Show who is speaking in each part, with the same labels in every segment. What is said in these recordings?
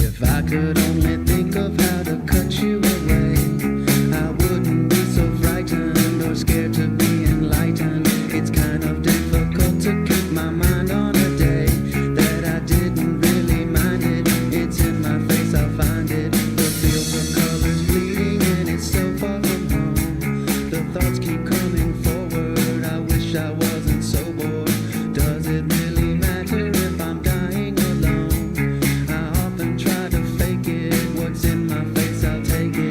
Speaker 1: If I could only think of how to cut you away, I wouldn't be so frightened or scared to be enlightened. It's kind of difficult to keep my mind on a day that I didn't really mind it. It's in my face, I'll find it. The fields of colors bleeding and it's so far from home. The thoughts keep coming forward, I wish I wasn't so bored. Does it really matter if I'm dying alone? I often try to fake it, what's in my face I'll take it.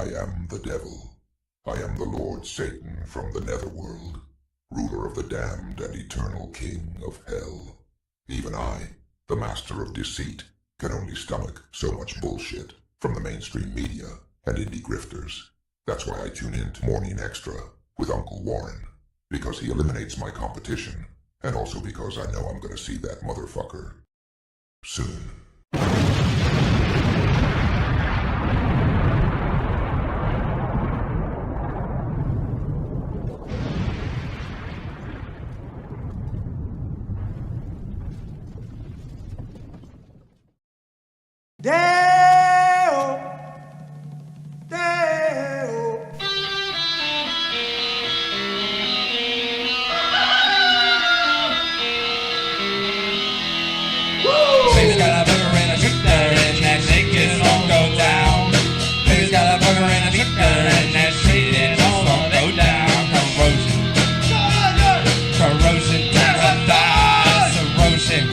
Speaker 2: I am the devil. I am the Lord Satan from the netherworld, ruler of the damned and eternal king of hell. Even I, the master of deceit, can only stomach so much bullshit from the mainstream media and indie grifters. That's why I tune in to Morning Extra with Uncle Warren, because he eliminates my competition, and also because I know I'm gonna see that motherfucker soon.
Speaker 1: Deo, Deo.
Speaker 3: Baby's got a burger and a shooter and that shake is all go down. Baby's got a burger and a shooter and that shake is all go down. Corrosion to her thighs, erosion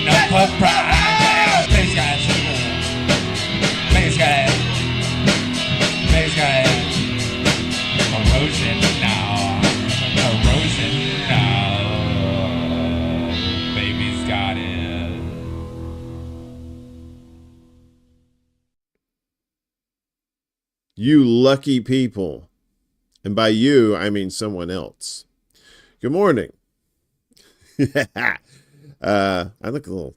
Speaker 3: of her pride. Baby's got corrosion now, baby's got it.
Speaker 4: You lucky people. And by you, I mean someone else. Good morning. I look a little,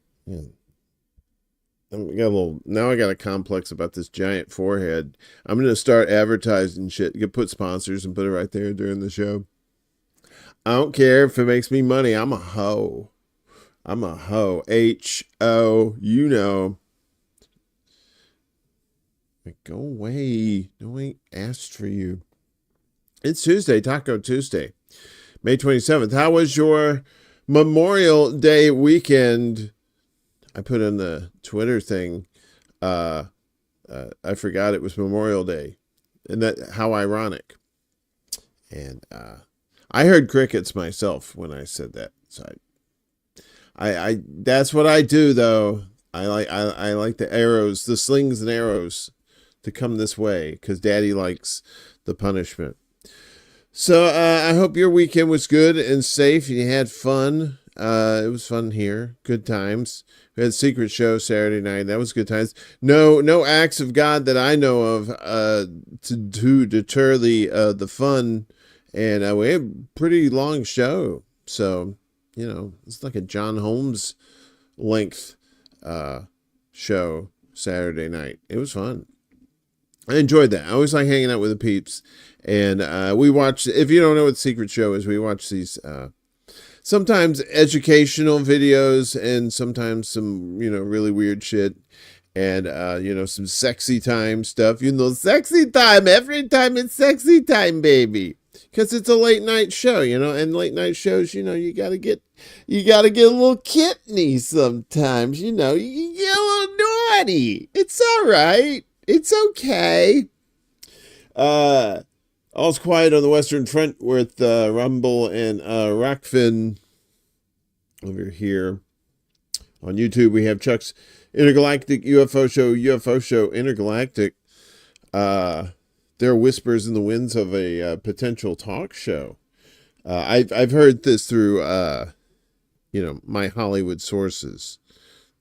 Speaker 4: now I got a complex about this giant forehead. I'm going to start advertising shit. You can put sponsors and put it right there during the show. I don't care if it makes me money. I'm a hoe. H-O, you know. Go away. No one asked for you. It's Tuesday, Taco Tuesday, May 27th. How was your Memorial Day weekend? I put in the Twitter thing. I forgot it was Memorial Day. And that, how ironic. And I heard crickets myself when I said that. So I that's what I do though. I like the arrows, the slings and arrows to come this way because Daddy likes the punishment. So I hope your weekend was good and safe. You had fun. It was fun here. Good times. We had a secret show Saturday night. That was good times. No acts of God that I know of to deter the fun. And we had a pretty long show. So, it's like a John Holmes length show Saturday night. It was fun. I enjoyed that. I always like hanging out with the peeps. And we watch, if you don't know what the secret show is, we watch these sometimes educational videos and sometimes some, really weird shit. And, some sexy time stuff. Sexy time. Every time it's sexy time, baby. Because it's a late night show, and late night shows, you gotta get a little kidney sometimes, you get a little naughty. It's all right. It's okay. All's quiet on the Western Front with Rumble and Rockfin over here. On YouTube, we have Chuck's Intergalactic UFO Show Intergalactic. There are whispers in the winds of a potential talk show. I've heard this through, my Hollywood sources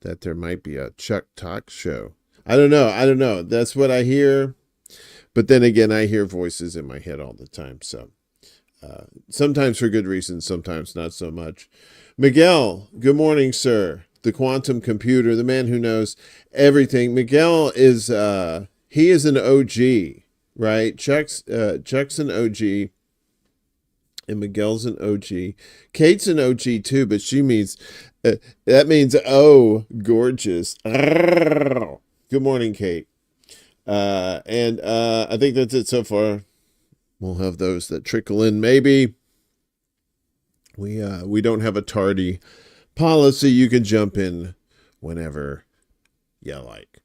Speaker 4: that there might be a Chuck talk show. I don't know. That's what I hear. But then again, I hear voices in my head all the time. So sometimes for good reasons, sometimes not so much. Miguel, good morning, sir. The quantum computer, the man who knows everything. Miguel is, he is an OG, right? Chuck's an OG. And Miguel's an OG. Kate's an OG too, but she means, that means, oh, gorgeous. Good morning, Kate. And I think that's it so far. We'll have those that trickle in. Maybe we don't have a tardy policy. You can jump in whenever you like.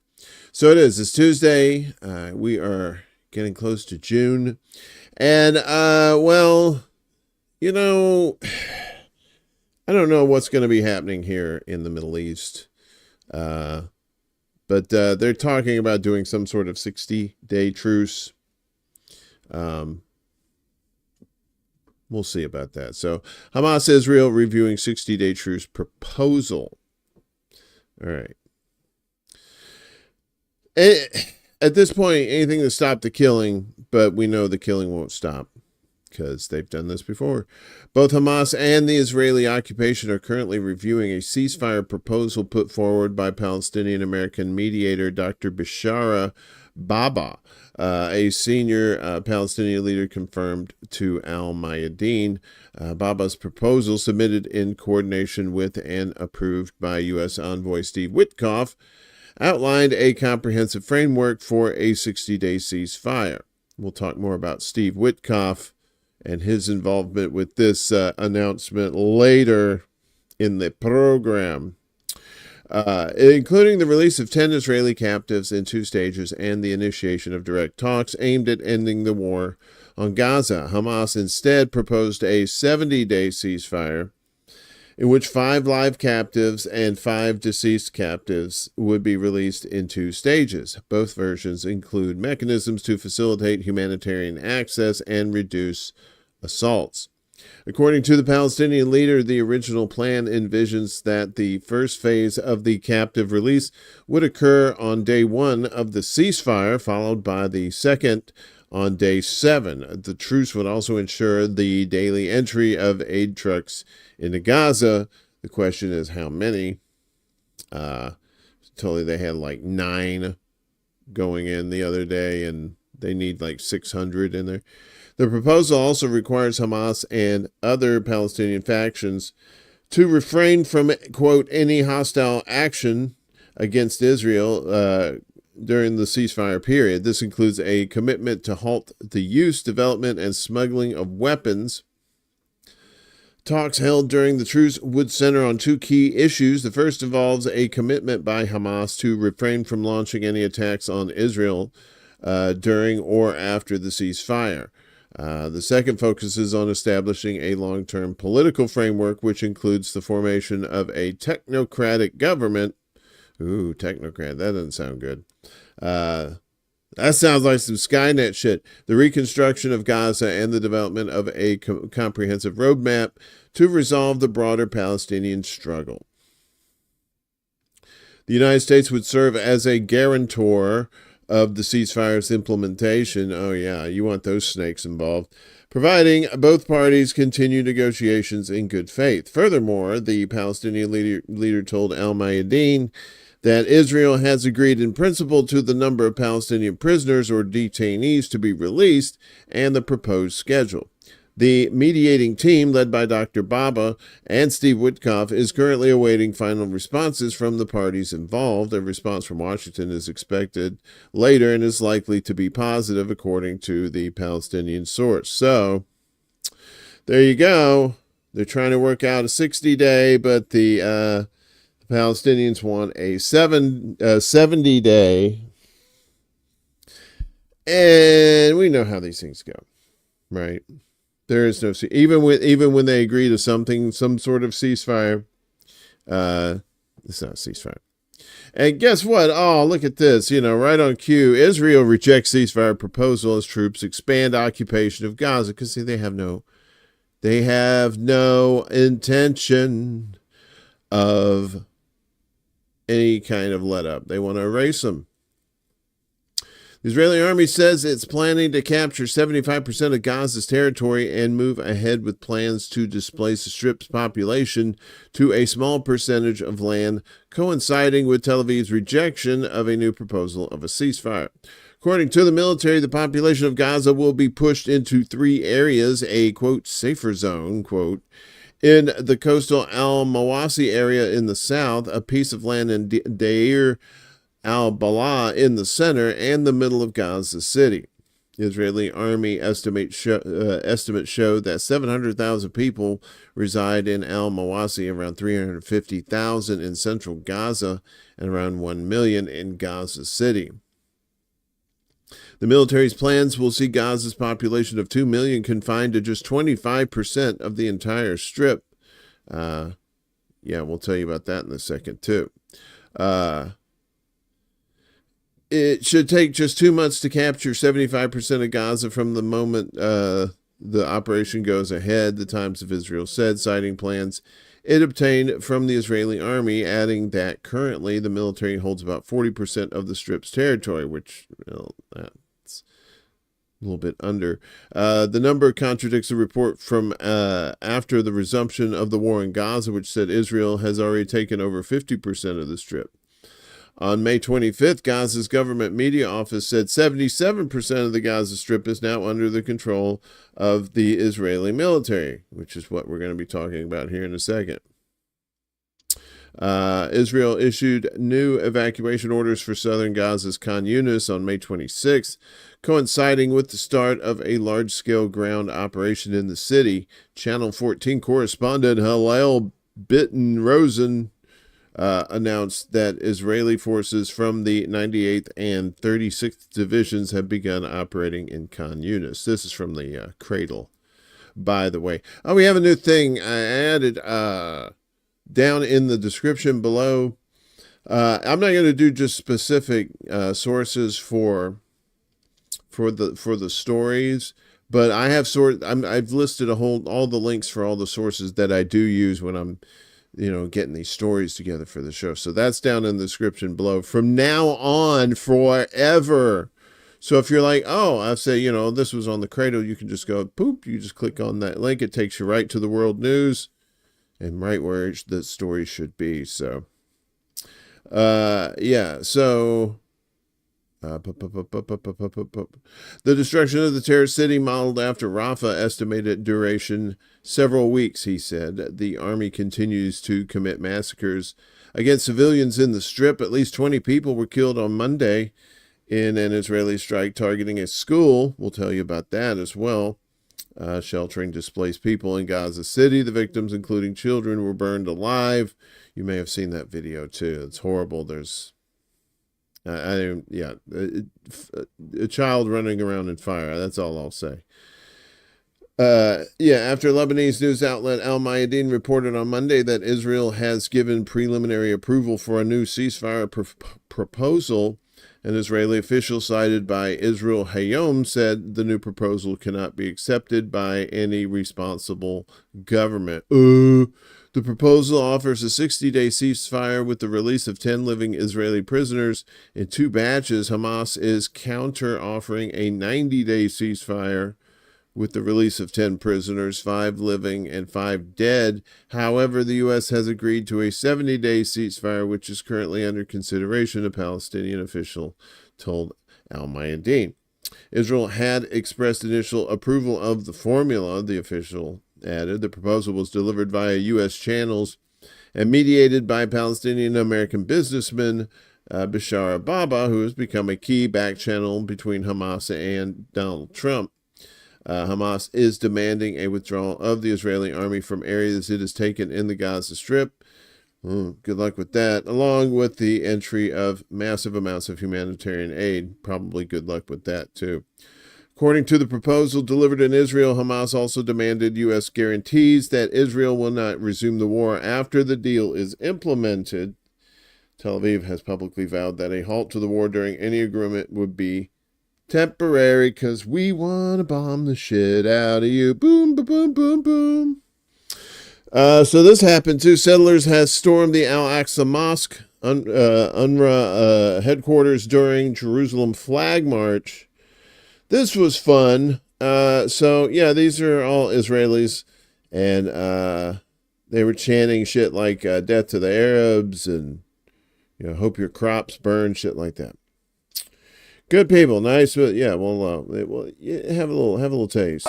Speaker 4: So it is. It's Tuesday. We are getting close to June. And, well, I don't know what's going to be happening here in the Middle East. But But they're talking about doing some sort of 60-day truce. We'll see about that. So Hamas, Israel reviewing 60-day truce proposal. All right. At this point, anything to stop the killing, but we know the killing won't stop because they've done this before. Both Hamas and the Israeli occupation are currently reviewing a ceasefire proposal put forward by Palestinian-American mediator Dr. Bishara Baba. A senior Palestinian leader confirmed to Al Mayadeen. Baba's proposal, submitted in coordination with and approved by U.S. envoy Steve Witkoff, outlined a comprehensive framework for a 60-day ceasefire. We'll talk more about Steve Witkoff and his involvement with this announcement later in the program. Including the release of 10 Israeli captives in 2 stages and the initiation of direct talks aimed at ending the war on Gaza. Hamas instead proposed a 70-day ceasefire in which 5 live captives and 5 deceased captives would be released in 2 stages. Both versions include mechanisms to facilitate humanitarian access and reduce assaults. According to the Palestinian leader, the original plan envisions that the first phase of the captive release would occur on day 1 of the ceasefire, followed by the second on day 7. The truce would also ensure the daily entry of aid trucks into Gaza. The question is how many. Totally, they had like 9 going in the other day, and they need like 600 in there. The proposal also requires Hamas and other Palestinian factions to refrain from, quote, any hostile action against Israel during the ceasefire period. This includes a commitment to halt the use, development, and smuggling of weapons. Talks held during the truce would center on 2 key issues. The first involves a commitment by Hamas to refrain from launching any attacks on Israel during or after the ceasefire. The second focuses on establishing a long-term political framework, which includes the formation of a technocratic government. Ooh, technocrat, that doesn't sound good. That sounds like some Skynet shit. The reconstruction of Gaza and the development of a comprehensive roadmap to resolve the broader Palestinian struggle. The United States would serve as a guarantor of the ceasefire's implementation. Oh yeah, you want those snakes involved. Providing both parties continue negotiations in good faith. Furthermore, the Palestinian leader told Al Mayadeen that Israel has agreed in principle to the number of Palestinian prisoners or detainees to be released and the proposed schedule. The mediating team, led by Dr. Baba and Steve Witkoff, is currently awaiting final responses from the parties involved. A response from Washington is expected later and is likely to be positive, according to the Palestinian source. So, there you go. They're trying to work out a 60-day, but the Palestinians want a 70-day. And we know how these things go, right? There is no even when they agree to something, some sort of ceasefire. It's not a ceasefire. And guess what? Oh, look at this. Right on cue. Israel rejects ceasefire proposal as troops expand occupation of Gaza because they have no intention of any kind of let up. They want to erase them. The Israeli army says it's planning to capture 75% of Gaza's territory and move ahead with plans to displace the Strip's population to a small percentage of land, coinciding with Tel Aviv's rejection of a new proposal of a ceasefire. According to the military, the population of Gaza will be pushed into 3 areas, a, quote, safer zone, quote, in the coastal Al-Mawasi area in the south, a piece of land in Deir al-Balah in the center, and the middle of Gaza City. The Israeli army estimates show that 700,000 people reside in al-Mawasi, around 350,000 in central Gaza, and around 1 million in Gaza City. The military's plans will see Gaza's population of 2 million confined to just 25% of the entire strip. We'll tell you about that in a second, too. it should take just 2 months to capture 75% of Gaza from the moment the operation goes ahead, the Times of Israel said, citing plans it obtained from the Israeli army, adding that currently the military holds about 40% of the Strip's territory, which, well, that's a little bit under. The number contradicts a report from after the resumption of the war in Gaza, which said Israel has already taken over 50% of the Strip. On May 25th, Gaza's government media office said 77% of the Gaza Strip is now under the control of the Israeli military, which is what we're going to be talking about here in a second. Israel issued new evacuation orders for southern Gaza's Khan Yunis on May 26th, coinciding with the start of a large-scale ground operation in the city. Channel 14 correspondent Hillel Bitten-Rosen announced that Israeli forces from the 98th and 36th Divisions have begun operating in Khan Yunis. This is from the Cradle, by the way. Oh, we have a new thing I added down in the description below. I'm not going to do just specific sources for the stories, but I have I've listed all the links for all the sources that I do use when I'm getting these stories together for the show. So that's down in the description below from now on forever. So if you're like, oh, I say, this was on the Cradle, you can just go, poop, you just click on that link. It takes you right to the world news and right where the story should be. So, yeah, so the destruction of the terrorist city modeled after Rafah estimated duration several weeks, he said. The army continues to commit massacres against civilians in the Strip. At least 20 people were killed on Monday in an Israeli strike targeting a school. We'll tell you about that as well. Sheltering displaced people in Gaza City. The victims, including children, were burned alive. You may have seen that video too. It's horrible. There's a child running around in fire. That's all I'll say. After Lebanese news outlet Al Mayadeen reported on Monday that Israel has given preliminary approval for a new ceasefire proposal, an Israeli official cited by Israel Hayom said the new proposal cannot be accepted by any responsible government. The proposal offers a 60-day ceasefire with the release of 10 living Israeli prisoners in 2 batches. Hamas is counter-offering a 90-day ceasefire with the release of 10 prisoners, 5 living and 5 dead. However, the U.S. has agreed to a 70-day ceasefire, which is currently under consideration, a Palestinian official told Al Mayadeen. Israel had expressed initial approval of the formula, the official added. The proposal was delivered via U.S. channels and mediated by Palestinian-American businessman Bashar Baba, who has become a key back channel between Hamas and Donald Trump. Hamas is demanding a withdrawal of the Israeli army from areas it has taken in the Gaza Strip. Good luck with that, along with the entry of massive amounts of humanitarian aid. Probably good luck with that, too. According to the proposal delivered in Israel, Hamas also demanded U.S. guarantees that Israel will not resume the war after the deal is implemented. Tel Aviv has publicly vowed that a halt to the war during any agreement would be temporary because we want to bomb the shit out of you. Boom, boom, boom, boom, boom. So this happened too. Settlers has stormed the Al-Aqsa Mosque, UNRWA headquarters during Jerusalem Flag March. This was fun. So yeah, these are all Israelis, and they were chanting shit like "Death to the Arabs" and "Hope your crops burn," shit like that. Good people, nice. Yeah, we'll have a little taste.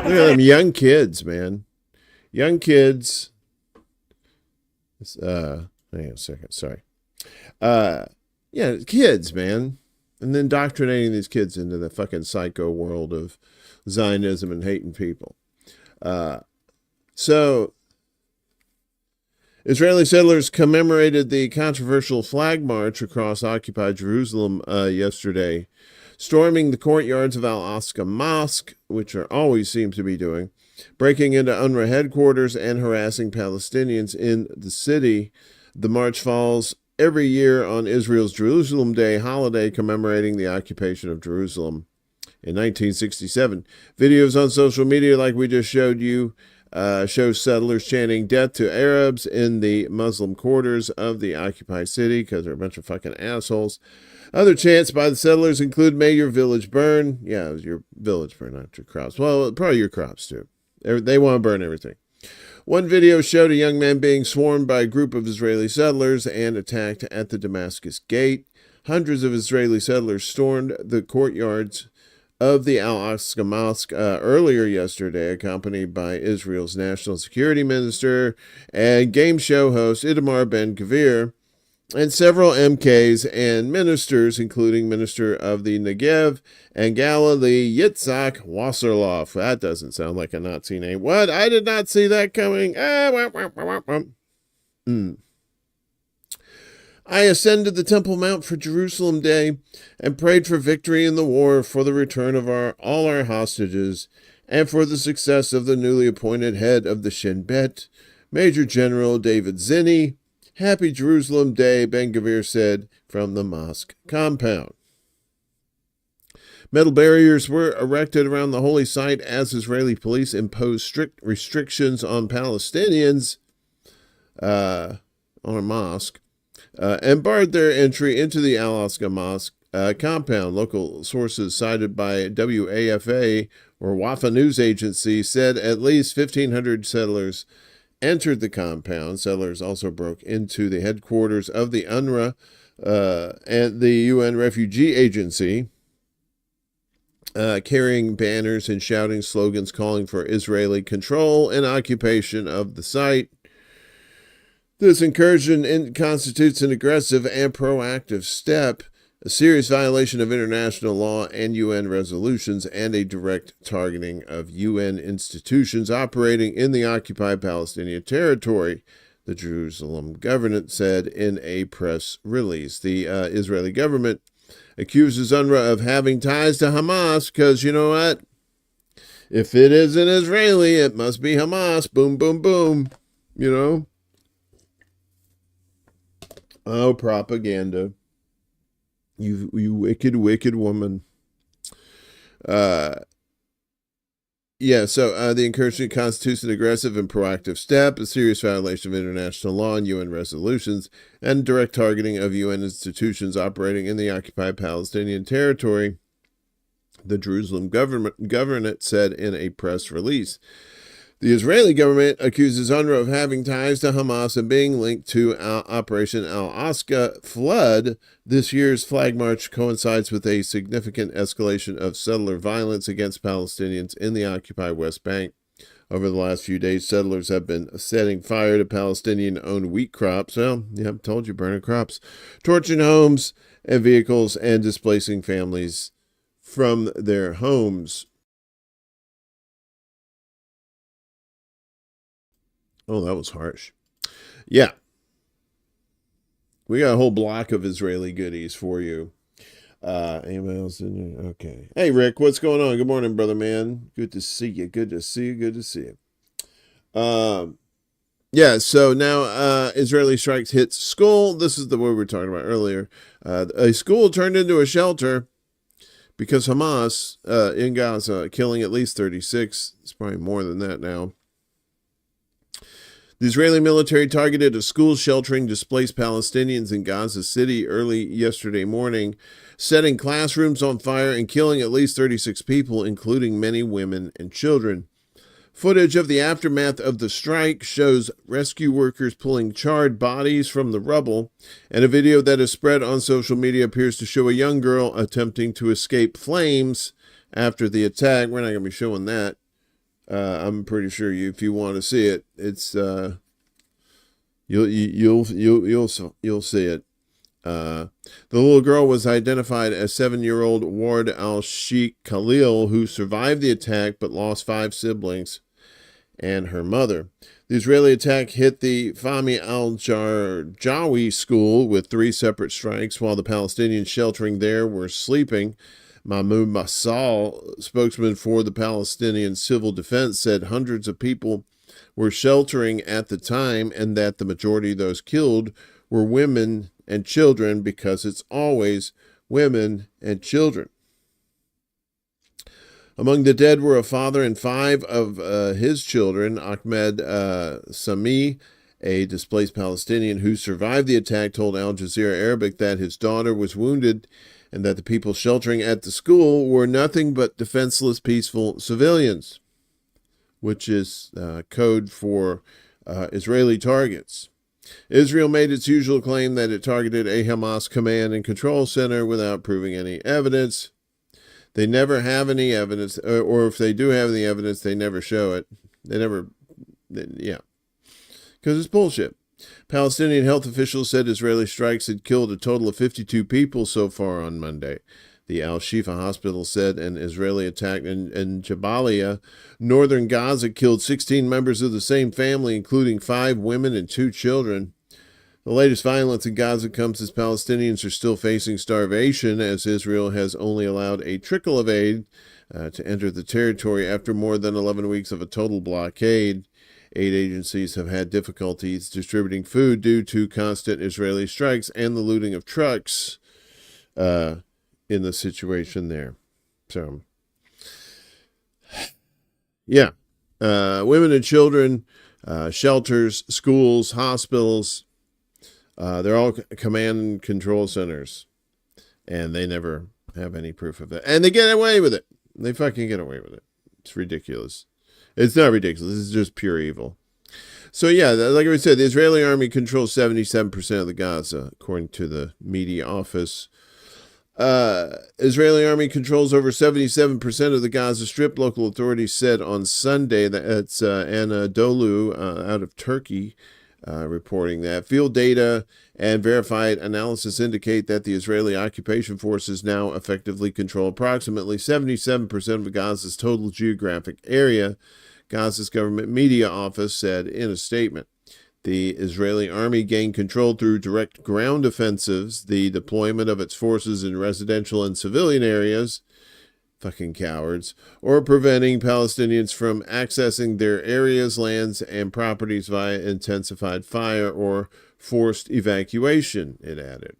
Speaker 4: Look at them young kids, man. Young kids. Hang on a second. Sorry. Yeah, kids, man. And then indoctrinating these kids into the fucking psycho world of Zionism and hating people. So Israeli settlers commemorated the controversial flag march across occupied Jerusalem yesterday, storming the courtyards of Al-Aqsa Mosque, which always seem to be doing, breaking into UNRWA headquarters and harassing Palestinians in the city. The march falls every year on Israel's Jerusalem Day holiday commemorating the occupation of Jerusalem in 1967. Videos on social media like we just showed you show settlers chanting death to Arabs in the Muslim quarters of the occupied city because they're a bunch of fucking assholes. Other chants by the settlers include "May your village burn." Yeah, it was your village burn, not your crops. Well, probably your crops too. They want to burn everything. One video showed a young man being swarmed by a group of Israeli settlers and attacked at the Damascus Gate. Hundreds of Israeli settlers stormed the courtyards of the Al-Aqsa Mosque earlier yesterday, accompanied by Israel's National Security Minister and game show host Itamar Ben-Gvir, and several MKs and ministers, including Minister of the Negev and Galilee, Yitzhak Wasserloff. That doesn't sound like a Nazi name. What? I did not see that coming. I ascended the Temple Mount for Jerusalem Day and prayed for victory in the war, for the return of all our hostages, and for the success of the newly appointed head of the Shin Bet, Major General David Zinni. Happy Jerusalem Day, Ben-Gvir said from the mosque compound. Metal barriers were erected around the holy site as Israeli police imposed strict restrictions on Palestinians on a mosque and barred their entry into the Al-Aqsa Mosque compound. Local sources cited by WAFA or Wafa News Agency said at least 1,500 settlers entered the compound. Settlers also broke into the headquarters of the UNRWA and the UN Refugee Agency, carrying banners and shouting slogans calling for Israeli control and occupation of the site. This incursion constitutes an aggressive and proactive step, a serious violation of international law and UN resolutions, and a direct targeting of UN institutions operating in the occupied Palestinian territory, the Jerusalem government said in a press release. The Israeli government accuses UNRWA of having ties to Hamas because, you know what? If it isn't Israeli, it must be Hamas. Boom, boom, boom. You know? Oh, propaganda. You wicked, wicked woman. The incursion constitutes an aggressive and proactive step, a serious violation of international law and UN resolutions, and direct targeting of UN institutions operating in the occupied Palestinian territory, the Jerusalem government said in a press release. The Israeli government accuses UNRWA of having ties to Hamas and being linked to Operation Al-Aqsa Flood. This year's flag march coincides with a significant escalation of settler violence against Palestinians in the occupied West Bank. Over the last few days, settlers have been setting fire to Palestinian-owned wheat crops. Well, yeah, I told you, burning crops. Torching homes and vehicles and displacing families from their homes. Oh, that was harsh. Yeah. We got a whole block of Israeli goodies for you. Anybody else in there? Okay. Hey, Rick, what's going on? Good morning, brother, man. Good to see you. Good to see you. Good to see you. So now Israeli strikes hits school. This is the word we were talking about earlier. A school turned into a shelter because Hamas in Gaza, killing at least 36. It's probably more than that now. The Israeli military targeted a school sheltering displaced Palestinians in Gaza City early yesterday morning, setting classrooms on fire and killing at least 36 people, including many women and children. Footage of the aftermath of the strike shows rescue workers pulling charred bodies from the rubble, and a video that is spread on social media appears to show a young girl attempting to escape flames after the attack. We're not going to be showing that. I'm pretty sure if you want to see it, it's you'll see it. The little girl was identified as 7-year-old Ward al-Sheikh Khalil, who survived the attack but lost 5 siblings and her mother. The Israeli attack hit the Fahmy al-Jarjawi school with 3 separate strikes, while the Palestinians sheltering there were sleeping. Mahmoud Massal, spokesman for the Palestinian Civil Defense, said hundreds of people were sheltering at the time and that the majority of those killed were women and children, because it's always women and children. Among the dead were a father and 5 of his children. Ahmed Sami, a displaced Palestinian who survived the attack, told Al Jazeera Arabic that his daughter was wounded and that the people sheltering at the school were nothing but defenseless, peaceful civilians, which is code for Israeli targets. Israel made its usual claim that it targeted a Hamas command and control center without proving any evidence. They never have any evidence, or if they do have any evidence, they never show it. Because it's bullshit. Palestinian health officials said Israeli strikes had killed a total of 52 people so far on Monday. The Al-Shifa hospital said an Israeli attack in Jabalia, northern Gaza, killed 16 members of the same family, including 5 women and 2 children. The latest violence in Gaza comes as Palestinians are still facing starvation, as Israel has only allowed a trickle of aid to enter the territory after more than 11 weeks of a total blockade. Aid agencies have had difficulties distributing food due to constant Israeli strikes and the looting of trucks in the situation there. So, yeah. Women and children, shelters, schools, hospitals, they're all command and control centers, and they never have any proof of that. And they get away with it. They fucking get away with it. It's ridiculous. It's not ridiculous. It's just pure evil. So, yeah, like I said, the Israeli army controls 77% of the Gaza, according to the media office. Israeli army controls over 77% of the Gaza Strip, local authorities said on Sunday. That's Anadolu out of Turkey. Reporting that field data and verified analysis indicate that the Israeli occupation forces now effectively control approximately 77% of Gaza's total geographic area, Gaza's government media office said in a statement. The Israeli army gained control through direct ground offensives, the deployment of its forces in residential and civilian areas, fucking cowards, or preventing Palestinians from accessing their areas, lands, and properties via intensified fire or forced evacuation, it added.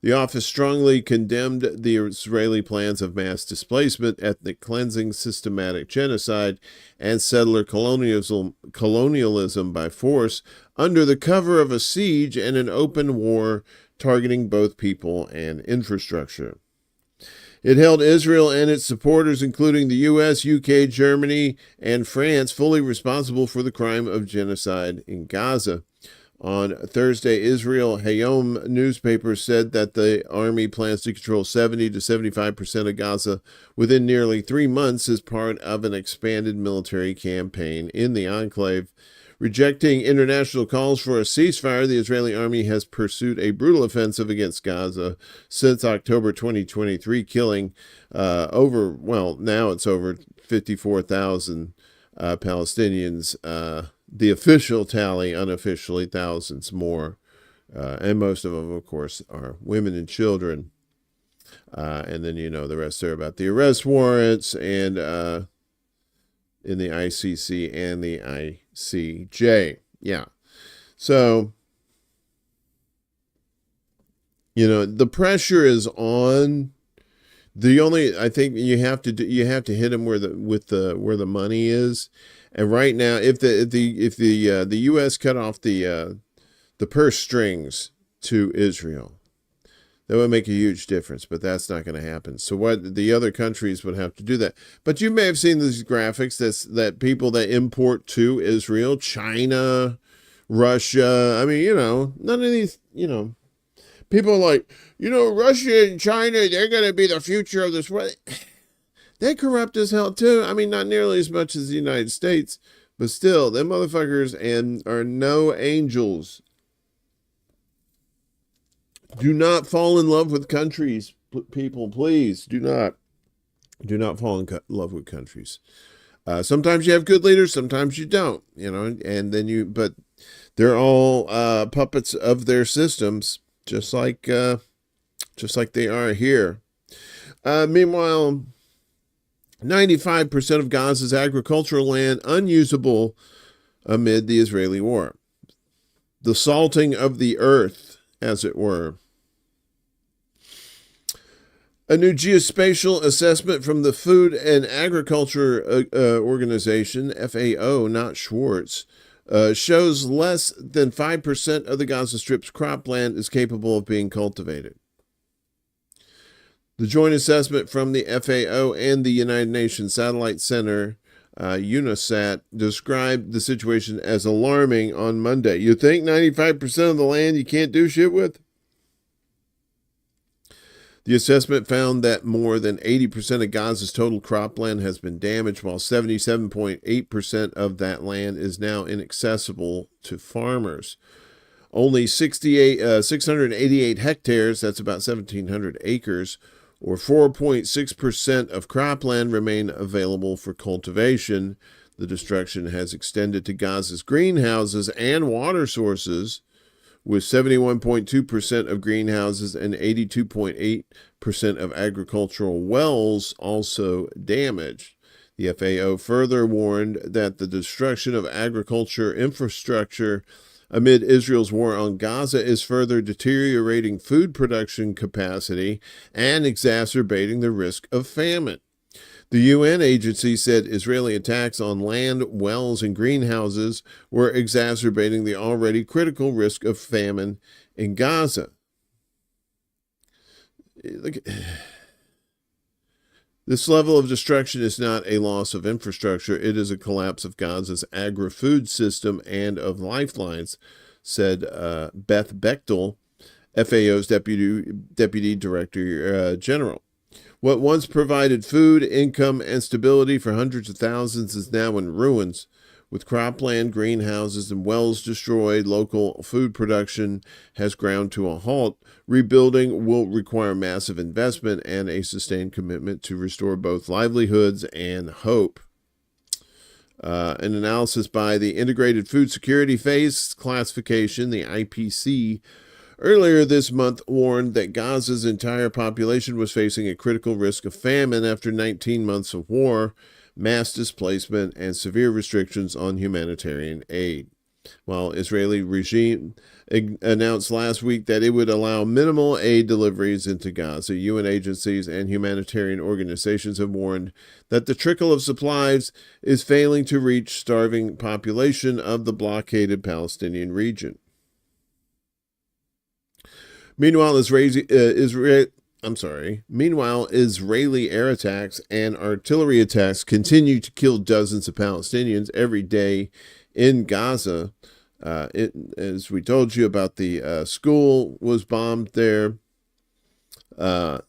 Speaker 4: The office strongly condemned the Israeli plans of mass displacement, ethnic cleansing, systematic genocide, and settler colonialism by force under the cover of a siege and an open war targeting both people and infrastructure. It held Israel and its supporters, including the U.S., U.K., Germany, and France, fully responsible for the crime of genocide in Gaza. On Thursday, Israel Hayom newspaper said that the army plans to control 70 to 75% of Gaza within nearly 3 months as part of an expanded military campaign in the enclave. Rejecting international calls for a ceasefire, the Israeli army has pursued a brutal offensive against Gaza since October 2023, killing now it's over 54,000 Palestinians. The official tally, unofficially, thousands more. And most of them, of course, are women and children. And then, the rest are about the arrest warrants and in the ICC and the ICJ. Yeah. So, the pressure is on. I think you have to hit them where the money is. And right now, if the U.S. cut off the purse strings to Israel, that would make a huge difference. But that's not going to happen. So what the other countries would have to do that. But you may have seen these graphics that people that import to Israel, China, Russia. I mean, none of these, people are like, Russia and China, they're going to be the future of this world. They corrupt as hell too. I mean, not nearly as much as the United States, but still, them motherfuckers are no angels. Do not fall in love with countries, people. Please do not fall in love with countries. Sometimes you have good leaders, sometimes you don't, and then but they're all puppets of their systems, just like they are here. Meanwhile, 95% of Gaza's agricultural land unusable amid the Israeli war. The salting of the earth, as it were. A new geospatial assessment from the Food and Agriculture Organization, FAO, not Schwartz, shows less than 5% of the Gaza Strip's cropland is capable of being cultivated. The joint assessment from the FAO and the United Nations Satellite Center, UNOSAT, described the situation as alarming on Monday. You think 95% of the land you can't do shit with? The assessment found that more than 80% of Gaza's total cropland has been damaged, while 77.8% of that land is now inaccessible to farmers. Only 688 hectares, that's about 1,700 acres, or 4.6% of cropland remain available for cultivation. The destruction has extended to Gaza's greenhouses and water sources, with 71.2% of greenhouses and 82.8% of agricultural wells also damaged. The FAO further warned that the destruction of agriculture infrastructure amid Israel's war on Gaza is further deteriorating food production capacity and exacerbating the risk of famine. The UN agency said Israeli attacks on land, wells, and greenhouses were exacerbating the already critical risk of famine in Gaza. This level of destruction is not a loss of infrastructure. It is a collapse of Gaza's agri-food system and of lifelines, said Beth Bechtel, FAO's Deputy Director General. What once provided food, income, and stability for hundreds of thousands is now in ruins. With cropland, greenhouses, and wells destroyed, local food production has ground to a halt. Rebuilding will require massive investment and a sustained commitment to restore both livelihoods and hope. An analysis by the Integrated Food Security Phase Classification, the IPC, earlier this month warned that Gaza's entire population was facing a critical risk of famine after 19 months of war, mass displacement, and severe restrictions on humanitarian aid. While Israeli regime announced last week that it would allow minimal aid deliveries into Gaza, UN agencies and humanitarian organizations have warned that the trickle of supplies is failing to reach starving population of the blockaded Palestinian region. Meanwhile, Israeli air attacks and artillery attacks continue to kill dozens of Palestinians every day in Gaza. As we told you about, the school was bombed there, and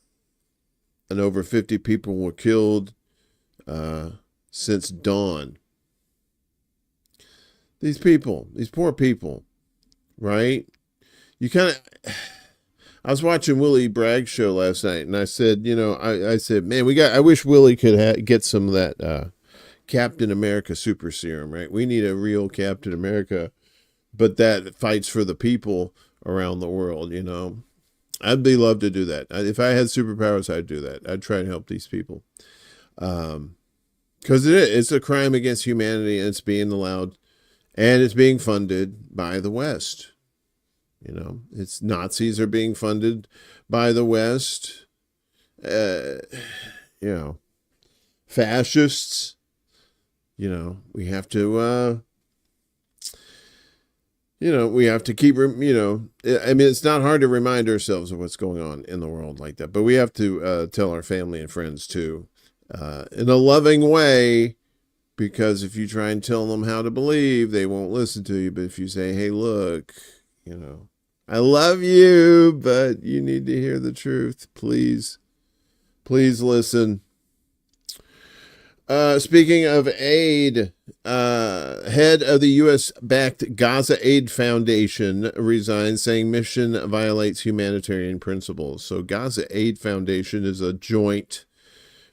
Speaker 4: over 50 people were killed since dawn. These poor people, right? I was watching Willie Bragg's show last night, and I said, I said, man, I wish Willie could get some of that Captain America super serum, right? We need a real Captain America, but that fights for the people around the world, I'd love to do that. If I had superpowers, I'd do that. I'd try to help these people. Because it's a crime against humanity, and it's being allowed, and it's being funded by the West. It's Nazis are being funded by the West. Fascists. We have to. We have to keep. It's not hard to remind ourselves of what's going on in the world like that, but we have to tell our family and friends too, in a loving way. Because if you try and tell them how to believe, they won't listen to you. But if you say, "Hey, look," I love you, but you need to hear the truth. Please listen. Speaking of aid, head of the U.S.-backed Gaza Aid Foundation resigned, saying mission violates humanitarian principles. So Gaza Aid Foundation is a joint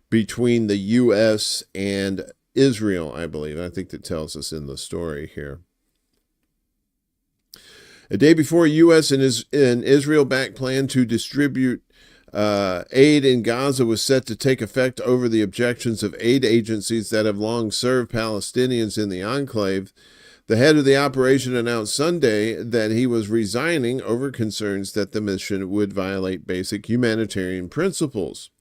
Speaker 4: between the U.S. and Israel, I believe. I think that tells us in the story here. A day before U.S. and Israel-backed plan to distribute aid in Gaza was set to take effect over the objections of aid agencies that have long served Palestinians in the enclave, the head of the operation announced Sunday that he was resigning over concerns that the mission would violate basic humanitarian principles.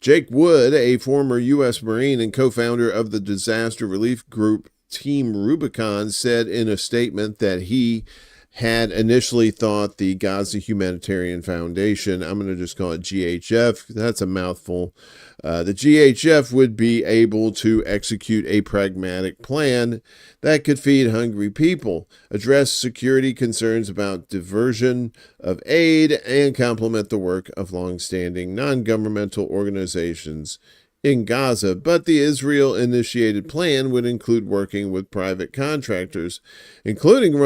Speaker 4: Jake Wood, a former U.S. Marine and co-founder of the disaster relief group Team Rubicon, said in a statement that he had initially thought the Gaza Humanitarian Foundation, I'm going to just call it GHF, that's a mouthful, the GHF would be able to execute a pragmatic plan that could feed hungry people, address security concerns about diversion of aid, and complement the work of long-standing non-governmental organizations in Gaza. But the Israel-initiated plan would include working with private contractors, including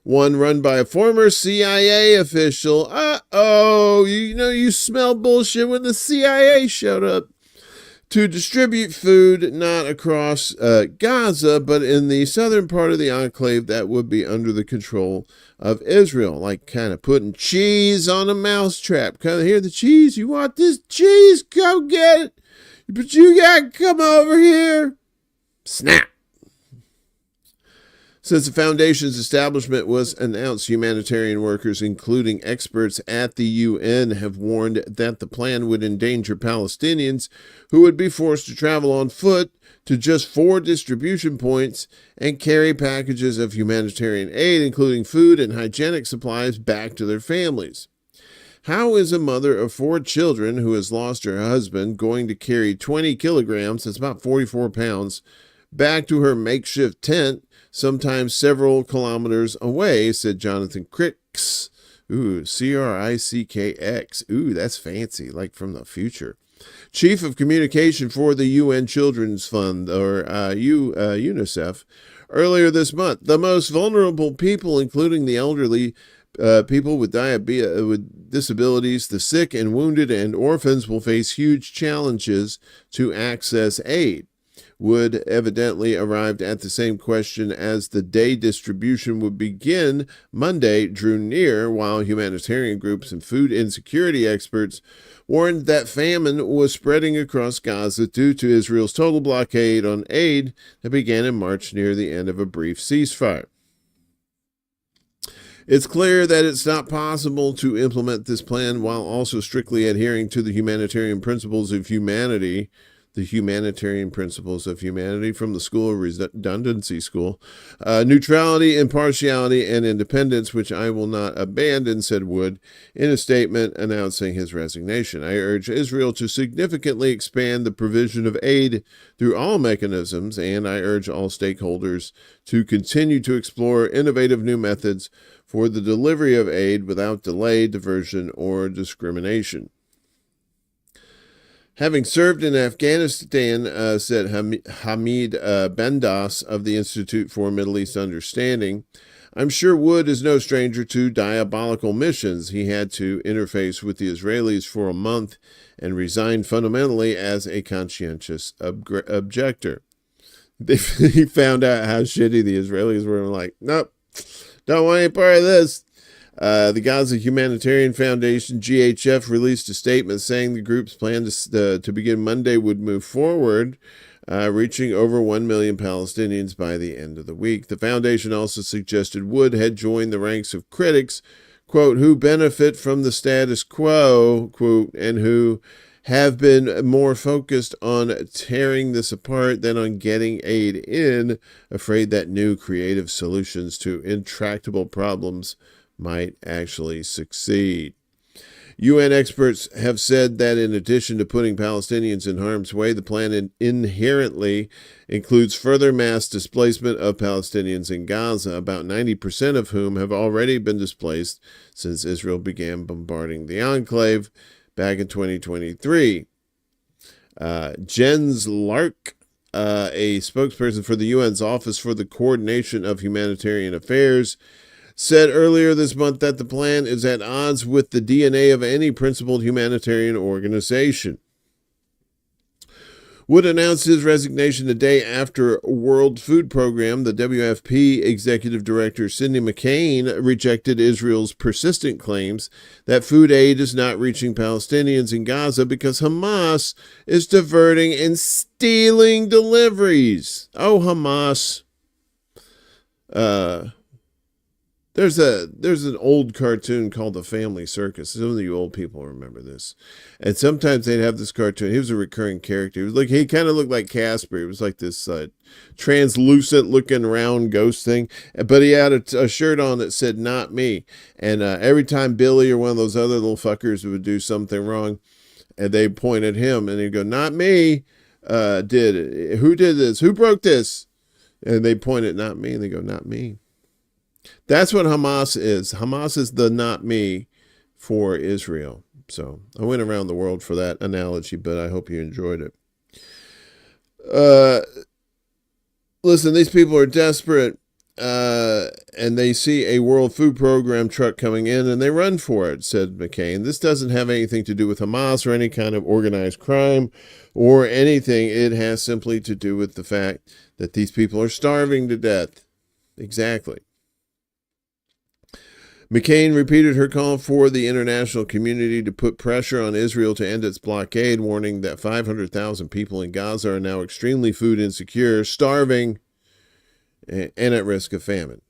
Speaker 4: one run by a former CIA official. You smell bullshit when the CIA showed up to distribute food not across Gaza, but in the southern part of the enclave that would be under the control of Israel, like kind of putting cheese on a mousetrap. Kind of hear the cheese? You want this cheese? Go get it. But you gotta come over here. Snap. Since the foundation's establishment was announced, humanitarian workers, including experts at the UN, have warned that the plan would endanger Palestinians who would be forced to travel on foot to just 4 distribution points and carry packages of humanitarian aid, including food and hygienic supplies, back to their families. How is a mother of 4 children who has lost her husband going to carry 20 kilograms, that's about 44 pounds, back to her makeshift tent, sometimes several kilometers away, said Jonathan Cricks. Ooh, Crickx. Ooh, that's fancy, like from the future. Chief of Communication for the UN Children's Fund, or UNICEF, earlier this month. The most vulnerable people, including the elderly, people with disabilities, the sick and wounded, and orphans will face huge challenges to access aid. Wood evidently arrived at the same question as the day distribution would begin Monday drew near, while humanitarian groups and food insecurity experts warned that famine was spreading across Gaza due to Israel's total blockade on aid that began in March near the end of a brief ceasefire. It's clear that it's not possible to implement this plan while also strictly adhering to the humanitarian principles of humanity, from the School of Redundancy School, neutrality, impartiality, and independence, which I will not abandon, said Wood in a statement announcing his resignation. I urge Israel to significantly expand the provision of aid through all mechanisms, and I urge all stakeholders to continue to explore innovative new methods for the delivery of aid without delay, diversion, or discrimination. Having served in Afghanistan, said Hamid Bendas of the Institute for Middle East Understanding, I'm sure Wood is no stranger to diabolical missions. He had to interface with the Israelis for a month and resigned fundamentally as a conscientious objector. He found out how shitty the Israelis were and like, nope, don't want any part of this. The Gaza Humanitarian Foundation, GHF, released a statement saying the group's plan to begin Monday would move forward, reaching over 1 million Palestinians by the end of the week. The foundation also suggested Wood had joined the ranks of critics, quote, who benefit from the status quo, quote, and who have been more focused on tearing this apart than on getting aid in, afraid that new creative solutions to intractable problems might actually succeed. UN experts have said that in addition to putting Palestinians in harm's way, the plan inherently includes further mass displacement of Palestinians in Gaza, about 90% of whom have already been displaced since Israel began bombarding the enclave back in 2023. Jens Lark, a spokesperson for the UN's Office for the Coordination of Humanitarian Affairs, said earlier this month that the plan is at odds with the DNA of any principled humanitarian organization. would announce his resignation the day after World Food Program. The WFP executive director, Cindy McCain, rejected Israel's persistent claims that food aid is not reaching Palestinians in Gaza because Hamas is diverting and stealing deliveries. Oh, Hamas. There's an old cartoon called The Family Circus. Some of you old people remember this. And sometimes they'd have this cartoon. He was a recurring character. He kind of looked like Casper. He was like this translucent looking round ghost thing. But he had a shirt on that said, "Not me." And every time Billy or one of those other little fuckers would do something wrong, and they point at him and he'd go, "Not me. Did it. Who did this? Who broke this?" And they point at "Not me." And they go, "Not me." That's what Hamas is. Hamas is the "not me" for Israel. So I went around the world for that analogy, but I hope you enjoyed it. Listen, these people are desperate, and they see a World Food Program truck coming in, and they run for it, said McCain. This doesn't have anything to do with Hamas or any kind of organized crime or anything. It has simply to do with the fact that these people are starving to death. Exactly. McCain repeated her call for the international community to put pressure on Israel to end its blockade, warning that 500,000 people in Gaza are now extremely food insecure, starving, and at risk of famine.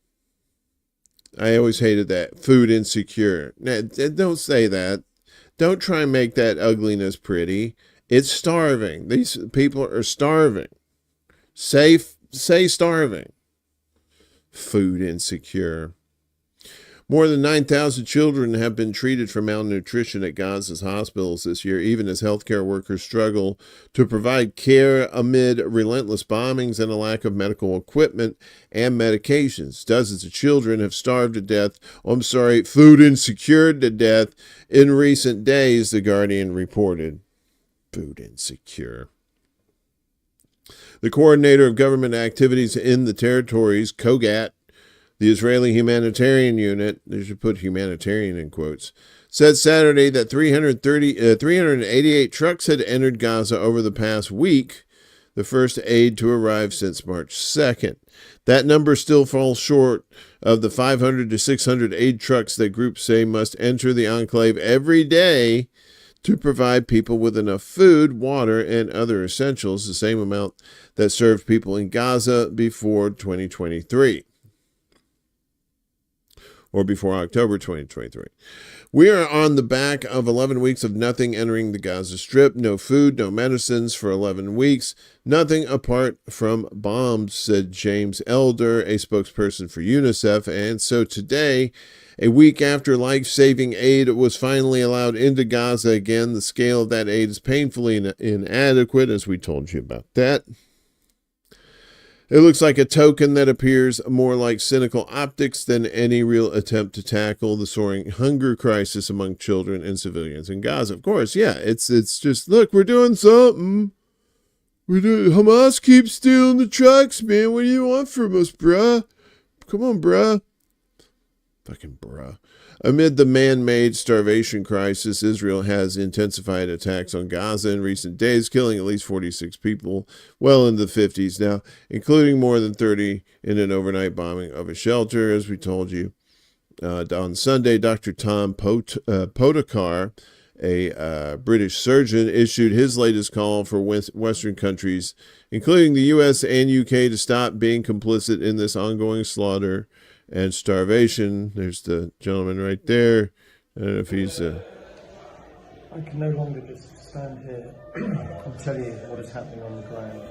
Speaker 4: I always hated that. Food insecure. Now, don't say that. Don't try and make that ugliness pretty. It's starving. These people are starving. Say starving. Food insecure. More than 9,000 children have been treated for malnutrition at Gaza's hospitals this year, even as healthcare workers struggle to provide care amid relentless bombings and a lack of medical equipment and medications. Dozens of children have starved to death, food insecure to death in recent days, The Guardian reported. Food insecure. The coordinator of government activities in the territories, COGAT, the Israeli humanitarian unit, they should put humanitarian in quotes, said Saturday that 388 trucks had entered Gaza over the past week, the first aid to arrive since March 2nd. That number still falls short of the 500 to 600 aid trucks that groups say must enter the enclave every day to provide people with enough food, water, and other essentials, the same amount that served people in Gaza before 2023. Or before October 2023. We are on the back of 11 weeks of nothing entering the Gaza Strip. No food, no medicines for 11 weeks. Nothing apart from bombs, said James Elder, a spokesperson for UNICEF. And so today, a week after life-saving aid was finally allowed into Gaza again, the scale of that aid is painfully inadequate, as we told you about that. It looks like a token that appears more like cynical optics than any real attempt to tackle the soaring hunger crisis among children and civilians in Gaza. Of course, yeah, it's just, look, we're doing something. Hamas keeps stealing the trucks, man. What do you want from us, bruh? Come on, bruh. Fucking bruh. Amid the man-made starvation crisis, Israel has intensified attacks on Gaza in recent days, killing at least 46 people, well into the 50s now, including more than 30 in an overnight bombing of a shelter, as we told you. On Sunday, Dr. Tom Podokar, a British surgeon, issued his latest call for Western countries, including the U.S. and U.K., to stop being complicit in this ongoing slaughter and starvation. There's the gentleman right there. I don't know if he's...
Speaker 5: I can no longer just stand here and tell you what is happening on the ground.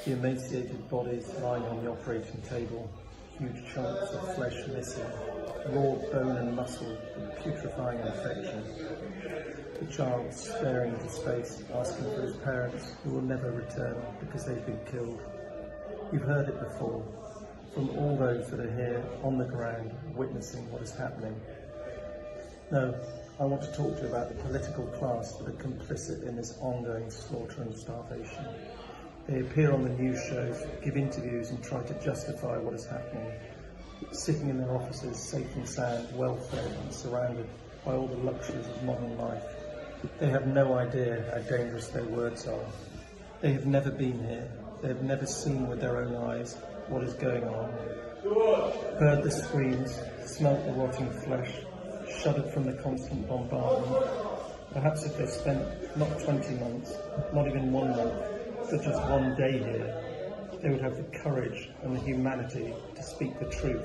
Speaker 5: The emaciated bodies lying on the operating table, huge chunks of flesh missing, raw bone and muscle with putrefying infection. The child staring into space, asking for his parents, who will never return because they've been killed. You've heard it before, from all those that are here on the ground witnessing what is happening. No, I want to talk to you about the political class that are complicit in this ongoing slaughter and starvation. They appear on the news shows, give interviews and try to justify what is happening, sitting in their offices safe and sound, well-fed and surrounded by all the luxuries of modern life. They have no idea how dangerous their words are. They have never been here. They have never seen with their own eyes what is going on. Heard the screams, smelt the rotting flesh, shuddered from the constant bombardment. Perhaps if they spent not 20 months, not even 1 month, but just one day here, they would have the courage and the humanity to speak the truth,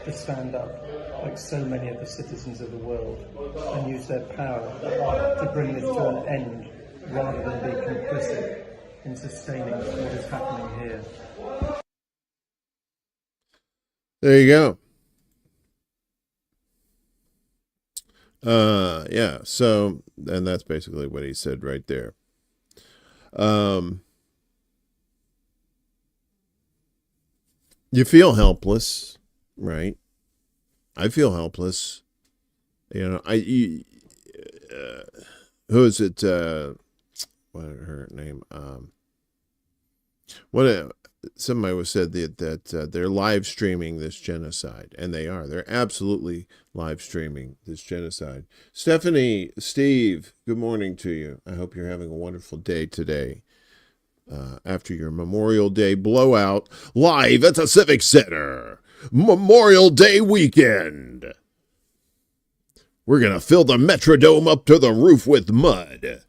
Speaker 5: to stand up, like so many of the citizens of the world, and use their power to bring this to an end, rather than be complicit in sustaining what is happening here.
Speaker 4: There you go. Yeah, so, and that's basically what he said right there. You feel helpless, right? I feel helpless. You know, who is it? What her name? Somebody was said that they're live streaming this genocide, and they are. They're absolutely live streaming this genocide. Stephanie, Steve, good morning to you. I hope you're having a wonderful day today. After your Memorial Day blowout, live at the Civic Center. Memorial Day weekend. We're going to fill the Metrodome up to the roof with mud.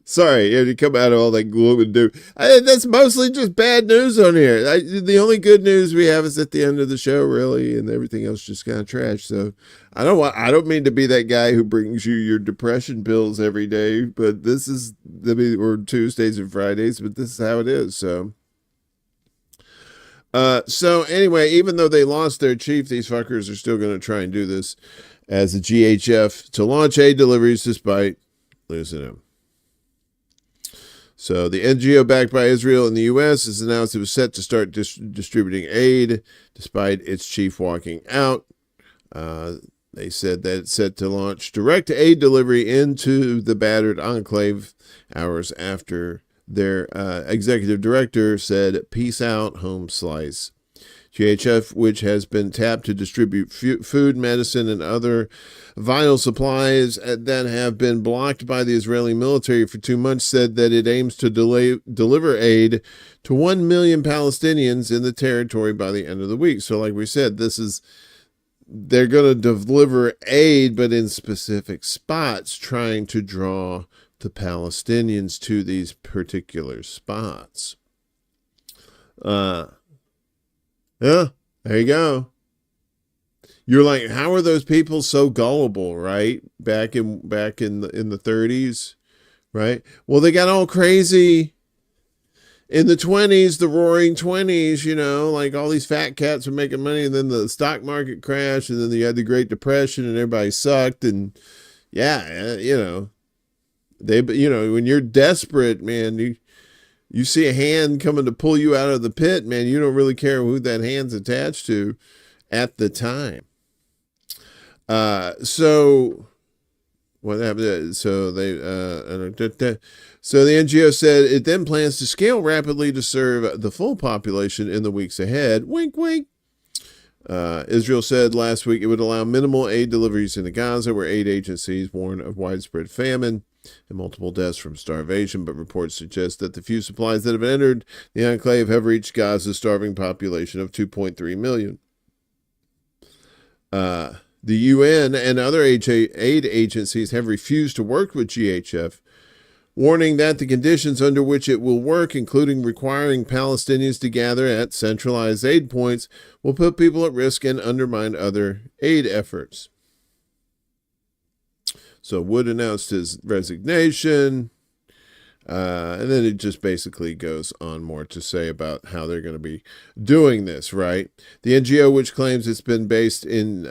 Speaker 4: Sorry, you have to come out of all that gloom and doom. That's mostly just bad news on here. The only good news we have is at the end of the show, really, and everything else just kind of trash. So I don't mean to be that guy who brings you your depression pills every day, but this is, or Tuesdays and Fridays, but this is how it is. So anyway, even though they lost their chief, these fuckers are still going to try and do this as a GHF to launch aid deliveries despite losing him. So the NGO backed by Israel and the U.S. has announced it was set to start distributing aid despite its chief walking out. They said that it's set to launch direct aid delivery into the battered enclave hours after their executive director said, "Peace out, home slice." GHF, which has been tapped to distribute food, medicine, and other vital supplies that have been blocked by the Israeli military for 2 months, said that it aims to deliver aid to 1 million Palestinians in the territory by the end of the week. So like we said, they're going to deliver aid, but in specific spots, trying to draw the Palestinians to these particular spots. Yeah, there you go. You're like, how are those people so gullible, right? Back in the 30s, right? Well, they got all crazy in the 20s, the roaring 20s, you know, like all these fat cats were making money, and then the stock market crashed, and then you had the Great Depression, and everybody sucked, and yeah, you know, when you're desperate, man, you see a hand coming to pull you out of the pit, man, you don't really care who that hand's attached to at the time. So what happened? So the NGO said it then plans to scale rapidly to serve the full population in the weeks ahead. Wink, wink. Israel said last week it would allow minimal aid deliveries into Gaza, where aid agencies warn of widespread famine and multiple deaths from starvation, but reports suggest that the few supplies that have entered the enclave have reached Gaza's starving population of 2.3 million. The UN and other aid agencies have refused to work with GHF, warning that the conditions under which it will work, including requiring Palestinians to gather at centralized aid points, will put people at risk and undermine other aid efforts. So Wood announced his resignation, and then it just basically goes on more to say about how they're going to be doing this, right? The NGO, which claims it has been based in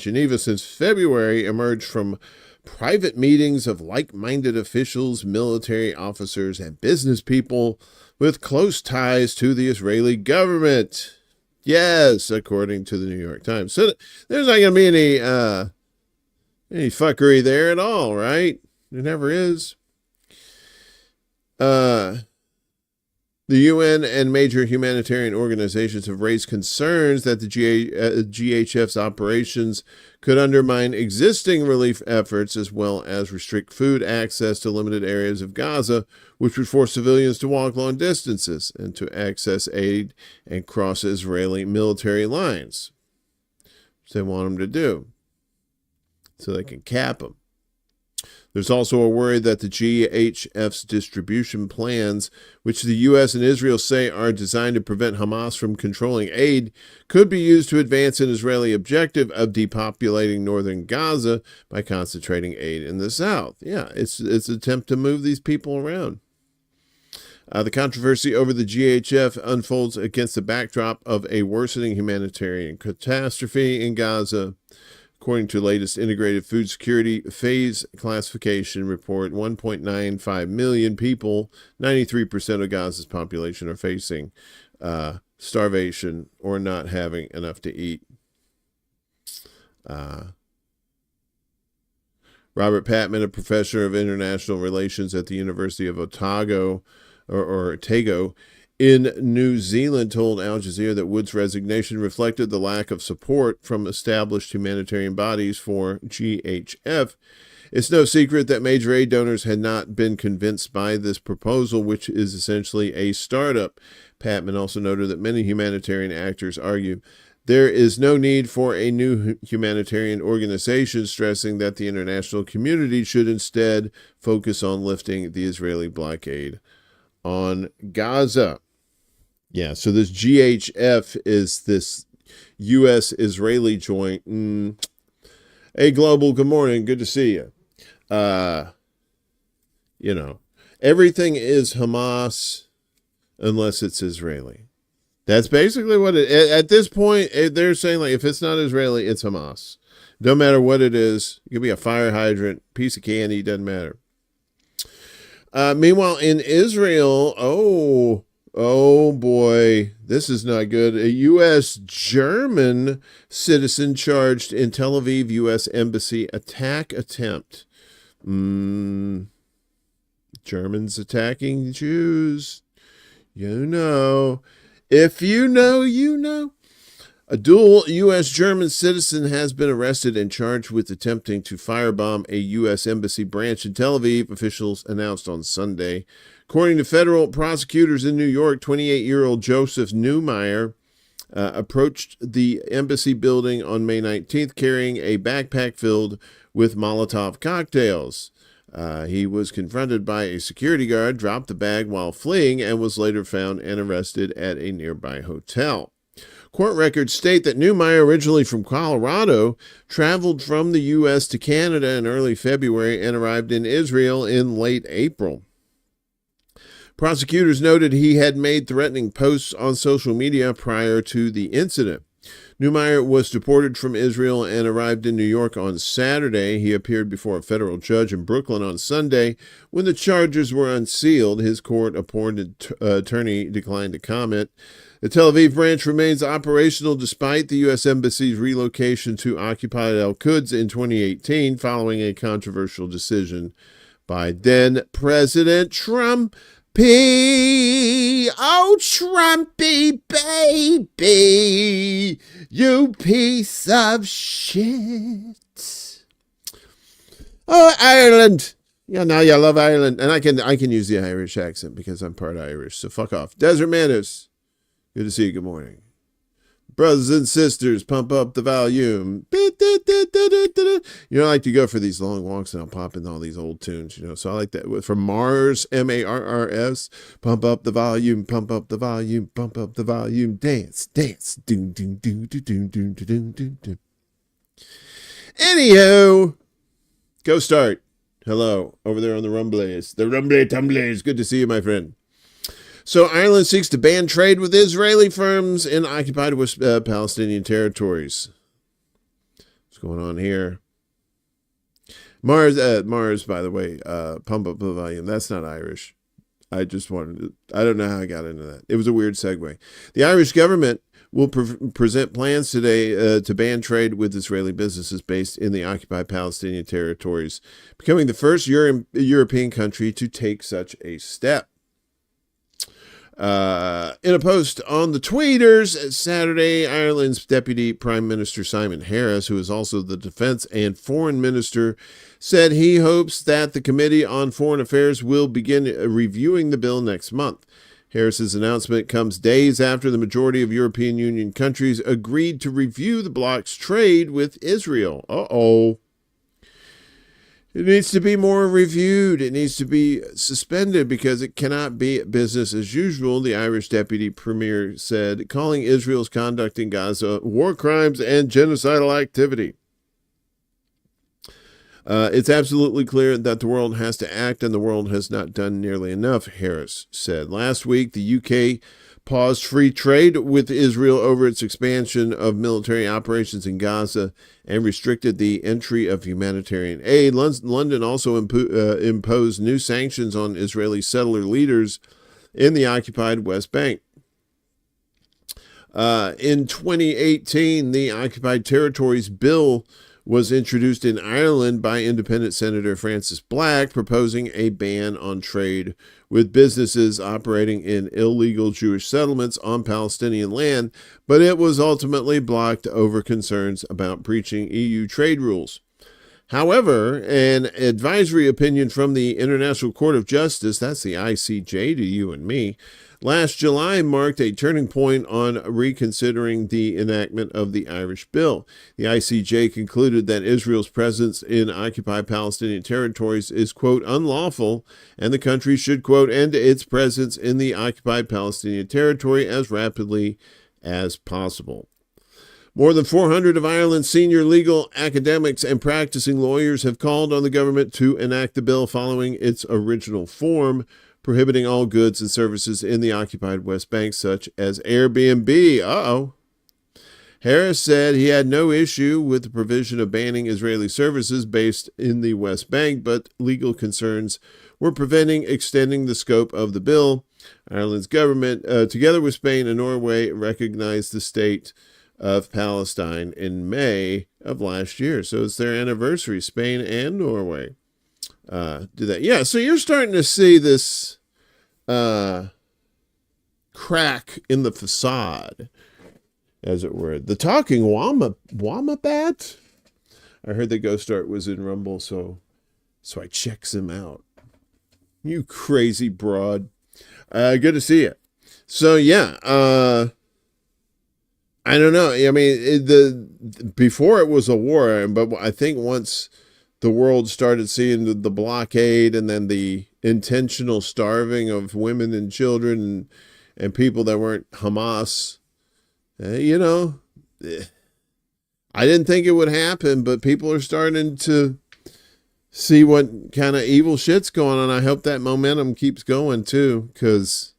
Speaker 4: Geneva since February, emerged from private meetings of like-minded officials, military officers, and business people with close ties to the Israeli government. Yes, according to the New York Times. So there's not going to be any fuckery there at all, right? There never is. The UN and major humanitarian organizations have raised concerns that the GHF's operations could undermine existing relief efforts as well as restrict food access to limited areas of Gaza, which would force civilians to walk long distances and to access aid and cross Israeli military lines. Which they want them to do, so they can cap them. There's also a worry that the GHF's distribution plans, which the U.S. and Israel say are designed to prevent Hamas from controlling aid, could be used to advance an Israeli objective of depopulating northern Gaza by concentrating aid in the south. Yeah, it's an attempt to move these people around. The controversy over the GHF unfolds against the backdrop of a worsening humanitarian catastrophe in Gaza. According to the latest Integrated Food Security Phase Classification Report, 1.95 million people, 93% of Gaza's population, are facing starvation or not having enough to eat. Robert Patman, a professor of international relations at the University of Otago in New Zealand, told Al Jazeera that Wood's resignation reflected the lack of support from established humanitarian bodies for GHF. It's no secret that major aid donors had not been convinced by this proposal, which is essentially a startup. Patman also noted that many humanitarian actors argue there is no need for a new humanitarian organization, stressing that the international community should instead focus on lifting the Israeli blockade on Gaza. Yeah, so this GHF is this U.S.-Israeli joint. Hey, Global, good morning. Good to see you. Everything is Hamas unless it's Israeli. That's basically what it is. At this point, they're saying, like, if it's not Israeli, it's Hamas. No matter what it is. It could be a fire hydrant, piece of candy, doesn't matter. Meanwhile, in Israel, oh boy, this is not good. A U.S. German citizen charged in Tel Aviv U.S. Embassy attack attempt. Germans attacking Jews. You know. If you know, you know. A dual U.S. German citizen has been arrested and charged with attempting to firebomb a U.S. Embassy branch in Tel Aviv, officials announced on Sunday. According to federal prosecutors in New York, 28-year-old Joseph Neumeyer approached the embassy building on May 19th carrying a backpack filled with Molotov cocktails. He was confronted by a security guard, dropped the bag while fleeing, and was later found and arrested at a nearby hotel. Court records state that Neumeyer, originally from Colorado, traveled from the U.S. to Canada in early February and arrived in Israel in late April. Prosecutors noted he had made threatening posts on social media prior to the incident. Neumeyer was deported from Israel and arrived in New York on Saturday. He appeared before a federal judge in Brooklyn on Sunday. When the charges were unsealed, his court-appointed attorney declined to comment. The Tel Aviv branch remains operational despite the U.S. Embassy's relocation to occupied Al-Quds in 2018 following a controversial decision by then President Trump. Oh, Trumpy baby, you piece of shit. Oh, Ireland. Yeah, now you love Ireland. And I can use the Irish accent because I'm part Irish, so fuck off. Desert Manners. Good to see you. Good morning. Brothers and sisters, pump up the volume. I like to go for these long walks and I'll pop in all these old tunes, So I like that. From Mars, M-A-R-R-S, pump up the volume, pump up the volume, pump up the volume, dance, dance. Doom, doom, doom, doom, doom, doom, doom, doom, doom. Anywho, go start. Hello, over there on the Rumblies. The Rumbly Tumblies. Good to see you, my friend. So Ireland seeks to ban trade with Israeli firms in occupied Palestinian territories. What's going on here? Mars, by the way, pump up the volume. That's not Irish. I don't know how I got into that. It was a weird segue. The Irish government will present plans today to ban trade with Israeli businesses based in the occupied Palestinian territories, becoming the first European country to take such a step. In a post on the tweeters Saturday, Ireland's Deputy Prime Minister Simon Harris, who is also the Defense and Foreign Minister, said he hopes that the Committee on Foreign Affairs will begin reviewing the bill next month. Harris's announcement comes days after the majority of European Union countries agreed to review the bloc's trade with Israel. It needs to be more reviewed. It needs to be suspended because it cannot be business as usual, the Irish Deputy Premier said, calling Israel's conduct in Gaza war crimes and genocidal activity. It's absolutely clear that the world has to act, and the world has not done nearly enough, Harris said. Last week, the UK paused free trade with Israel over its expansion of military operations in Gaza and restricted the entry of humanitarian aid. London also imposed new sanctions on Israeli settler leaders in the occupied West Bank. In 2018, the Occupied Territories Bill was introduced in Ireland by independent Senator Francis Black, proposing a ban on trade with businesses operating in illegal Jewish settlements on Palestinian land, but it was ultimately blocked over concerns about breaching EU trade rules. However, an advisory opinion from the International Court of Justice, that's the ICJ to you and me, last July marked a turning point on reconsidering the enactment of the Irish bill. The ICJ concluded that Israel's presence in occupied Palestinian territories is, quote, unlawful, and the country should, quote, end its presence in the occupied Palestinian territory as rapidly as possible. More than 400 of Ireland's senior legal academics and practicing lawyers have called on the government to enact the bill following its original form, prohibiting all goods and services in the occupied West Bank, such as Airbnb. Harris said he had no issue with the provision of banning Israeli services based in the West Bank, but legal concerns were preventing extending the scope of the bill. Ireland's government, together with Spain and Norway, recognized the state of Palestine in May of last year. So it's their anniversary, Spain and Norway. Do that. Yeah, so you're starting to see this crack in the facade, as it were. The talking wombat? I heard the Ghost Art was in Rumble, so I checks him out. You crazy broad. Good to see you. So, yeah, I don't know. I mean, before it was a war, but I think once the world started seeing the blockade and then the intentional starving of women and children and people that weren't Hamas, I didn't think it would happen, but people are starting to see what kind of evil shit's going on. I hope that momentum keeps going too, because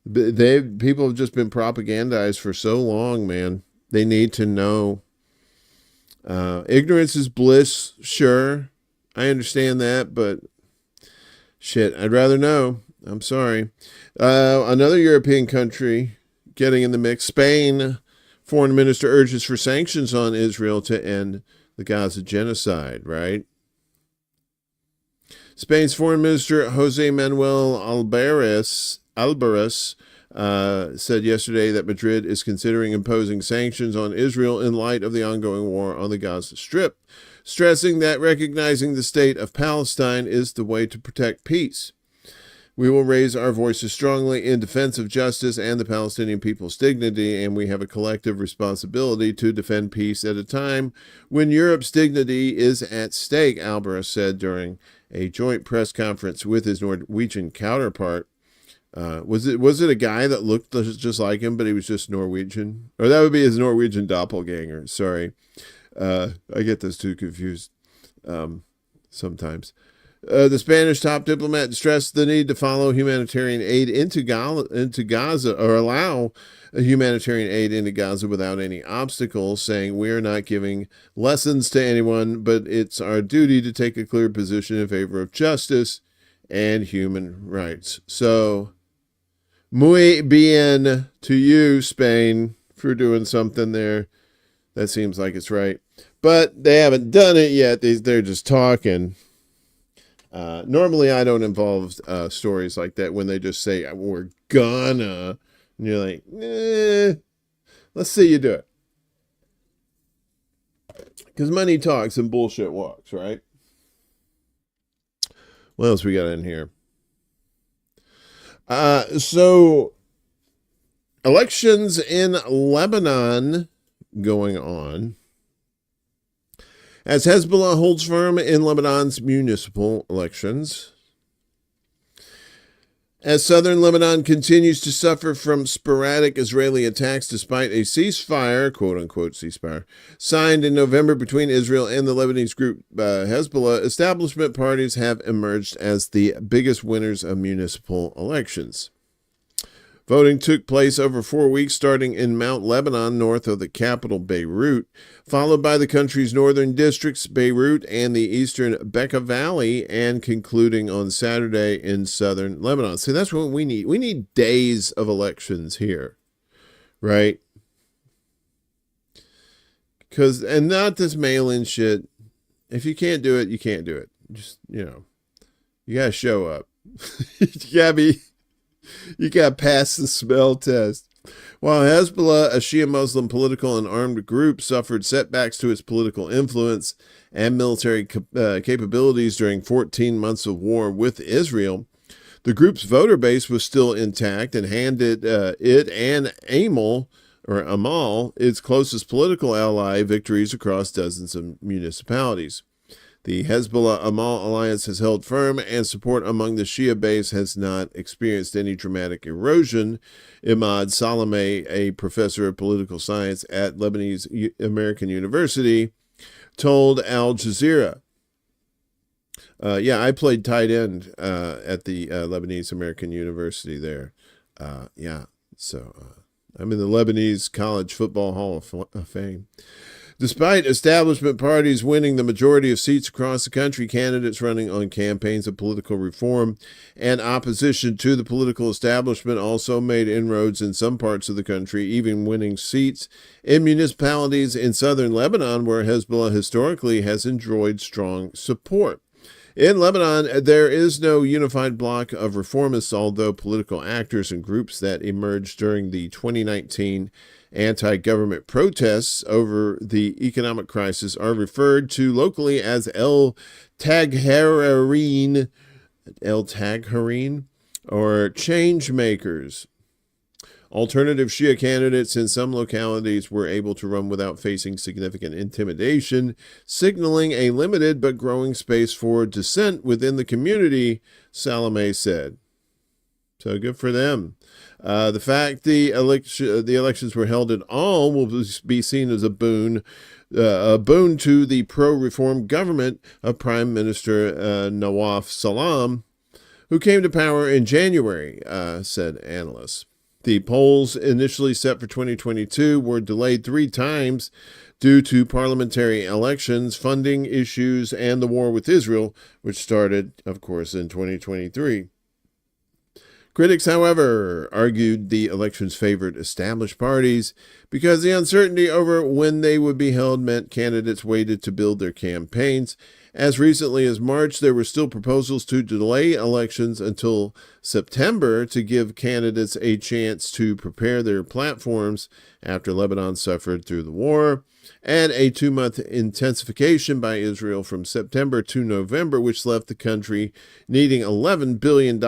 Speaker 4: people have just been propagandized for so long, man. They need to know. Ignorance is bliss, sure. I understand that, but shit, I'd rather know. I'm sorry. Another European country getting in the mix, Spain. Foreign minister urges for sanctions on Israel to end the Gaza genocide, right? Spain's foreign minister, Jose Manuel Alvarez, said yesterday that Madrid is considering imposing sanctions on Israel in light of the ongoing war on the Gaza Strip, stressing that recognizing the state of Palestine is the way to protect peace. We will raise our voices strongly in defense of justice and the Palestinian people's dignity, and we have a collective responsibility to defend peace at a time when Europe's dignity is at stake, Alvarez said during a joint press conference with his Norwegian counterpart. Was it a guy that looked just like him, but he was just Norwegian? Or that would be his Norwegian doppelganger. Sorry. I get those two confused sometimes. The Spanish top diplomat stressed the need to follow humanitarian aid into Gaza, or allow humanitarian aid into Gaza without any obstacles, saying we are not giving lessons to anyone, but it's our duty to take a clear position in favor of justice and human rights. So, muy bien to you, Spain, for doing something there. That seems like it's right. But they haven't done it yet. They're just talking. Normally, I don't involve stories like that when they just say, we're gonna. And you're like, let's see you do it. Because money talks and bullshit walks, right? What else we got in here? So, elections in Lebanon going on. As Hezbollah holds firm in Lebanon's municipal elections. As southern Lebanon continues to suffer from sporadic Israeli attacks despite a ceasefire, quote-unquote ceasefire, signed in November between Israel and the Lebanese group Hezbollah, establishment parties have emerged as the biggest winners of municipal elections. Voting took place over 4 weeks, starting in Mount Lebanon, north of the capital, Beirut, followed by the country's northern districts, Beirut and the eastern Bekaa Valley, and concluding on Saturday in southern Lebanon. See, that's what we need. We need days of elections here, right? And not this mail-in shit. If you can't do it, you can't do it. Just, you got to show up. You got to pass the smell test. While Hezbollah, a Shia Muslim political and armed group, suffered setbacks to its political influence and military capabilities during 14 months of war with Israel, the group's voter base was still intact and handed it and Amal, its closest political ally, victories across dozens of municipalities. The Hezbollah-Amal alliance has held firm, and support among the Shia base has not experienced any dramatic erosion. Imad Salameh, a professor of political science at Lebanese American University, told Al Jazeera. I played tight end at the Lebanese American University there. I'm in the Lebanese College Football Hall of Fame. Despite establishment parties winning the majority of seats across the country, candidates running on campaigns of political reform and opposition to the political establishment also made inroads in some parts of the country, even winning seats in municipalities in southern Lebanon, where Hezbollah historically has enjoyed strong support. In Lebanon, there is no unified bloc of reformists, although political actors and groups that emerged during the 2019 anti-government protests over the economic crisis are referred to locally as El Tagharin, or change makers. Alternative Shia candidates in some localities were able to run without facing significant intimidation, signaling a limited but growing space for dissent within the community, Salameh said. So good for them. The fact the elections were held at all will be seen as a boon to the pro-reform government of Prime Minister Nawaf Salam, who came to power in January, said analysts. The polls initially set for 2022 were delayed 3 times due to parliamentary elections, funding issues, and the war with Israel, which started, of course, in 2023. Critics, however, argued the elections favored established parties because the uncertainty over when they would be held meant candidates waited to build their campaigns. As recently as March, there were still proposals to delay elections until September to give candidates a chance to prepare their platforms after Lebanon suffered through the war, and a 2-month intensification by Israel from September to November, which left the country needing $11 billion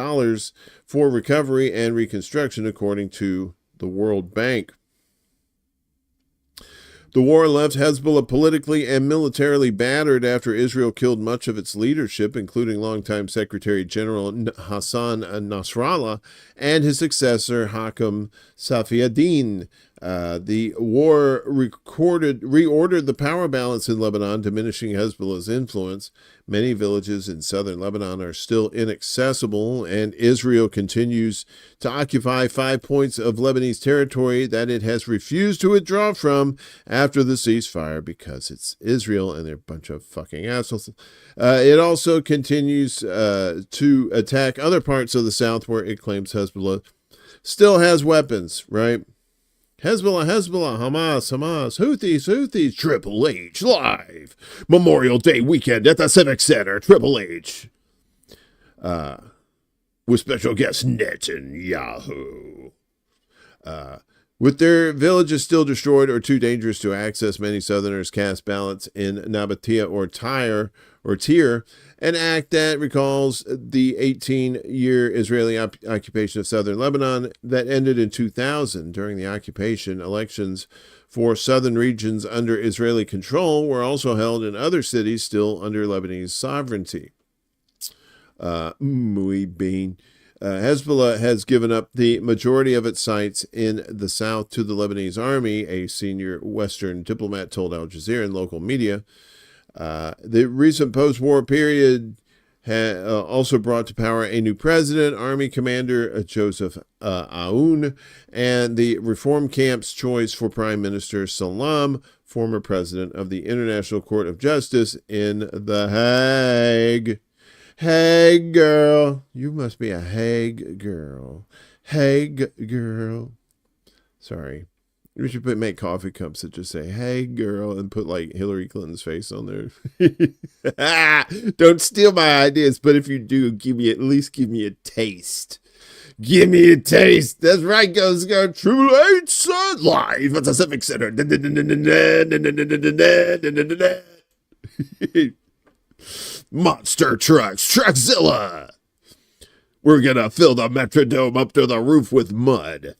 Speaker 4: for recovery and reconstruction, according to the World Bank. The war left Hezbollah politically and militarily battered after Israel killed much of its leadership, including longtime Secretary General Hassan Nasrallah and his successor Hakam Safiaddin. The war reordered the power balance in Lebanon, diminishing Hezbollah's influence. Many villages in southern Lebanon are still inaccessible, and Israel continues to occupy 5 points of Lebanese territory that it has refused to withdraw from after the ceasefire because it's Israel and they're a bunch of fucking assholes. It also continues to attack other parts of the south where it claims Hezbollah still has weapons, right? Hezbollah, Hamas, Houthis, Triple H live. Memorial Day weekend at the Civic Center, Triple H. with special guest Netanyahu. With their villages still destroyed or too dangerous to access, many Southerners cast ballots in Nabatea or Tyre, an act that recalls the 18-year Israeli occupation of southern Lebanon that ended in 2000. During the occupation, elections for southern regions under Israeli control were also held in other cities still under Lebanese sovereignty. Hezbollah has given up the majority of its sites in the south to the Lebanese army, a senior Western diplomat told Al Jazeera and local media. The recent post-war period also brought to power a new president, Army Commander Joseph Aoun, and the reform camp's choice for Prime Minister Salam, former president of the International Court of Justice in The Hague. Hague girl. You must be a Hague girl. Hague girl. Sorry. We should make coffee cups that just say, hey, girl, and put, like, Hillary Clinton's face on there. Don't steal my ideas, but if you do, at least give me a taste. Give me a taste. That's right, Ghost Go. True Lights live at the Civic Center. Monster trucks, Truckzilla. We're going to fill the Metrodome up to the roof with mud.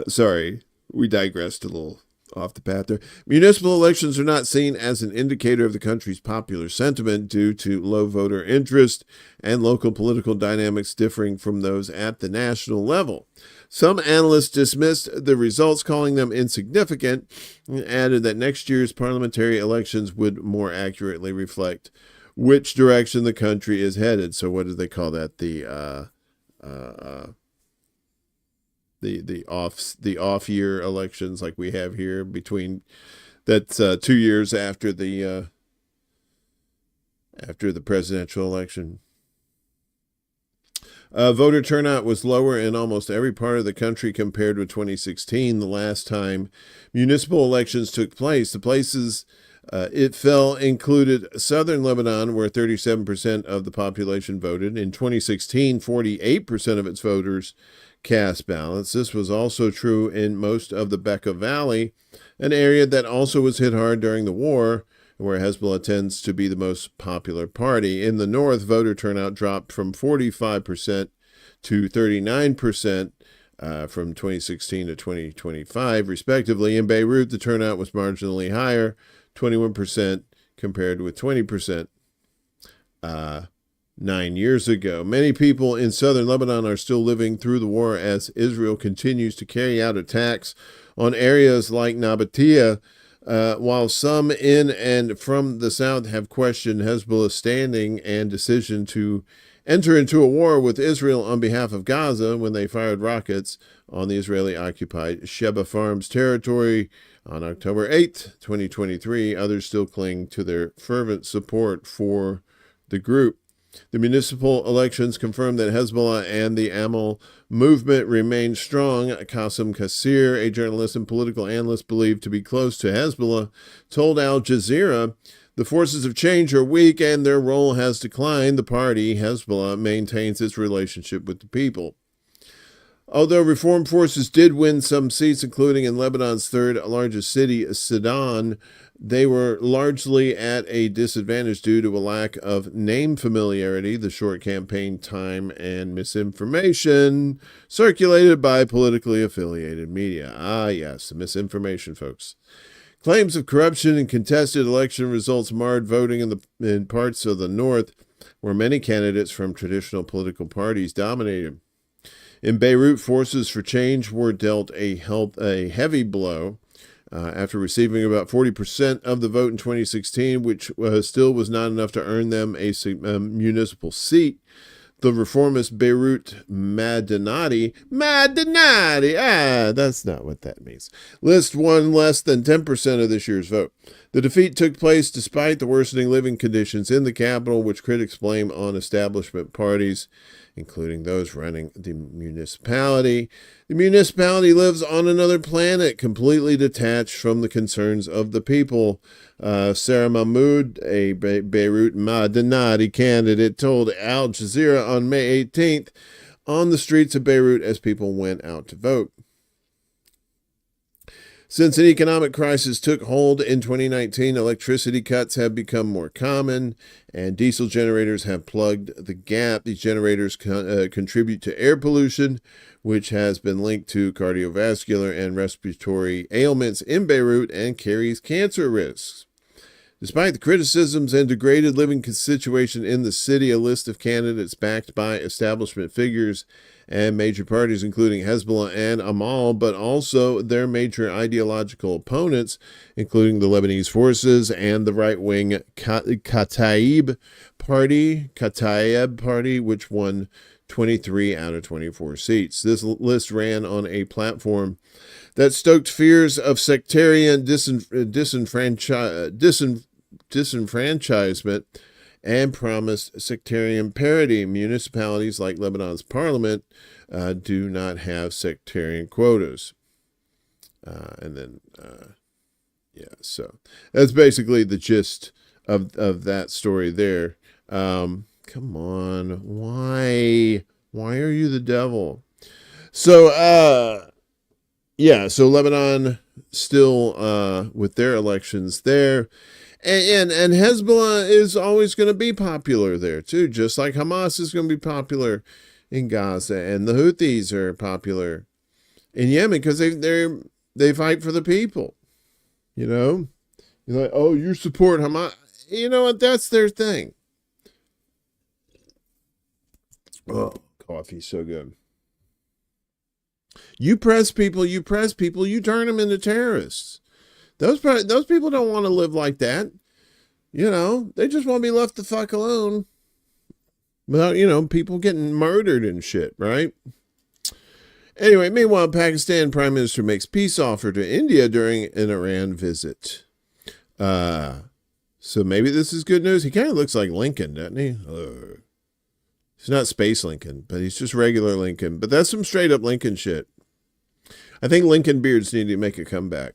Speaker 4: Sorry, we digressed a little off the path there. Municipal elections are not seen as an indicator of the country's popular sentiment due to low voter interest and local political dynamics differing from those at the national level. Some analysts dismissed the results, calling them insignificant, and added that next year's parliamentary elections would more accurately reflect which direction the country is headed. So what do they call that? The off year elections like we have here between that's 2 years after the presidential election. Voter turnout was lower in almost every part of the country compared with 2016, the last time municipal elections took place. The places it fell included southern Lebanon, where 37% of the population voted. In 2016, 48% of its voters cast ballots. This was also true in most of the Bekaa Valley, an area that also was hit hard during the war, where Hezbollah tends to be the most popular party. In the north, voter turnout dropped from 45% to 39% from 2016 to 2025, respectively. In Beirut, the turnout was marginally higher, 21% compared with 20% 9 years ago. Many people in southern Lebanon are still living through the war as Israel continues to carry out attacks on areas like Nabatea, while some in and from the south have questioned Hezbollah's standing and decision to enter into a war with Israel on behalf of Gaza when they fired rockets on the Israeli-occupied Sheba Farms territory on October 8th, 2023. Others still cling to their fervent support for the group. The municipal elections confirmed that Hezbollah and the Amal movement remain strong. Qasim Qasir, a journalist and political analyst believed to be close to Hezbollah, told Al Jazeera, the forces of change are weak and their role has declined. The party, Hezbollah, maintains its relationship with the people. Although reform forces did win some seats, including in Lebanon's third largest city, Sidon, they were largely at a disadvantage due to a lack of name familiarity, the short campaign time, and misinformation circulated by politically affiliated media. Ah, yes, the misinformation, folks. Claims of corruption and contested election results marred voting in parts of the north, where many candidates from traditional political parties dominated. In Beirut, forces for change were dealt a heavy blow after receiving about 40% of the vote in 2016, which still was not enough to earn them a municipal seat. The reformist Beirut Madinati, that's not what that means, list won less than 10% of this year's vote. The defeat took place despite the worsening living conditions in the capital, which critics blame on establishment parties, including those running the municipality. The municipality lives on another planet, completely detached from the concerns of the people. Sarah Mahmoud, a Beirut Madinati candidate, told Al Jazeera on May 18th on the streets of Beirut as people went out to vote. Since an economic crisis took hold in 2019, electricity cuts have become more common, and diesel generators have plugged the gap. These generators contribute to air pollution, which has been linked to cardiovascular and respiratory ailments in Beirut and carries cancer risks. Despite the criticisms and degraded living situation in the city, a list of candidates backed by establishment figures and major parties, including Hezbollah and Amal, but also their major ideological opponents, including the Lebanese Forces and the right-wing Kataib Party, which won 23 out of 24 seats. This list ran on a platform that stoked fears of sectarian disenfranchisement and promised sectarian parity. Municipalities like Lebanon's parliament do not have sectarian quotas. So that's basically the gist of that story there. Come on, why are you the devil? So so Lebanon still with their elections there. And Hezbollah is always going to be popular there too, just like Hamas is going to be popular in Gaza, and the Houthis are popular in Yemen because they fight for the people. You know, you're like, oh, you support Hamas. You know what? That's their thing. Oh, coffee's so good. You press people, you turn them into terrorists. Those people don't want to live like that. You know, they just want to be left the fuck alone. Without, people getting murdered and shit, right? Anyway, meanwhile, Pakistan Prime Minister makes peace offer to India during an Iran visit. So maybe this is good news. He kind of looks like Lincoln, doesn't he? He's not Space Lincoln, but he's just regular Lincoln. But that's some straight up Lincoln shit. I think Lincoln beards need to make a comeback.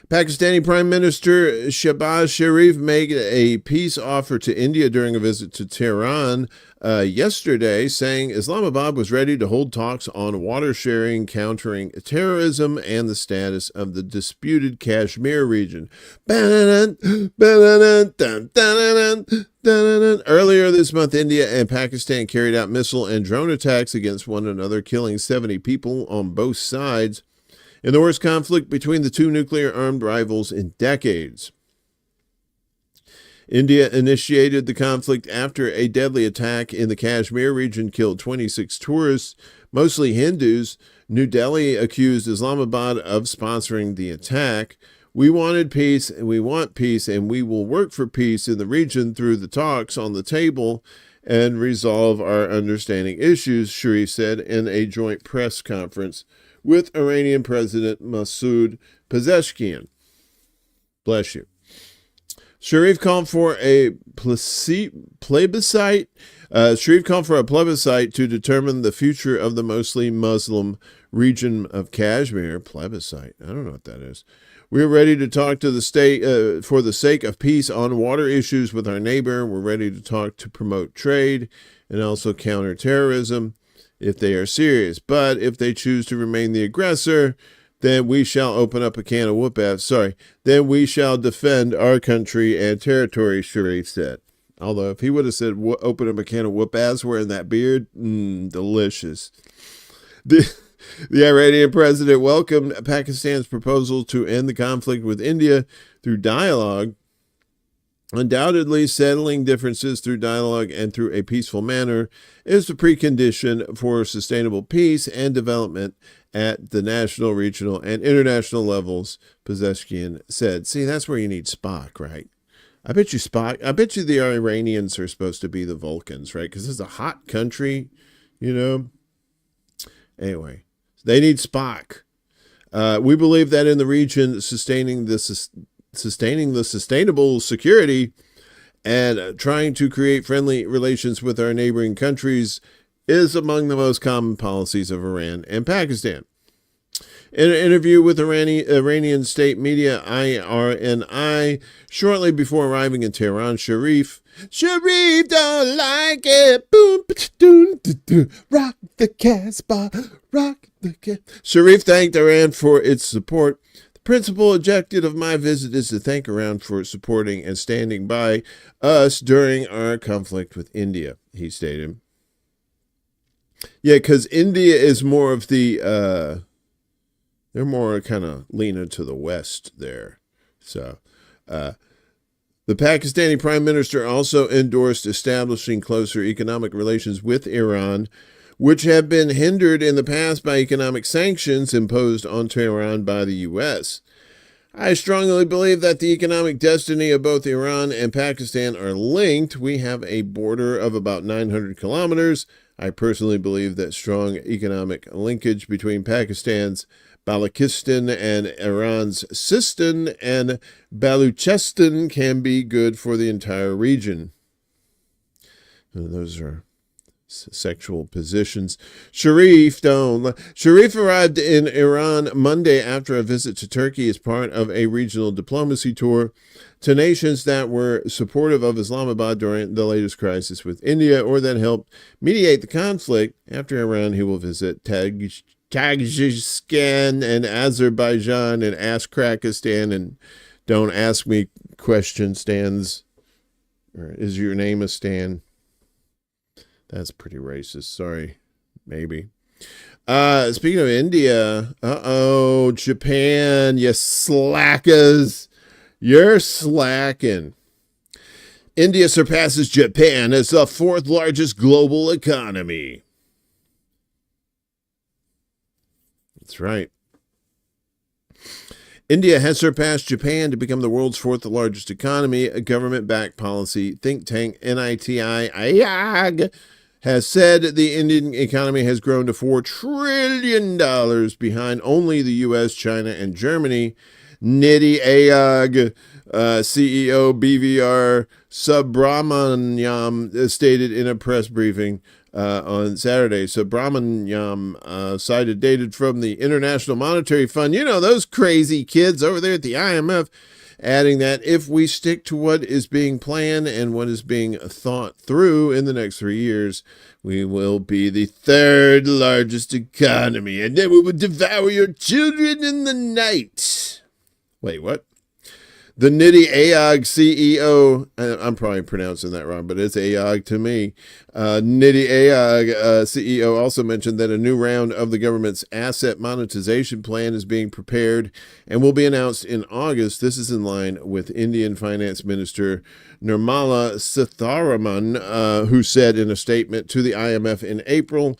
Speaker 4: Pakistani Prime Minister Shehbaz Sharif made a peace offer to India during a visit to Tehran yesterday, saying Islamabad was ready to hold talks on water sharing, countering terrorism, and the status of the disputed Kashmir region. Earlier this month, India and Pakistan carried out missile and drone attacks against one another, killing 70 people on both sides, in the worst conflict between the two nuclear-armed rivals in decades. India initiated the conflict after a deadly attack in the Kashmir region killed 26 tourists, mostly Hindus. New Delhi accused Islamabad of sponsoring the attack. We wanted peace, and we want peace, and we will work for peace in the region through the talks on the table and resolve our understanding issues, Sharif said in a joint press conference with Iranian President Masoud Pezeshkian. Bless you. Sharif called for a plebiscite. Sharif called for a plebiscite to determine the future of the mostly Muslim region of Kashmir. Plebiscite. I don't know what that is. We are ready to talk to the state for the sake of peace on water issues with our neighbor. We're ready to talk to promote trade and also counter terrorism if they are serious. But if they choose to remain the aggressor, then we shall open up a can of whoop-ass. Then we shall defend our country and territory, Sharif said. Although if he would have said open up a can of whoop-ass wearing that beard, delicious. The Iranian president welcomed Pakistan's proposal to end the conflict with India through dialogue. Undoubtedly, settling differences through dialogue and through a peaceful manner is the precondition for sustainable peace and development at the national, regional, and international levels, Pezeshkian said. See, that's where you need Spock, right? I bet you the Iranians are supposed to be the Vulcans, right? Because it's a hot country, Anyway, they need Spock. We believe that in the region, sustaining the sustainable security and trying to create friendly relations with our neighboring countries is among the most common policies of Iran and Pakistan. In an interview with Iranian state media IRNI shortly before arriving in Tehran, Sharif don't like it. Boom, doom, doom, rock the Casbah, rock the Casbah. Sharif thanked Iran for its support. The principal objective of my visit is to thank Iran for supporting and standing by us during our conflict with India, he stated. Yeah, because India is more of the, they're more kind of leaning to the west there. So, the Pakistani Prime Minister also endorsed establishing closer economic relations with Iran, which have been hindered in the past by economic sanctions imposed on Tehran by the U.S. I strongly believe that the economic destiny of both Iran and Pakistan are linked. We have a border of about 900 kilometers. I personally believe that strong economic linkage between Pakistan's Balochistan and Iran's Sistan and Baluchistan can be good for the entire region. And those are sexual positions. Sharif arrived in Iran Monday after a visit to Turkey as part of a regional diplomacy tour to nations that were supportive of Islamabad during the latest crisis with India or that helped mediate the conflict. After Iran, he will visit Tajikistan and Azerbaijan and ask Kyrgyzstan and don't ask me question stands. Or is your name a Stan? That's pretty racist. Sorry. Maybe. Speaking of India, Japan, you slackers. You're slacking. India surpasses Japan as the fourth largest global economy. That's right. India has surpassed Japan to become the world's fourth largest economy. A government-backed policy think tank NITI Aayog has said the Indian economy has grown to $4 trillion behind only the U.S., China, and Germany. NITI Aayog CEO BVR Subramaniam stated in a press briefing on Saturday. Subramaniam cited data from the International Monetary Fund. You know, those crazy kids over there at the IMF, adding that if we stick to what is being planned and what is being thought through in the next 3 years, we will be the third largest economy, and then we will devour your children in the night. Wait, what? The NITI Aayog CEO, I'm probably pronouncing that wrong, but it's Aayog to me. NITI Aayog CEO also mentioned that a new round of the government's asset monetization plan is being prepared and will be announced in August. This is in line with Indian Finance Minister Nirmala Sitharaman, who said in a statement to the IMF in April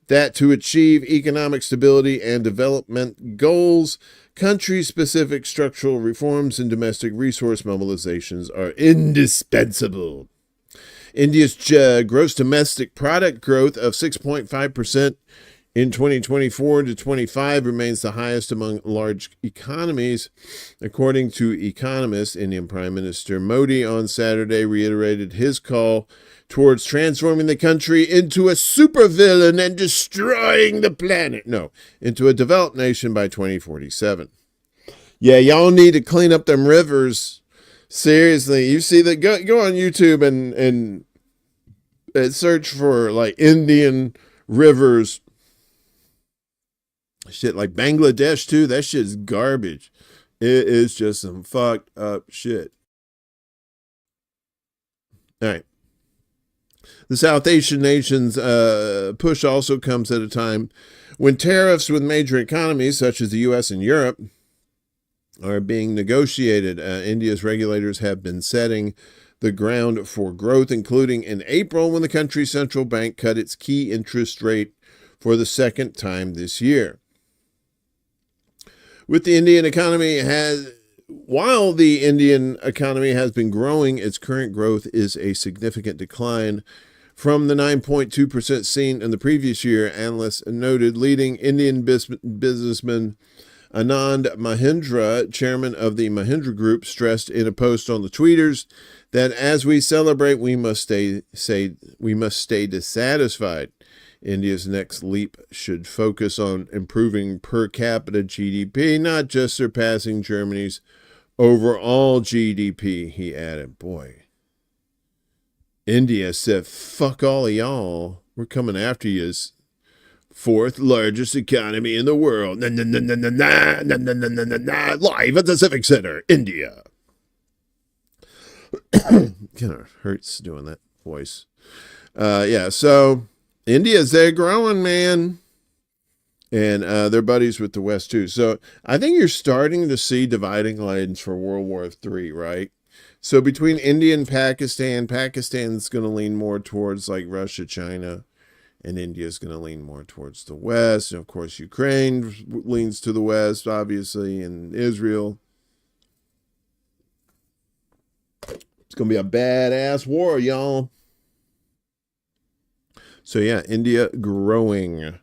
Speaker 4: that to achieve economic stability and development goals, country-specific structural reforms and domestic resource mobilizations are indispensable. India's gross domestic product growth of 6.5% in 2024 to 25 remains the highest among large economies. According to economists, Indian Prime Minister Modi on Saturday reiterated his call towards transforming the country into a supervillain and destroying the planet. No, into a developed nation by 2047. Yeah, y'all need to clean up them rivers. Seriously, you see that? Go on YouTube and search for like Indian rivers. Shit like Bangladesh too. That shit's garbage. It is just some fucked up shit. All right. The South Asian nations push also comes at a time when tariffs with major economies such as the U.S. and Europe are being negotiated. India's regulators have been setting the ground for growth, including in April when the country's central bank cut its key interest rate for the second time this year. While the Indian economy has been growing, its current growth is a significant decline from the 9.2% seen in the previous year, analysts noted. Leading Indian businessman Anand Mahindra, chairman of the Mahindra Group, stressed in a post on the tweeters that as we celebrate, we must stay dissatisfied. India's next leap should focus on improving per capita GDP, not just surpassing Germany's overall GDP, he added. Boy, India said, fuck all of y'all. We're coming after you as fourth largest economy in the world. Live at the Civic Center, India. Kind of hurts doing that voice. So India's, they're growing, man. And they're buddies with the West, too. So I think you're starting to see dividing lines for World War III, right? So between India and Pakistan, Pakistan's going to lean more towards like Russia, China, and India's going to lean more towards the West. And of course, Ukraine leans to the West, obviously, and Israel. It's going to be a badass war, y'all. So yeah, India growing.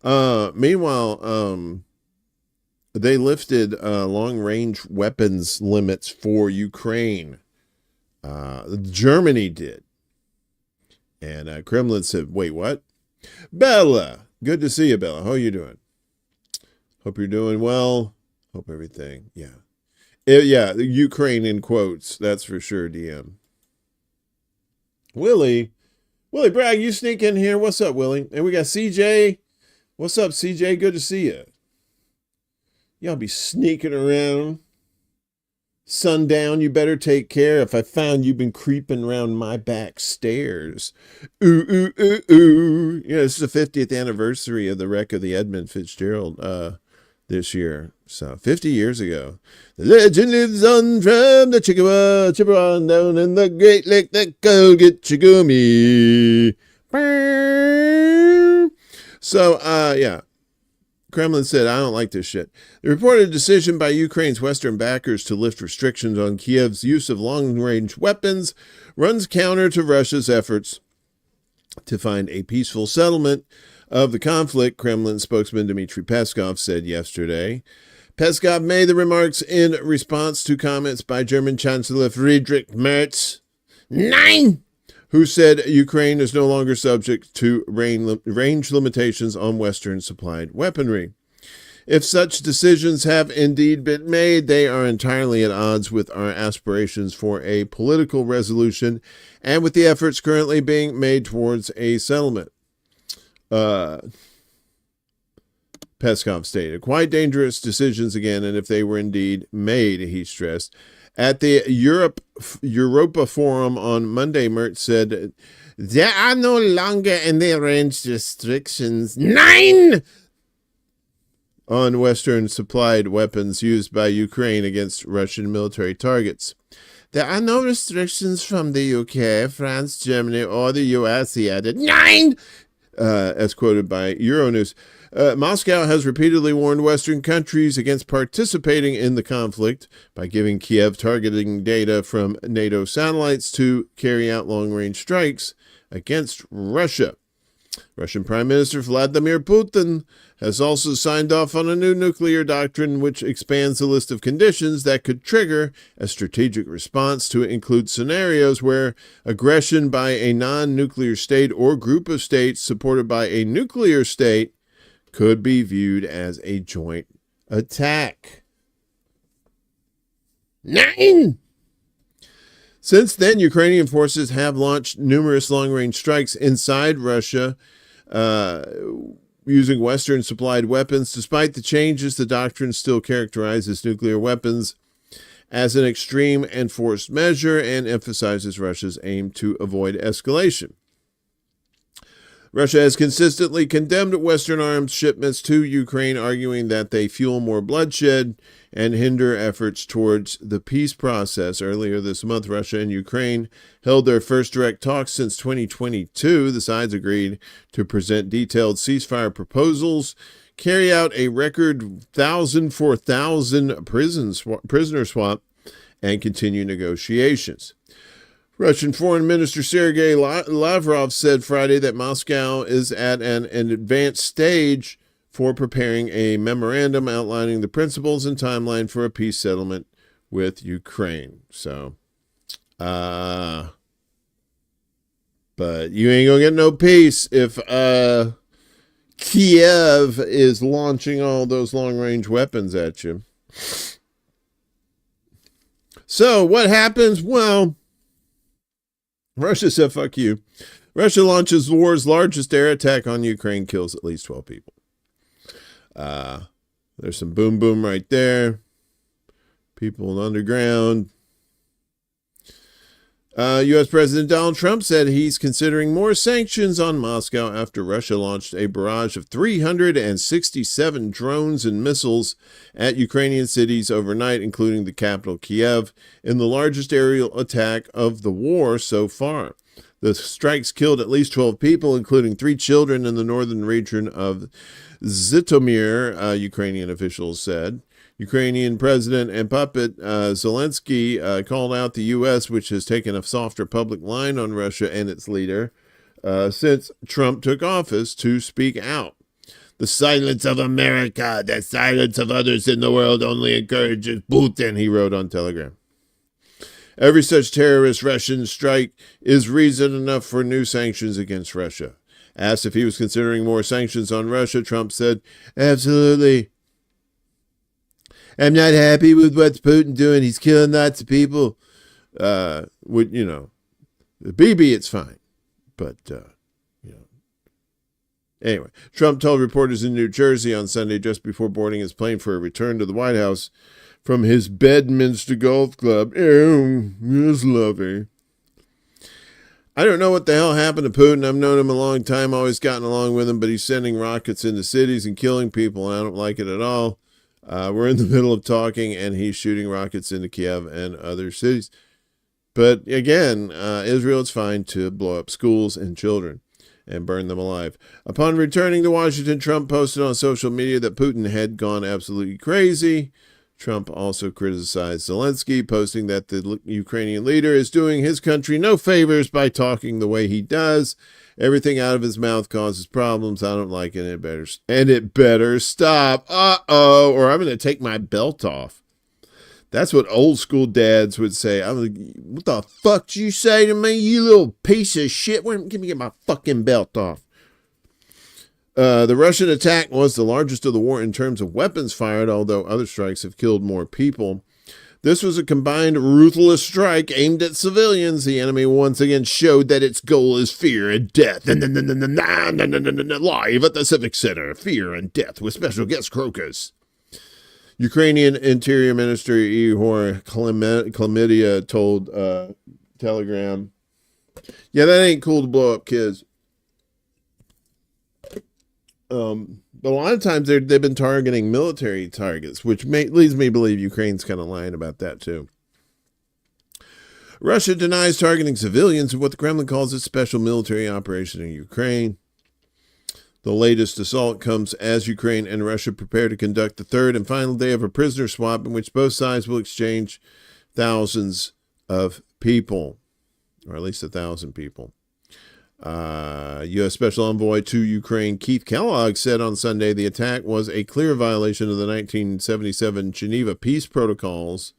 Speaker 4: Meanwhile, they lifted long-range weapons limits for Ukraine. Germany did. And Kremlin said, wait, what? Bella, good to see you, Bella. How are you doing? Hope you're doing well. Hope everything, yeah, Ukraine in quotes, that's for sure, DM. Willie Bragg, you sneak in here. What's up, Willie? And we got CJ. What's up, CJ? Good to see you. Y'all be sneaking around. Sundown, you better take care. If I found you've been creeping around my back stairs. Ooh, ooh, ooh, ooh. Yeah, this is the 50th anniversary of the wreck of the Edmund Fitzgerald this year. So 50 years ago. The legend lives on from the Chippewa down in the Great Lake that go get Chigumi. So, yeah. Kremlin said, I don't like this shit. The reported decision by Ukraine's Western backers to lift restrictions on Kiev's use of long-range weapons runs counter to Russia's efforts to find a peaceful settlement of the conflict, Kremlin spokesman Dmitry Peskov said yesterday. Peskov made the remarks in response to comments by German Chancellor Friedrich Merz, who said Ukraine is no longer subject to range limitations on Western-supplied weaponry. If such decisions have indeed been made, they are entirely at odds with our aspirations for a political resolution and with the efforts currently being made towards a settlement. Peskov stated, quite dangerous decisions again, and if they were indeed made, he stressed. At the Europa Forum on Monday, Merz said, there are no longer any range restrictions. 9! On Western-supplied weapons used by Ukraine against Russian military targets. There are no restrictions from the UK, France, Germany, or the US, he added. 9! As quoted by Euronews. Moscow has repeatedly warned Western countries against participating in the conflict by giving Kiev targeting data from NATO satellites to carry out long-range strikes against Russia. Russian Prime Minister Vladimir Putin has also signed off on a new nuclear doctrine which expands the list of conditions that could trigger a strategic response to include scenarios where aggression by a non-nuclear state or group of states supported by a nuclear state could be viewed as a joint attack. 9! Since then, Ukrainian forces have launched numerous long-range strikes inside Russia using Western-supplied weapons. Despite the changes, the doctrine still characterizes nuclear weapons as an extreme and forced measure and emphasizes Russia's aim to avoid escalation. Russia has consistently condemned Western arms shipments to Ukraine, arguing that they fuel more bloodshed and hinder efforts towards the peace process. Earlier this month, Russia and Ukraine held their first direct talks since 2022. The sides agreed to present detailed ceasefire proposals, carry out a record 1,000 for 1,000 prisoner swap, and continue negotiations. Russian Foreign Minister Sergei Lavrov said Friday that Moscow is at an advanced stage for preparing a memorandum outlining the principles and timeline for a peace settlement with Ukraine. So, but you ain't gonna get no peace if Kiev is launching all those long-range weapons at you. So what happens? Well, Russia said, fuck you. Russia launches the war's largest air attack on Ukraine, kills at least 12 people. There's some boom boom right there. People underground. U.S. President Donald Trump said he's considering more sanctions on Moscow after Russia launched a barrage of 367 drones and missiles at Ukrainian cities overnight, including the capital, Kiev, in the largest aerial attack of the war so far. The strikes killed at least 12 people, including 3 children in the northern region of Zhytomyr, Ukrainian officials said. Ukrainian President and puppet Zelensky called out the U.S., which has taken a softer public line on Russia and its leader since Trump took office, to speak out. The silence of America, the silence of others in the world only encourages Putin, he wrote on Telegram. Every such terrorist Russian strike is reason enough for new sanctions against Russia. Asked if he was considering more sanctions on Russia, Trump said, absolutely. I'm not happy with what's Putin doing. He's killing lots of people. The BB, it's fine. But, Anyway, Trump told reporters in New Jersey on Sunday, just before boarding his plane for a return to the White House from his Bedminster Golf Club. Ew, it's lovely. I don't know what the hell happened to Putin. I've known him a long time, always gotten along with him, but he's sending rockets into cities and killing people, and I don't like it at all. We're in the middle of talking, and he's shooting rockets into Kiev and other cities. But again, Israel, it's fine to blow up schools and children and burn them alive. Upon returning to Washington, Trump posted on social media that Putin had gone absolutely crazy. Trump also criticized Zelensky, posting that the Ukrainian leader is doing his country no favors by talking the way he does. Everything out of his mouth causes problems. I don't like it, and it better stop. Uh-oh, or I'm going to take my belt off. That's what old school dads would say. I'm like, what the fuck did you say to me, you little piece of shit? Give me my fucking belt off. The Russian attack was the largest of the war in terms of weapons fired, although other strikes have killed more people. This was a combined ruthless strike aimed at civilians. The enemy once again showed that its goal is fear and death. Live at the Civic Center, Fear and Death with special guest Crocus. Ukrainian Interior Minister Ihor Klamidia told Telegram, yeah, that ain't cool to blow up kids. But a lot of times they've been targeting military targets, which leads me to believe Ukraine's kind of lying about that too. Russia denies targeting civilians in what the Kremlin calls its special military operation in Ukraine. The latest assault comes as Ukraine and Russia prepare to conduct the third and final day of a prisoner swap in which both sides will exchange thousands of people, or at least 1,000 people. U.S. Special Envoy to Ukraine Keith Kellogg said on Sunday the attack was a clear violation of the 1977 Geneva Peace Protocols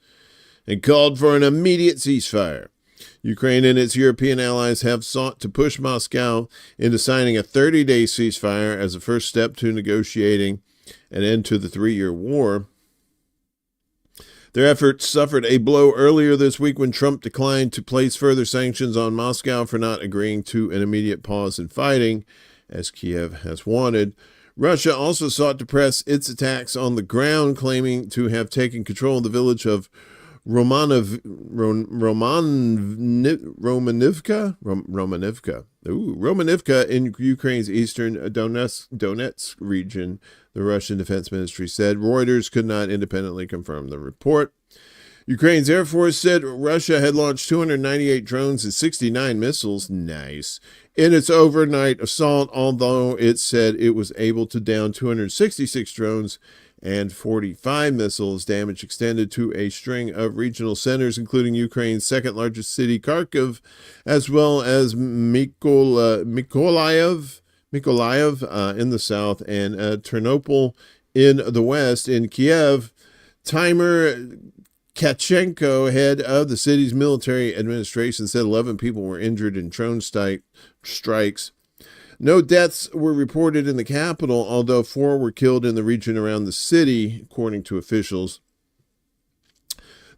Speaker 4: and called for an immediate ceasefire. Ukraine and its European allies have sought to push Moscow into signing a 30-day ceasefire as a first step to negotiating an end to the 3-year war. Their efforts suffered a blow earlier this week when Trump declined to place further sanctions on Moscow for not agreeing to an immediate pause in fighting, as Kiev has wanted. Russia also sought to press its attacks on the ground, claiming to have taken control of the village of Romanivka in Ukraine's eastern Donetsk region, the Russian Defense Ministry said. Reuters could not independently confirm the report. Ukraine's Air Force said Russia had launched 298 drones and 69 missiles. Nice. In its overnight assault, although it said it was able to down 266 drones and 45 missiles. Damage extended to a string of regional centers, including Ukraine's second largest city, Kharkiv, as well as Mykolaiv, Mykolaiv in the south, and Ternopil in the west. In Kiev, Timer Kachenko, head of the city's military administration, said 11 people were injured in drone strikes. No deaths were reported in the capital, although 4 were killed in the region around the city, according to officials.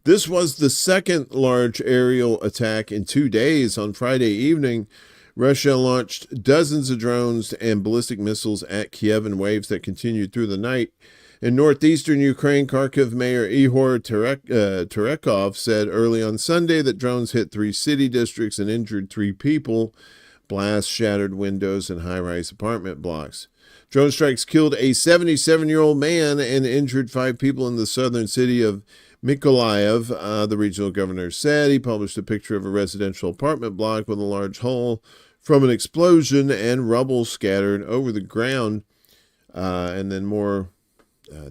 Speaker 4: This was the second large aerial attack in 2 days. On Friday evening, Russia launched dozens of drones and ballistic missiles at Kiev in waves that continued through the night. In northeastern Ukraine, Kharkiv Mayor Ihor Terekov said early on Sunday that drones hit 3 city districts and injured 3 people. Blasts shattered windows in high-rise apartment blocks. Drone strikes killed a 77-year-old man and injured 5 people in the southern city of Mykolaiv, the regional governor said. He published a picture of a residential apartment block with a large hole from an explosion and rubble scattered over the ground. And then more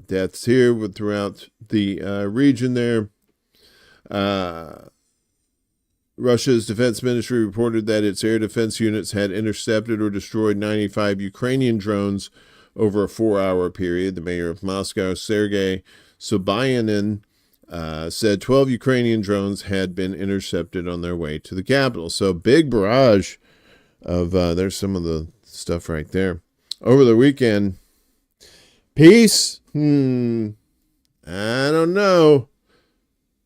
Speaker 4: deaths here throughout the region there. Russia's defense ministry reported that its air defense units had intercepted or destroyed 95 Ukrainian drones over a 4-hour period. The mayor of Moscow, Sergei Sobyanin, said 12 Ukrainian drones had been intercepted on their way to the capital. So big barrage of, there's some of the stuff right there. Over the weekend, peace? I don't know.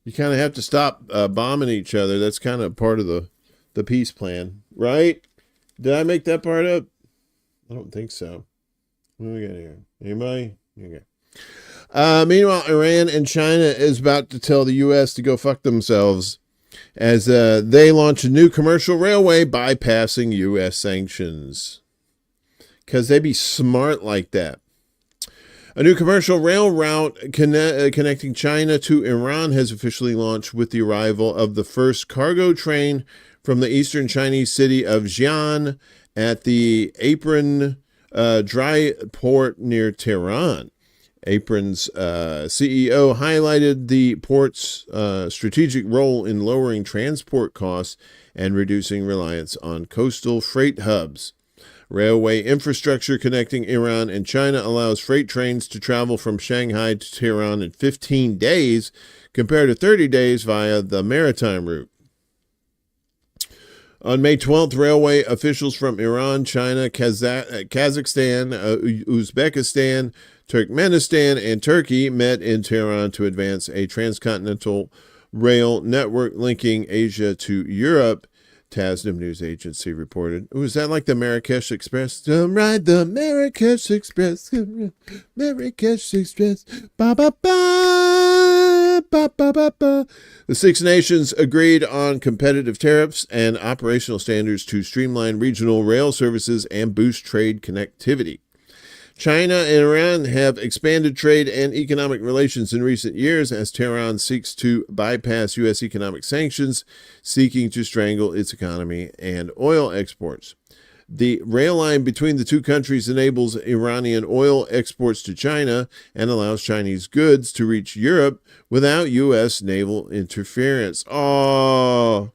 Speaker 4: You kind of have to stop bombing each other. That's kind of part of the peace plan, right? Did I make that part up? I don't think so. What do we got here? Anybody? Okay. Meanwhile, Iran and China is about to tell the U.S. to go fuck themselves as they launch a new commercial railway bypassing U.S. sanctions. Because they be smart like that. A new commercial rail route connecting China to Iran has officially launched with the arrival of the first cargo train from the eastern Chinese city of Xi'an at the Apron dry port near Tehran. Apron's CEO highlighted the port's strategic role in lowering transport costs and reducing reliance on coastal freight hubs. Railway infrastructure connecting Iran and China allows freight trains to travel from Shanghai to Tehran in 15 days, compared to 30 days via the maritime route. On May 12th, railway officials from Iran, China, Kazakhstan, Uzbekistan, Turkmenistan, and Turkey met in Tehran to advance a transcontinental rail network linking Asia to Europe, Tasnim news agency reported. Oh, is that like the Marrakesh Express? Don't ride the Marrakesh Express. Marrakesh Express. Ba ba ba. Ba ba ba ba. The 6 nations agreed on competitive tariffs and operational standards to streamline regional rail services and boost trade connectivity. China and Iran have expanded trade and economic relations in recent years as Tehran seeks to bypass U.S. economic sanctions, seeking to strangle its economy and oil exports. The rail line between the two countries enables Iranian oil exports to China and allows Chinese goods to reach Europe without U.S. naval interference. Oh,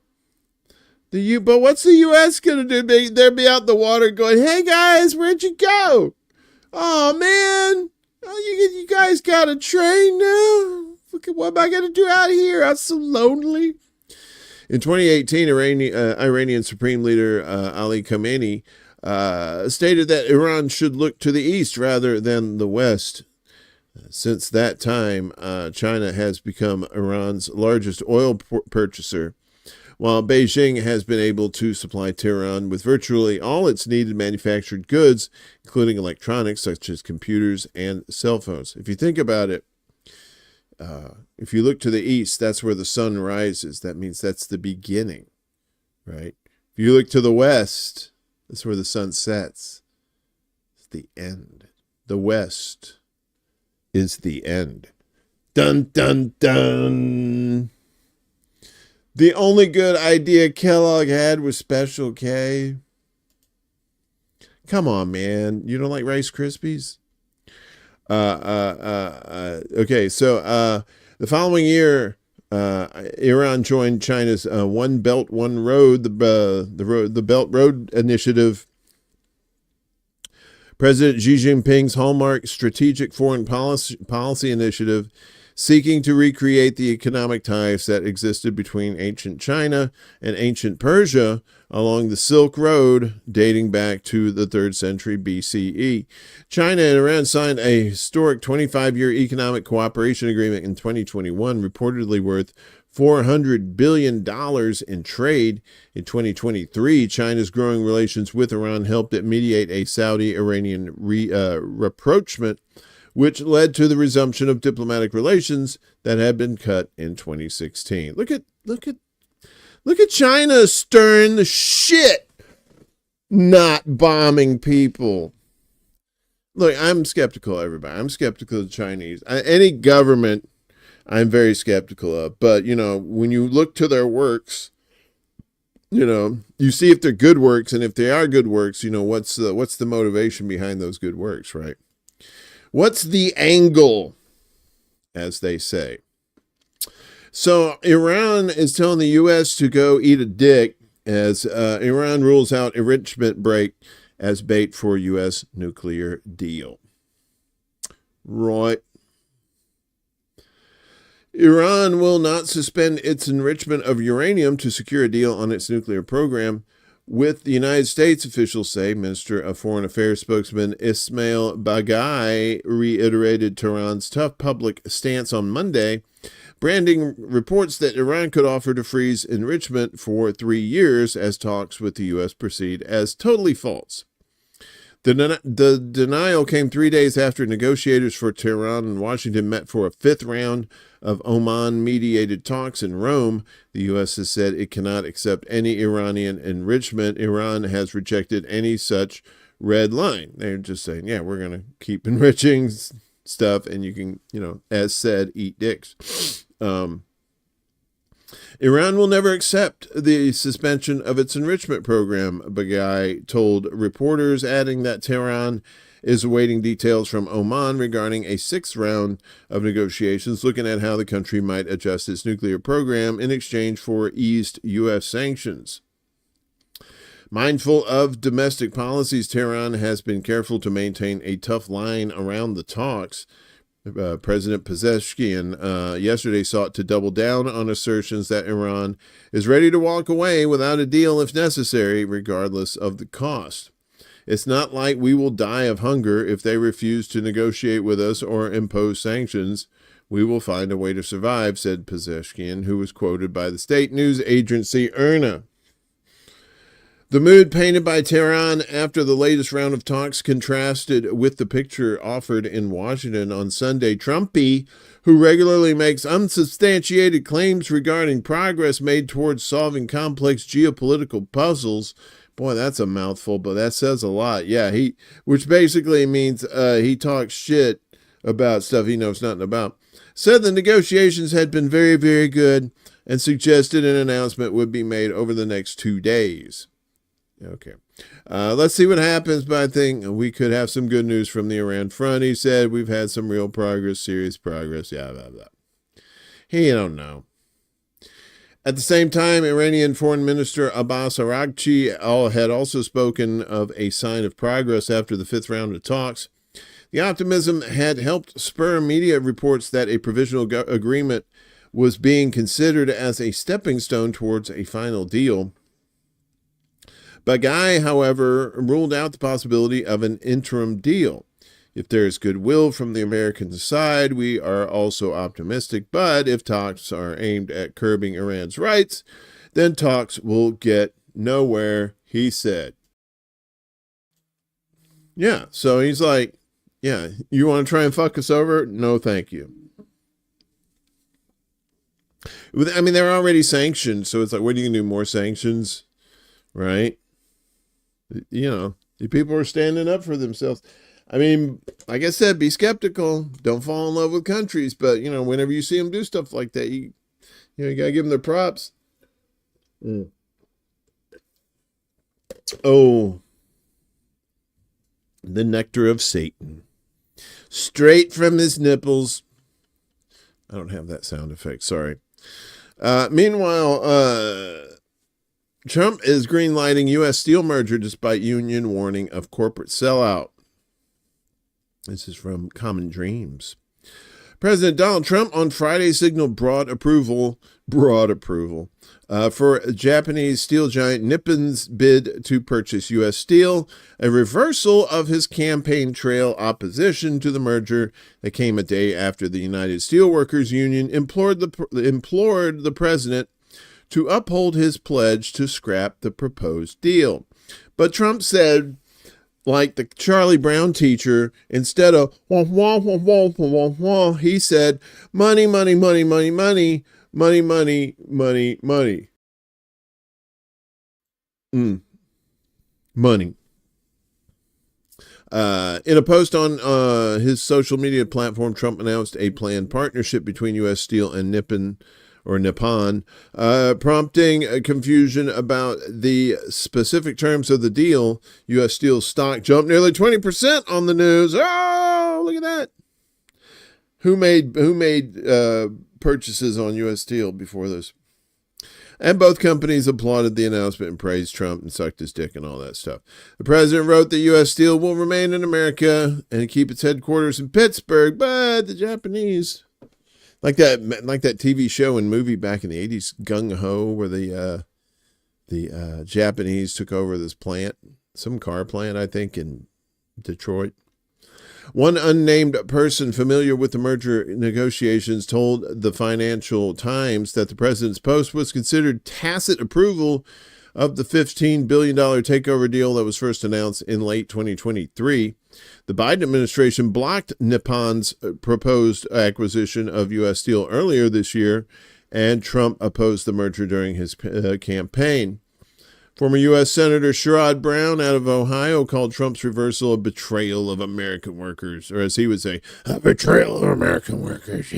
Speaker 4: but what's the U.S. going to do? They'll be out in the water going, hey guys, where'd you go? Oh, man. Oh, you guys got a train now? What am I going to do out here? I'm so lonely. In 2018, Iranian Supreme Leader Ali Khamenei stated that Iran should look to the east rather than the west. Since that time, China has become Iran's largest oil purchaser, while Beijing has been able to supply Tehran with virtually all its needed manufactured goods, including electronics such as computers and cell phones. If you think about it, if you look to the east, that's where the sun rises. That means that's the beginning, right? If you look to the west, that's where the sun sets. It's the end. The west is the end. Dun, dun, dun. The only good idea Kellogg had was Special K. Come on, man. You don't like Rice Krispies? Okay, so the following year, Iran joined China's One Belt, One Road, the Belt Road Initiative, President Xi Jinping's hallmark strategic foreign policy initiative seeking to recreate the economic ties that existed between ancient China and ancient Persia along the Silk Road dating back to the 3rd century BCE. China and Iran signed a historic 25-year economic cooperation agreement in 2021, reportedly worth $400 billion in trade. In 2023, China's growing relations with Iran helped it mediate a Saudi-Iranian rapprochement, which led to the resumption of diplomatic relations that had been cut in 2016. Look at China stirring the shit, not bombing people. Look, I'm skeptical, everybody. I'm skeptical of the Chinese. Any government, I'm very skeptical of. But, when you look to their works, you see if they're good works, and if they are good works, what's the motivation behind those good works, right? What's the angle, as they say? So Iran is telling the U.S. to go eat a dick as Iran rules out enrichment break as bait for U.S. nuclear deal. Right. Iran will not suspend its enrichment of uranium to secure a deal on its nuclear program, with the United States, officials say. Minister of Foreign Affairs spokesman Ismail Baghai reiterated Tehran's tough public stance on Monday, branding reports that Iran could offer to freeze enrichment for 3 years as talks with the U.S. proceed as totally false. The denial came 3 days after negotiators for Tehran and Washington met for a 5th round of Oman-mediated talks in Rome. The U.S. has said it cannot accept any Iranian enrichment. Iran has rejected any such red line. They're just saying, yeah, we're going to keep enriching stuff, and you can, as said, eat dicks. Iran will never accept the suspension of its enrichment program, Baghai told reporters, adding that Tehran is awaiting details from Oman regarding a 6th round of negotiations, looking at how the country might adjust its nuclear program in exchange for eased U.S. sanctions. Mindful of domestic policies, Tehran has been careful to maintain a tough line around the talks. President Pezeshkian yesterday sought to double down on assertions that Iran is ready to walk away without a deal if necessary, regardless of the cost. It's not like we will die of hunger if they refuse to negotiate with us or impose sanctions. We will find a way to survive, said Pezeshkian, who was quoted by the state news agency IRNA. The mood painted by Tehran after the latest round of talks contrasted with the picture offered in Washington on Sunday. Trumpy, who regularly makes unsubstantiated claims regarding progress made towards solving complex geopolitical puzzles. Boy, that's a mouthful, but that says a lot. Yeah, which basically means he talks shit about stuff he knows nothing about. Said the negotiations had been very, very good and suggested an announcement would be made over the next 2 days. Okay. Let's see what happens, but I think we could have some good news from the Iran front. He said we've had some real progress, serious progress, blah, blah, blah. He don't know. At the same time, Iranian Foreign Minister Abbas Araghchi had also spoken of a sign of progress after the 5th round of talks. The optimism had helped spur media reports that a provisional agreement was being considered as a stepping stone towards a final deal. Baghai, however, ruled out the possibility of an interim deal. If there is goodwill from the American side, we are also optimistic, but if talks are aimed at curbing Iran's rights, then talks will get nowhere, he said. Yeah, so he's like, yeah, you want to try and fuck us over? No, thank you. I mean, they're already sanctioned, so it's like, what are you going to do, more sanctions? Right? The people are standing up for themselves. I mean, like I said, be skeptical. Don't fall in love with countries. But, whenever you see them do stuff like that, you got to give them their props. Oh, the nectar of Satan. Straight from his nipples. I don't have that sound effect. Sorry. Meanwhile, Trump is greenlighting U.S. steel merger despite union warning of corporate sellout. This is from Common Dreams. President Donald Trump on Friday signaled broad approval for Japanese steel giant Nippon's bid to purchase U.S. Steel, a reversal of his campaign trail opposition to the merger that came a day after the United Steelworkers Union implored the president to uphold his pledge to scrap the proposed deal. But Trump said, like the Charlie Brown teacher, instead of wah, wah, wah, wah, wah, wah, wah, he said, money, money, money, money, money, money, money, money, money. Money. In a post on his social media platform, Trump announced a planned partnership between U.S. Steel and Nippon, prompting confusion about the specific terms of the deal. U.S. Steel stock jumped nearly 20% on the news. Oh, look at that. Who made purchases on U.S. Steel before this? And both companies applauded the announcement and praised Trump and sucked his dick and all that stuff. The president wrote that U.S. Steel will remain in America and keep its headquarters in Pittsburgh, but the Japanese... Like that TV show and movie back in the 80s, Gung Ho, where the Japanese took over this plant, some car plant, I think, in Detroit. One unnamed person familiar with the merger negotiations told the Financial Times that the president's post was considered tacit approval of the $15 billion takeover deal that was first announced in late 2023. The Biden administration blocked Nippon's proposed acquisition of U.S. Steel earlier this year, and Trump opposed the merger during his campaign. Former U.S. Senator Sherrod Brown out of Ohio called Trump's reversal a betrayal of American workers, or as he would say, a betrayal of American workers.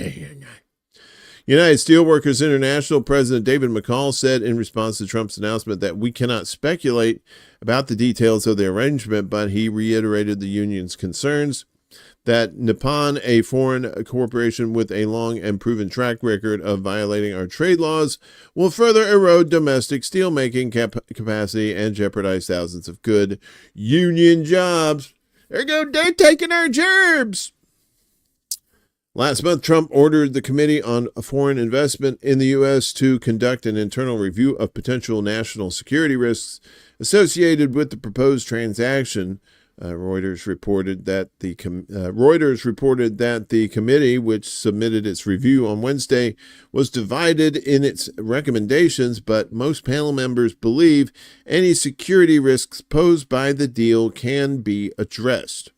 Speaker 4: United Steelworkers International President David McCall said in response to Trump's announcement that we cannot speculate about the details of the arrangement, but he reiterated the union's concerns that Nippon, a foreign corporation with a long and proven track record of violating our trade laws, will further erode domestic steelmaking capacity and jeopardize thousands of good union jobs. There you go, they're taking our jobs. Last month, Trump ordered the Committee on Foreign Investment in the U.S. to conduct an internal review of potential national security risks associated with the proposed transaction. Reuters reported that the committee, which submitted its review on Wednesday, was divided in its recommendations, but most panel members believe any security risks posed by the deal can be addressed.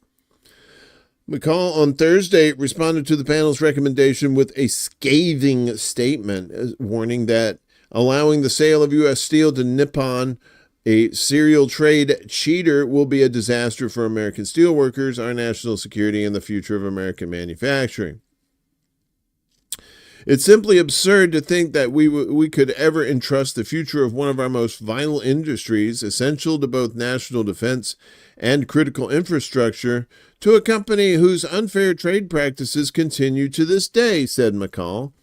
Speaker 4: McCall on Thursday responded to the panel's recommendation with a scathing statement, warning that allowing the sale of U.S. Steel to Nippon, a serial trade cheater, will be a disaster for American steelworkers, our national security, and the future of American manufacturing. It's simply absurd to think that we could ever entrust the future of one of our most vital industries, essential to both national defense and critical infrastructure, to a company whose unfair trade practices continue to this day, said McCall.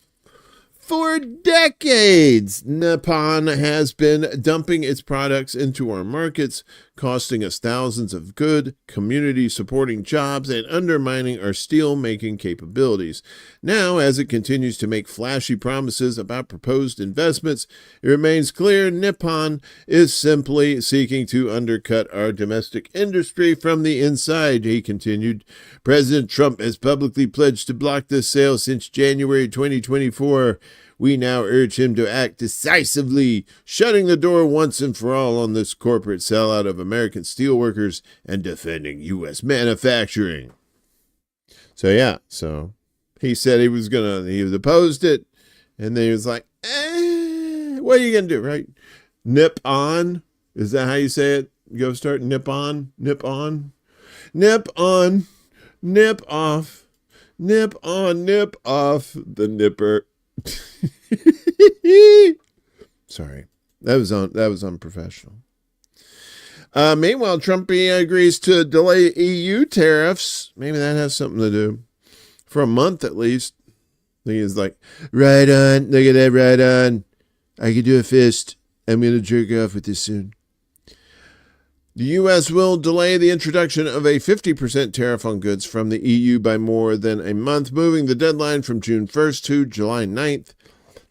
Speaker 4: For decades, Nippon has been dumping its products into our markets, costing us thousands of good, community-supporting jobs and undermining our steel-making capabilities. Now, as it continues to make flashy promises about proposed investments, it remains clear Nippon is simply seeking to undercut our domestic industry from the inside, he continued. President Trump has publicly pledged to block this sale since January 2024. We now urge him to act decisively, shutting the door once and for all on this corporate sellout of American steelworkers and defending U.S. manufacturing. So he said he was opposed it, and then he was like, what are you going to do, right? Nip on? Is that how you say it? Go start nip on, nip on, nip on, nip off, nip on, nip off the nipper. Sorry, that was unprofessional. Meanwhile, Trump agrees to delay EU tariffs. Maybe that has something to do for a month at least. He is like, right on, look at that, right on. I can do a fist. I'm gonna jerk off with this soon. The U.S. will delay the introduction of a 50% tariff on goods from the EU by more than a month, moving the deadline from June 1st to July 9th.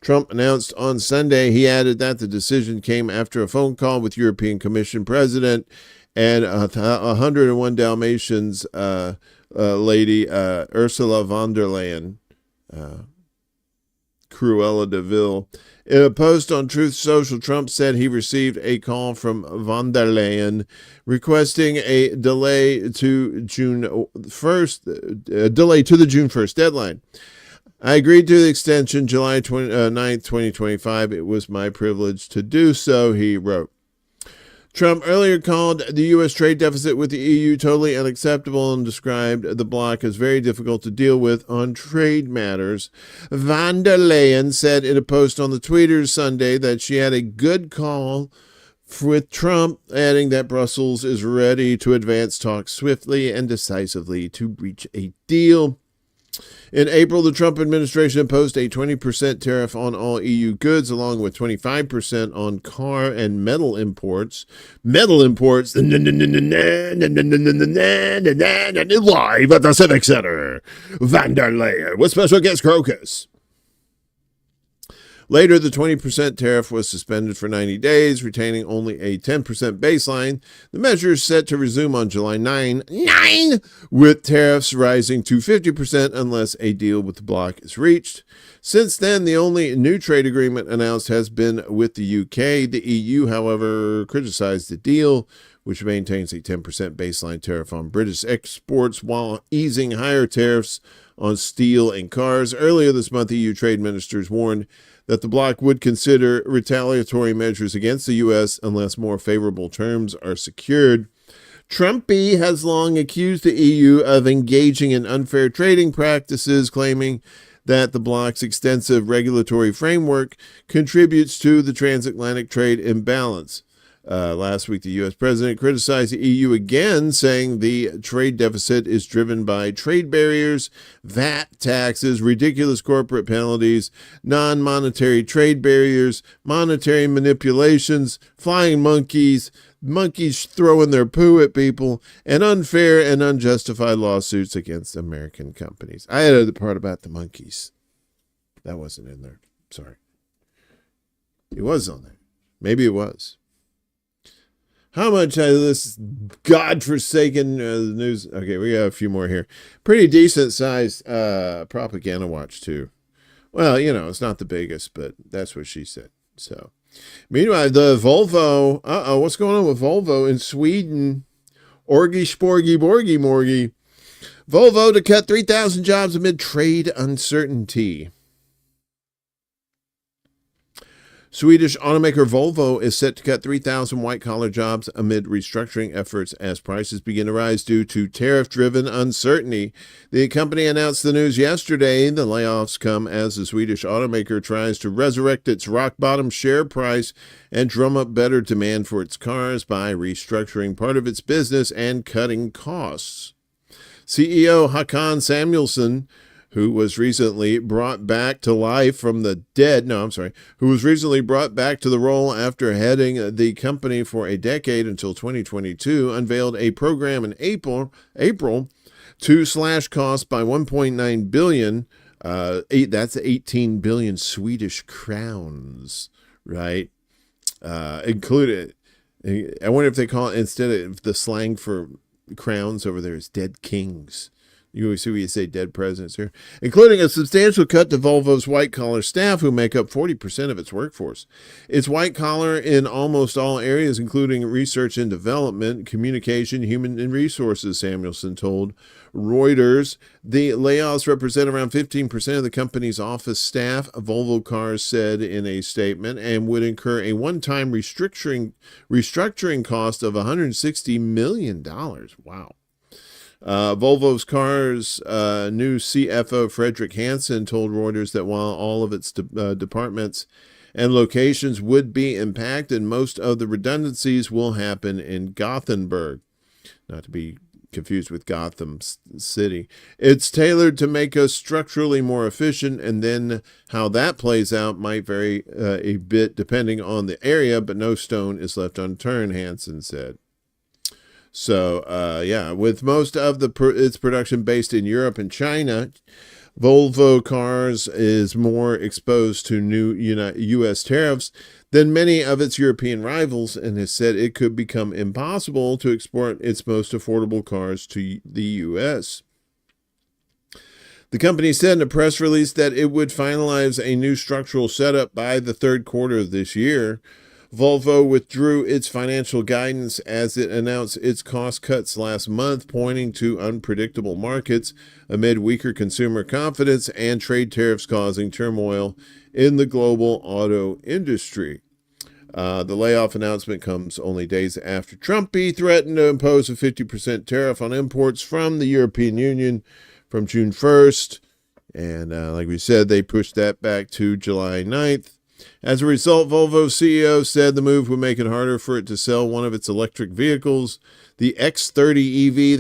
Speaker 4: Trump announced on Sunday. He added that the decision came after a phone call with European Commission President and 101 Dalmatians lady Ursula von der Leyen, Cruella de Vil. In a post on Truth Social, Trump said he received a call from von der Leyen requesting a delay to June 1st, delay to the June 1st deadline. I agreed to the extension July 9th, 2025. It was my privilege to do so, he wrote. Trump earlier called the U.S. trade deficit with the EU totally unacceptable and described the bloc as very difficult to deal with on trade matters. Von der Leyen said in a post on the Twitter Sunday that she had a good call with Trump, adding that Brussels is ready to advance talks swiftly and decisively to reach a deal. In April, the Trump administration imposed a 20% tariff on all EU goods, along with 25% on car and metal imports. Metal imports, live at the Civic Center. Van der Leyen with special guest Crocus. Later, the 20% tariff was suspended for 90 days, retaining only a 10% baseline. The measure is set to resume on July 9, with tariffs rising to 50% unless a deal with the bloc is reached. Since then, the only new trade agreement announced has been with the UK. The EU, however, criticized the deal, which maintains a 10% baseline tariff on British exports while easing higher tariffs on steel and cars. Earlier this month, EU trade ministers warned that the bloc would consider retaliatory measures against the U.S. unless more favorable terms are secured. Trumpy has long accused the EU of engaging in unfair trading practices, claiming that the bloc's extensive regulatory framework contributes to the transatlantic trade imbalance. Last week, the U.S. president criticized the EU again, saying the trade deficit is driven by trade barriers, VAT taxes, ridiculous corporate penalties, non-monetary trade barriers, monetary manipulations, flying monkeys throwing their poo at people, and unfair and unjustified lawsuits against American companies. I added the part about the monkeys. That wasn't in there. Sorry. It was on there. Maybe it was. How much of this godforsaken news? Okay, we got a few more here. Pretty decent sized propaganda watch, too. Well, you know, it's not the biggest, but that's what she said. So, meanwhile, the Volvo, what's going on with Volvo in Sweden? Orgy, sporgy, borgy, morgy. Volvo to cut 3,000 jobs amid trade uncertainty. Swedish automaker Volvo is set to cut 3,000 white-collar jobs amid restructuring efforts as prices begin to rise due to tariff-driven uncertainty. The company announced the news yesterday. The layoffs come as the Swedish automaker tries to resurrect its rock-bottom share price and drum up better demand for its cars by restructuring part of its business and cutting costs. CEO Håkan Samuelsson, who was recently brought back to life from the dead, who was recently brought back to the role after heading the company for a decade until 2022, unveiled a program in April to slash costs by 1.9 billion. That's 18 billion Swedish crowns, right? Included. I wonder if they call it, instead of the slang for crowns over there, is dead kings. You always see where you say dead presidents here, including a substantial cut to Volvo's white-collar staff, who make up 40% of its workforce. It's white-collar in almost all areas, including research and development, communication, human and resources, Samuelsson told Reuters. The layoffs represent around 15% of the company's office staff, Volvo Cars said in a statement, and would incur a one-time restructuring cost of $160 million. Wow. Volvo's Cars' new CFO, Frederick Hansen, told Reuters that while all of its departments and locations would be impacted, most of the redundancies will happen in Gothenburg, not to be confused with Gotham City. It's tailored to make us structurally more efficient, and then how that plays out might vary a bit depending on the area, but no stone is left unturned, Hansen said. So, yeah, with most of its production based in Europe and China, Volvo Cars is more exposed to new U.S. tariffs than many of its European rivals, and has said it could become impossible to export its most affordable cars to the U.S. The company said in a press release that it would finalize a new structural setup by the third quarter of this year. Volvo withdrew its financial guidance as it announced its cost cuts last month, pointing to unpredictable markets amid weaker consumer confidence and trade tariffs causing turmoil in the global auto industry. The layoff announcement comes only days after Trump threatened to impose a 50% tariff on imports from the European Union from June 1st. And like we said, they pushed that back to July 9th. As a result, Volvo's CEO said the move would make it harder for it to sell one of its electric vehicles, the X30 EV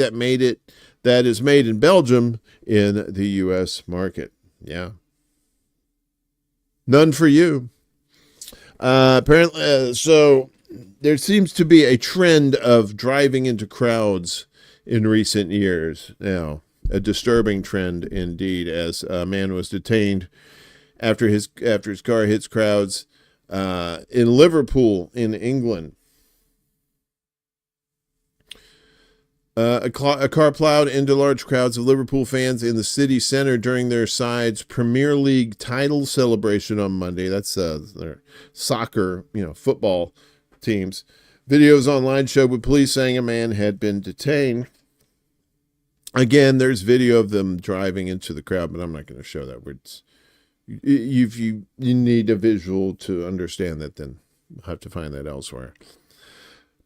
Speaker 4: that is made in Belgium, in the U.S. market. Yeah. None for you. Apparently, so there seems to be a trend of driving into crowds in recent years. Now, a disturbing trend indeed, as a man was detained after his car hits crowds in Liverpool, in England. A car plowed into large crowds of Liverpool fans in the city center during their side's Premier League title celebration on Monday. That's their soccer, football teams. Videos online showed with police saying a man had been detained. Again, there's video of them driving into the crowd, but I'm not going to show that. If you need a visual to understand that, then we'll have to find that elsewhere.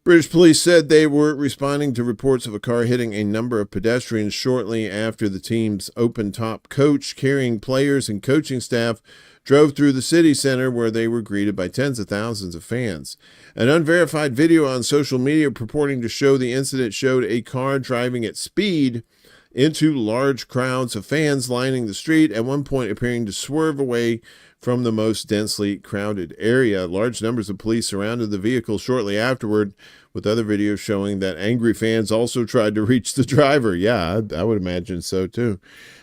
Speaker 4: British police said they were responding to reports of a car hitting a number of pedestrians shortly after the team's open-top coach carrying players and coaching staff drove through the city center, where they were greeted by tens of thousands of fans. An unverified video on social media purporting to show the incident showed a car driving at speed into large crowds of fans lining the street, at one point appearing to swerve away from the most densely crowded area. Large numbers of police surrounded the vehicle shortly afterward, with other videos showing that angry fans also tried to reach the driver. Yeah, I would imagine so too.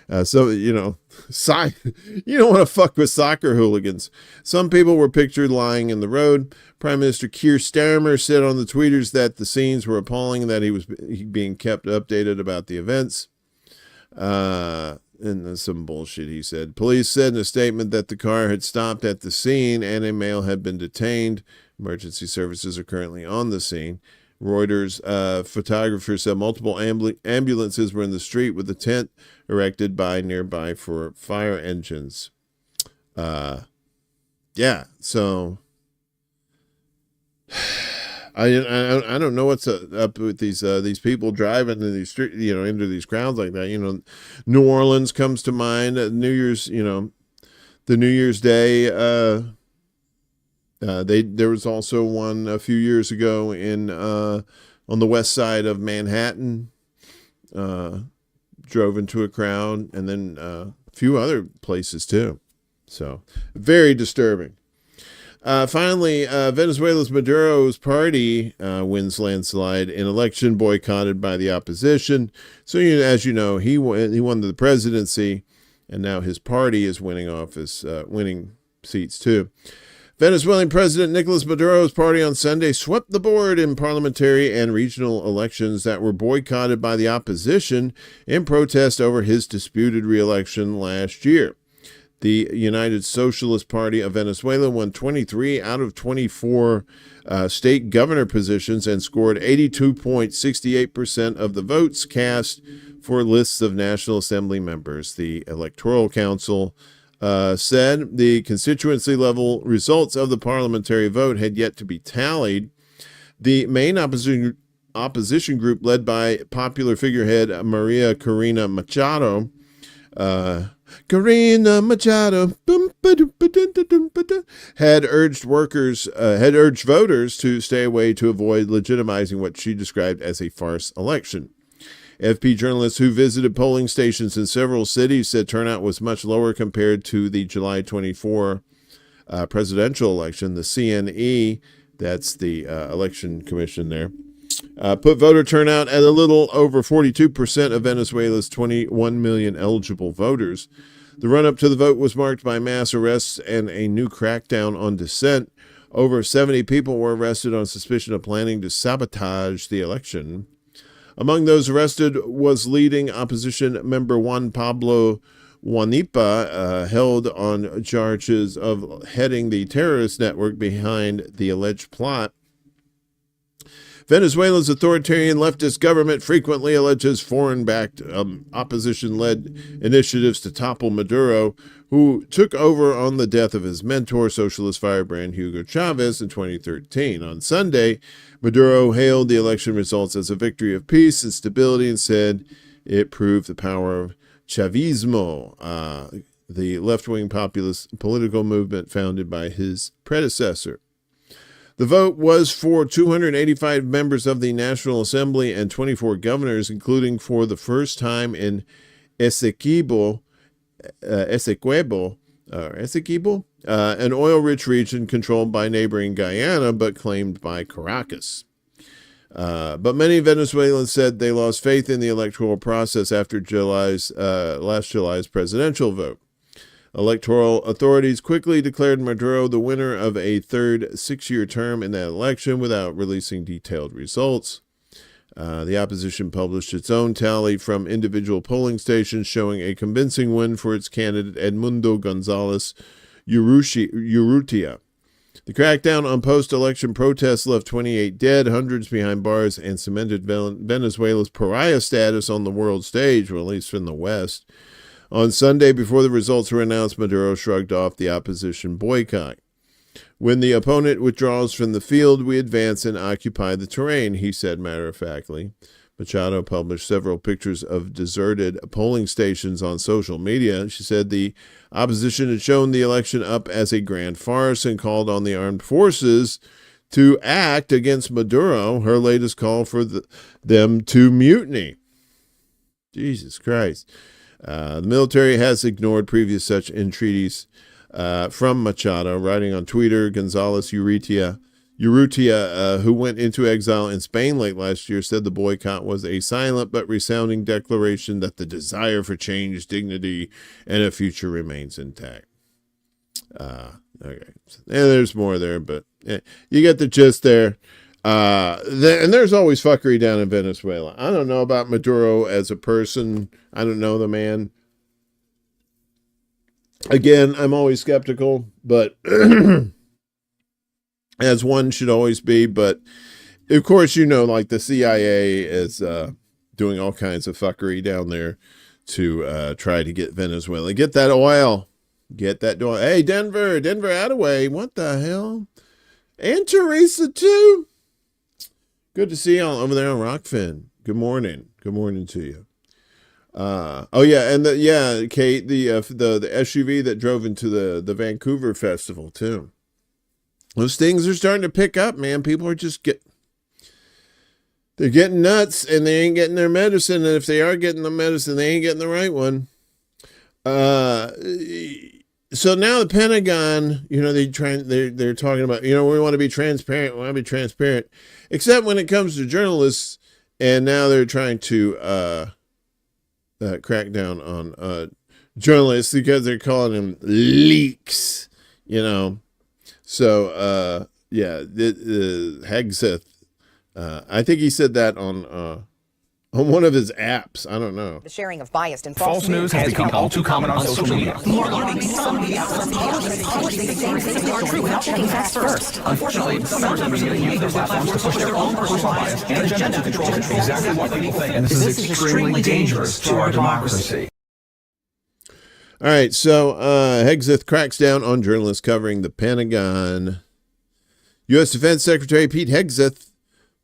Speaker 4: You don't want to fuck with soccer hooligans. Some people were pictured lying in the road. Prime Minister Keir Starmer said on the tweeters that the scenes were appalling and that he was being kept updated about the events. And some bullshit, he said. Police said in a statement that the car had stopped at the scene and a male had been detained. Emergency services are currently on the scene. Reuters photographers said multiple ambulances were in the street with a tent erected nearby for fire engines. Yeah, so I don't know what's up with these people driving in these streets, into these crowds like that. New Orleans comes to mind. New Year's, the New Year's Day. There was also one a few years ago on the west side of Manhattan. Drove into a crowd, and then a few other places too. So very disturbing. Finally, Venezuela's Maduro's party wins landslide in election boycotted by the opposition. So, as you know, he won the presidency, and now his party is winning seats too. Venezuelan President Nicolas Maduro's party on Sunday swept the board in parliamentary and regional elections that were boycotted by the opposition in protest over his disputed re-election last year. The United Socialist Party of Venezuela won 23 out of 24 state governor positions and scored 82.68% of the votes cast for lists of National Assembly members. The Electoral Council said the constituency level results of the parliamentary vote had yet to be tallied. The main opposition group, led by popular figurehead Maria Corina Machado, had urged voters to stay away to avoid legitimizing what she described as a farce election. FP journalists who visited polling stations in several cities said turnout was much lower compared to the July 24 presidential election. The CNE, that's the election commission there, put voter turnout at a little over 42% of Venezuela's 21 million eligible voters. The run-up to the vote was marked by mass arrests and a new crackdown on dissent. Over 70 people were arrested on suspicion of planning to sabotage the election. Among those arrested was leading opposition member Juan Pablo Juanipa, held on charges of heading the terrorist network behind the alleged plot. Venezuela's authoritarian leftist government frequently alleges foreign-backed opposition-led initiatives to topple Maduro, who took over on the death of his mentor, socialist firebrand Hugo Chavez, in 2013. On Sunday, Maduro hailed the election results as a victory of peace and stability and said it proved the power of Chavismo, the left-wing populist political movement founded by his predecessor. The vote was for 285 members of the National Assembly and 24 governors, including for the first time in Essequibo, an oil-rich region controlled by neighboring Guyana but claimed by Caracas. But many Venezuelans said they lost faith in the electoral process after last July's presidential vote. Electoral authorities quickly declared Maduro the winner of a third six-year term in that election without releasing detailed results. The opposition published its own tally from individual polling stations showing a convincing win for its candidate Edmundo Gonzalez Urrutia. The crackdown on post-election protests left 28 dead, hundreds behind bars, and cemented Venezuela's pariah status on the world stage, or at least in the West. On Sunday, before the results were announced, Maduro shrugged off the opposition boycott. When the opponent withdraws from the field, we advance and occupy the terrain, he said matter-of-factly. Machado published several pictures of deserted polling stations on social media. She said the opposition had shown the election up as a grand farce and called on the armed forces to act against Maduro, her latest call for them to mutiny. Jesus Christ. The military has ignored previous such entreaties from Machado. Writing on Twitter, Gonzalez Urrutia, who went into exile in Spain late last year, said the boycott was a silent but resounding declaration that the desire for change, dignity, and a future remains intact. Okay. And there's more there, but you get the gist there. And there's always fuckery down in Venezuela. I don't know about Maduro as a person. I don't know the man. Again, I'm always skeptical, but as one should always be. But of course, like the CIA is doing all kinds of fuckery down there to try to get Venezuela. Get that oil. Get that oil. Hey, Denver Attaway. What the hell? And Teresa, too. Good to see y'all over there on Rockfin. Good morning. Good morning to you. And Kate, the SUV that drove into the Vancouver festival too. Those things are starting to pick up, man. People are just they're getting nuts, and they ain't getting their medicine. And if they are getting the medicine, they ain't getting the right one. So now the Pentagon, they're talking about, we want to be transparent. Except when it comes to journalists, and now they're trying to crack down on journalists because they're calling them leaks, So, Hegseth, I think he said that on one of his apps. I don't know.
Speaker 6: The sharing of biased and
Speaker 7: false news has become all too common on social media.
Speaker 6: More alarming, some media publish the same things that are true without checking facts first.
Speaker 7: Unfortunately, some members of the media use their platforms to push their own personal bias and agenda to control exactly what people think. And this is extremely dangerous to our democracy.
Speaker 4: All right, so Hegseth cracks down on journalists covering the Pentagon. U.S. Defense Secretary Pete Hegseth,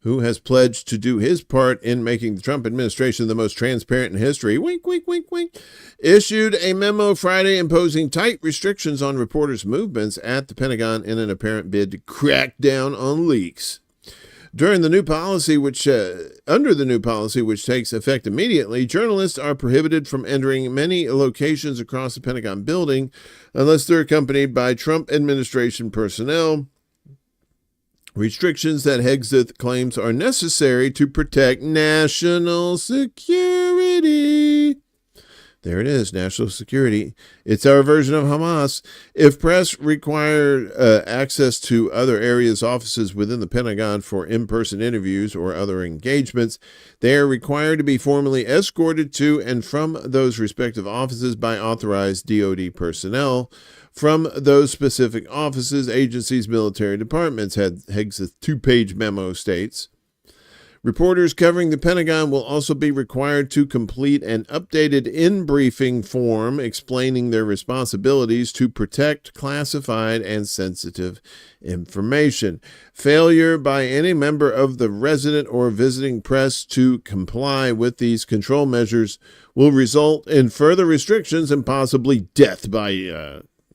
Speaker 4: who has pledged to do his part in making the Trump administration the most transparent in history, wink, wink, wink, wink, issued a memo Friday imposing tight restrictions on reporters' movements at the Pentagon in an apparent bid to crack down on leaks. Under the new policy, which takes effect immediately, journalists are prohibited from entering many locations across the Pentagon building unless they're accompanied by Trump administration personnel Restrictions that Hegseth claims are necessary to protect national security. There it is, national security. It's our version of Hamas. If press require access to other areas, offices within the Pentagon for in-person interviews or other engagements, they are required to be formally escorted to and from those respective offices by authorized DoD personnel from those specific offices, agencies, military departments, Hegseth's two-page memo states. Reporters covering the Pentagon will also be required to complete an updated in-briefing form explaining their responsibilities to protect classified and sensitive information. Failure by any member of the resident or visiting press to comply with these control measures will result in further restrictions and possibly death by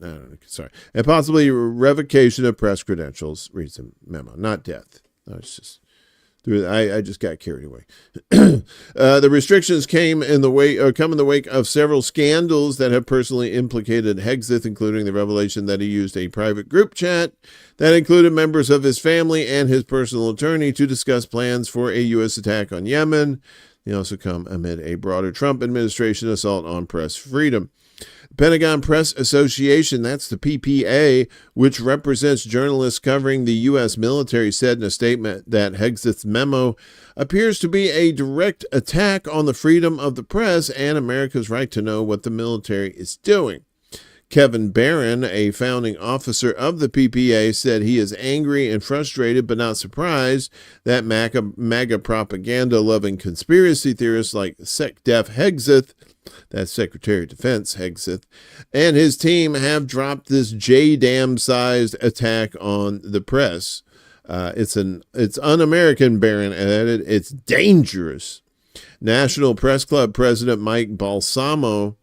Speaker 4: and possibly revocation of press credentials. Reads the memo, not death. I just got carried away. The restrictions come in the wake of several scandals that have personally implicated Hegseth, including the revelation that he used a private group chat that included members of his family and his personal attorney to discuss plans for a U.S. attack on Yemen. They also come amid a broader Trump administration assault on press freedom. Pentagon Press Association, that's the PPA, which represents journalists covering the U.S. military, said in a statement that Hegseth's memo appears to be a direct attack on the freedom of the press and America's right to know what the military is doing. Kevin Barron, a founding officer of the PPA, said he is angry and frustrated but not surprised that MAGA propaganda-loving conspiracy theorists like SecDef Hegseth, that's Secretary of Defense Hegseth, and his team have dropped this J-Dam-sized attack on the press. It's un-American, Barron added. It's dangerous. National Press Club President Mike Balsamo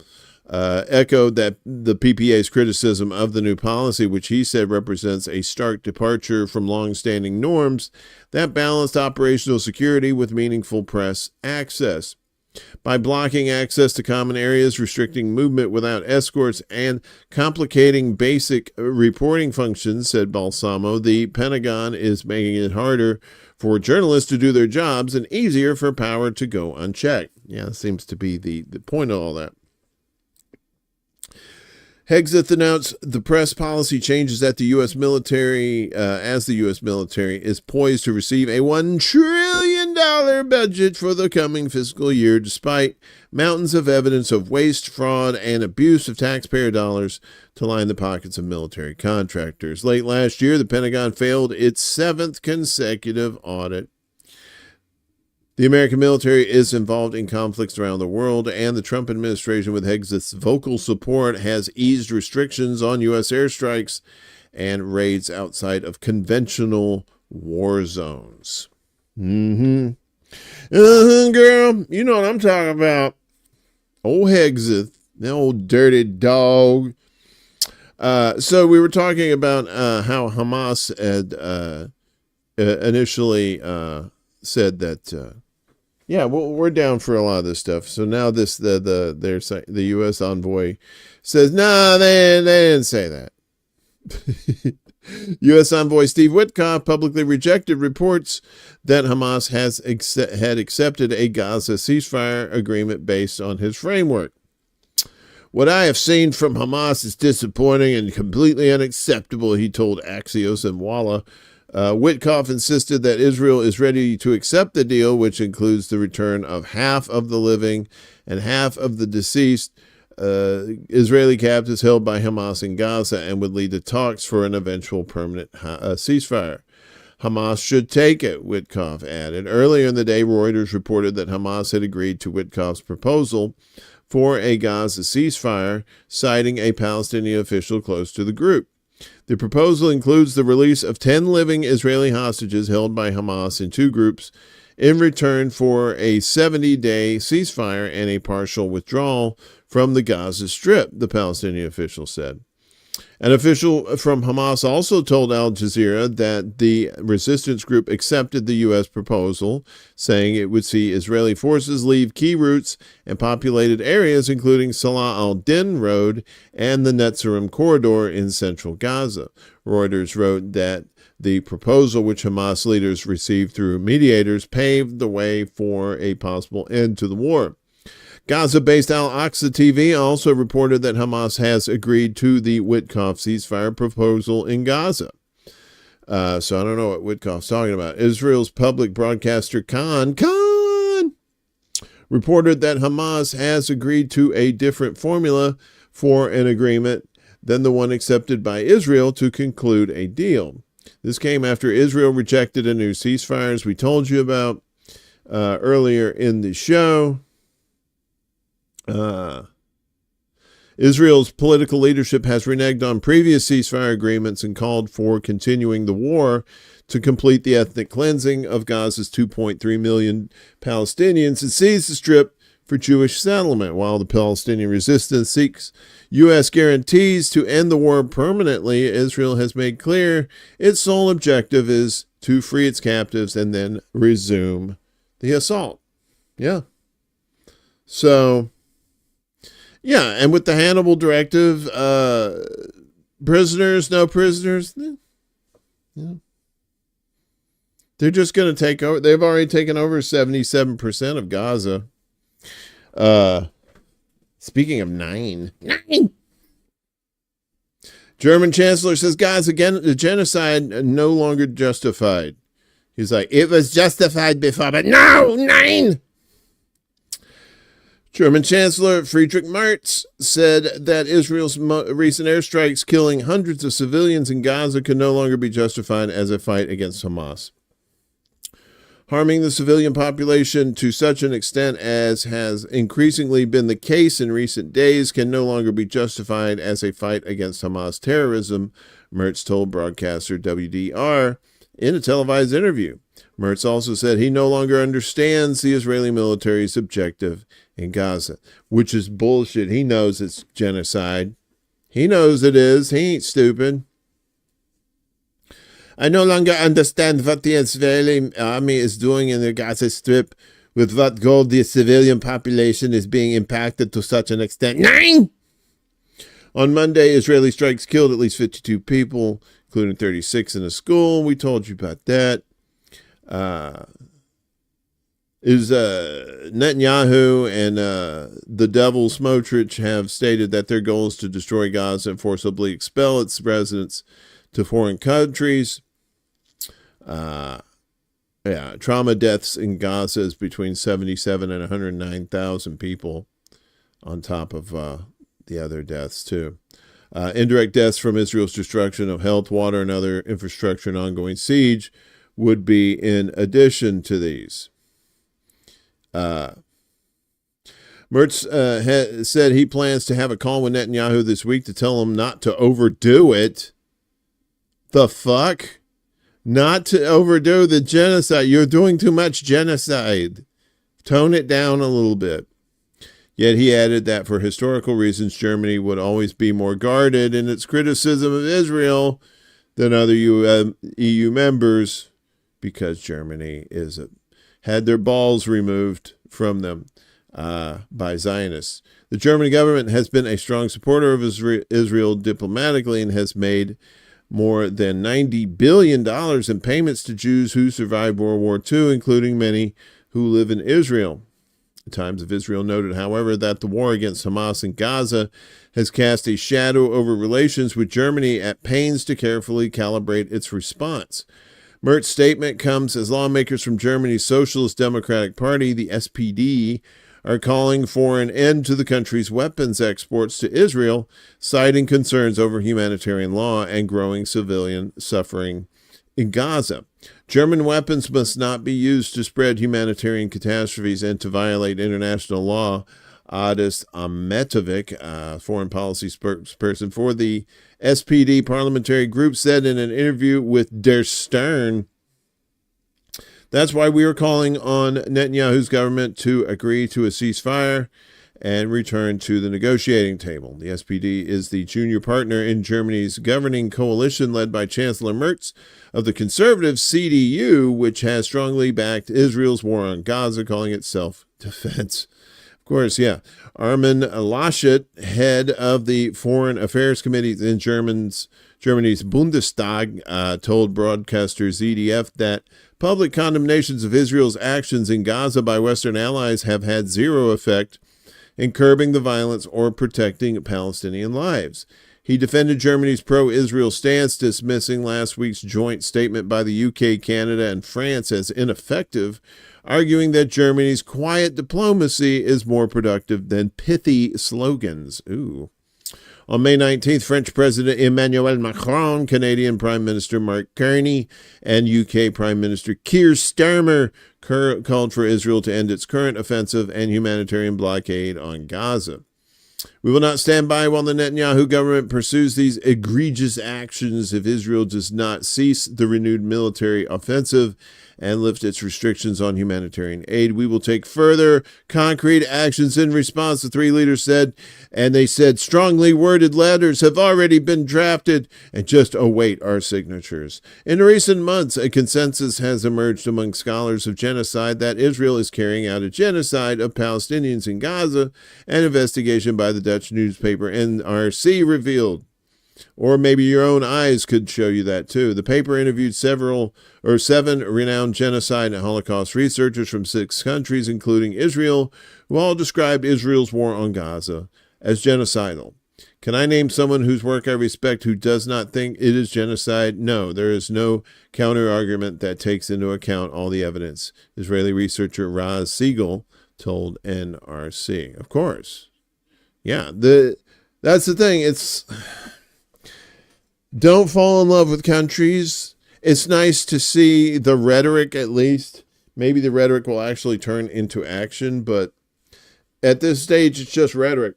Speaker 4: echoed that the PPA's criticism of the new policy, which he said represents a stark departure from long-standing norms that balanced operational security with meaningful press access. By blocking access to common areas, restricting movement without escorts, and complicating basic reporting functions, said Balsamo, the Pentagon is making it harder for journalists to do their jobs and easier for power to go unchecked. Yeah, that seems to be the point of all that. Hegseth announced the press policy changes at the U.S. military as the U.S. military is poised to receive a $1 trillion budget for the coming fiscal year, despite mountains of evidence of waste, fraud, and abuse of taxpayer dollars to line the pockets of military contractors. Late last year, the Pentagon failed its 7th consecutive audit. The American military is involved in conflicts around the world, and the Trump administration, with Hegseth's vocal support, has eased restrictions on U.S. airstrikes and raids outside of conventional war zones. Girl, you know what I'm talking about. Old Hegseth, the old dirty dog. So we were talking about how Hamas had initially said that we're down for a lot of this stuff. So now the U.S. envoy says they didn't say that. U.S. envoy Steve Witkoff publicly rejected reports that Hamas had accepted a Gaza ceasefire agreement based on his framework. What I have seen from Hamas is disappointing and completely unacceptable, he told Axios and Walla. Witkoff insisted that Israel is ready to accept the deal, which includes the return of half of the living and half of the deceased Israeli captives held by Hamas in Gaza, and would lead to talks for an eventual permanent ceasefire. Hamas should take it, Witkoff added. Earlier in the day, Reuters reported that Hamas had agreed to Witkoff's proposal for a Gaza ceasefire, citing a Palestinian official close to the group. The proposal includes the release of 10 living Israeli hostages held by Hamas in two groups in return for a 70-day ceasefire and a partial withdrawal from the Gaza Strip, the Palestinian official said. An official from Hamas also told Al Jazeera that the resistance group accepted the U.S. proposal, saying it would see Israeli forces leave key routes and populated areas, including Salah al-Din Road and the Netzarim corridor in central Gaza. Reuters wrote that the proposal, which Hamas leaders received through mediators, paved the way for a possible end to the war. Gaza-based Al-Aqsa TV also reported that Hamas has agreed to the Witkoff ceasefire proposal in Gaza. So I don't know what Witkoff's talking about. Israel's public broadcaster Khan reported that Hamas has agreed to a different formula for an agreement than the one accepted by Israel to conclude a deal. This came after Israel rejected a new ceasefire, as we told you about earlier in the show. Israel's political leadership has reneged on previous ceasefire agreements and called for continuing the war to complete the ethnic cleansing of Gaza's 2.3 million Palestinians and seize the Strip for Jewish settlement, while the Palestinian resistance seeks U.S. guarantees to end the war permanently. Israel has made clear its sole objective is to free its captives and then resume the assault. Yeah. So, yeah, and with the Hannibal Directive, prisoners, no prisoners, yeah. They're just going to take over. They've already taken over 77% of Gaza. Speaking of nine. German Chancellor says Gaza genocide no longer justified. He's like, it was justified before, but no, 9. German Chancellor Friedrich Merz said that Israel's recent airstrikes killing hundreds of civilians in Gaza could no longer be justified as a fight against Hamas. Harming the civilian population to such an extent as has increasingly been the case in recent days can no longer be justified as a fight against Hamas terrorism, Merz told broadcaster WDR in a televised interview. Merz also said he no longer understands the Israeli military's objective in Gaza, which is bullshit. He knows it's genocide. He knows it is. He ain't stupid. I no longer understand what the Israeli army is doing in the Gaza Strip with what goal the civilian population is being impacted to such an extent. 9! On Monday, Israeli strikes killed at least 52 people, including 36 in a school. We told you about that. Netanyahu and the devil Smotrich have stated that their goal is to destroy Gaza and forcibly expel its residents to foreign countries. Trauma deaths in Gaza is between 77 and 109,000 people, on top of the other deaths too. Indirect deaths from Israel's destruction of health, water, and other infrastructure and ongoing siege would be in addition to these. Merz said he plans to have a call with Netanyahu this week to tell him not to overdo it. The fuck? Not to overdo the genocide. You're doing too much genocide. Tone it down a little bit. Yet he added that for historical reasons, Germany would always be more guarded in its criticism of Israel than other EU members, because Germany had their balls removed from them by Zionists. The German government has been a strong supporter of Israel diplomatically and has made more than $90 billion in payments to Jews who survived World War II, including many who live in Israel. The Times of Israel noted, however, that the war against Hamas in Gaza has cast a shadow over relations with Germany, at pains to carefully calibrate its response. Mertz's statement comes as lawmakers from Germany's Socialist Democratic Party, the SPD, are calling for an end to the country's weapons exports to Israel, citing concerns over humanitarian law and growing civilian suffering in Gaza. German weapons must not be used to spread humanitarian catastrophes and to violate international law, Adis Ahmetovic, foreign policy spokesperson for the SPD parliamentary group, said in an interview with Der Stern. That's why we are calling on Netanyahu's government to agree to a ceasefire and return to the negotiating table. The SPD is the junior partner in Germany's governing coalition led by Chancellor Merz of the conservative CDU, which has strongly backed Israel's war on Gaza, calling it self-defense. Of course, yeah. Armin Laschet, head of the Foreign Affairs Committee in Germany's Bundestag, told broadcaster ZDF that public condemnations of Israel's actions in Gaza by Western allies have had zero effect in curbing the violence or protecting Palestinian lives. He defended Germany's pro-Israel stance, dismissing last week's joint statement by the UK, Canada, and France as ineffective, arguing that Germany's quiet diplomacy is more productive than pithy slogans. Ooh. On May 19th, French President Emmanuel Macron, Canadian Prime Minister Mark Carney, and UK Prime Minister Keir Starmer called for Israel to end its current offensive and humanitarian blockade on Gaza. We will not stand by while the Netanyahu government pursues these egregious actions if Israel does not cease the renewed military offensive and lift its restrictions on humanitarian aid. We will take further concrete actions in response, the three leaders said, and they said strongly worded letters have already been drafted and just await our signatures. In recent months, a consensus has emerged among scholars of genocide that Israel is carrying out a genocide of Palestinians in Gaza. An investigation by the Dutch newspaper NRC revealed. Or maybe your own eyes could show you that too. The paper interviewed seven renowned genocide and Holocaust researchers from 6 countries, including Israel, who all described Israel's war on Gaza as genocidal. Can I name someone whose work I respect who does not think it is genocide? No, there is no counter-argument that takes into account all the evidence, Israeli researcher Raz Siegel told NRC. Of course. Yeah, that's the thing. Don't fall in love with countries. It's nice to see the rhetoric, at least. Maybe the rhetoric will actually turn into action, but at this stage, it's just rhetoric.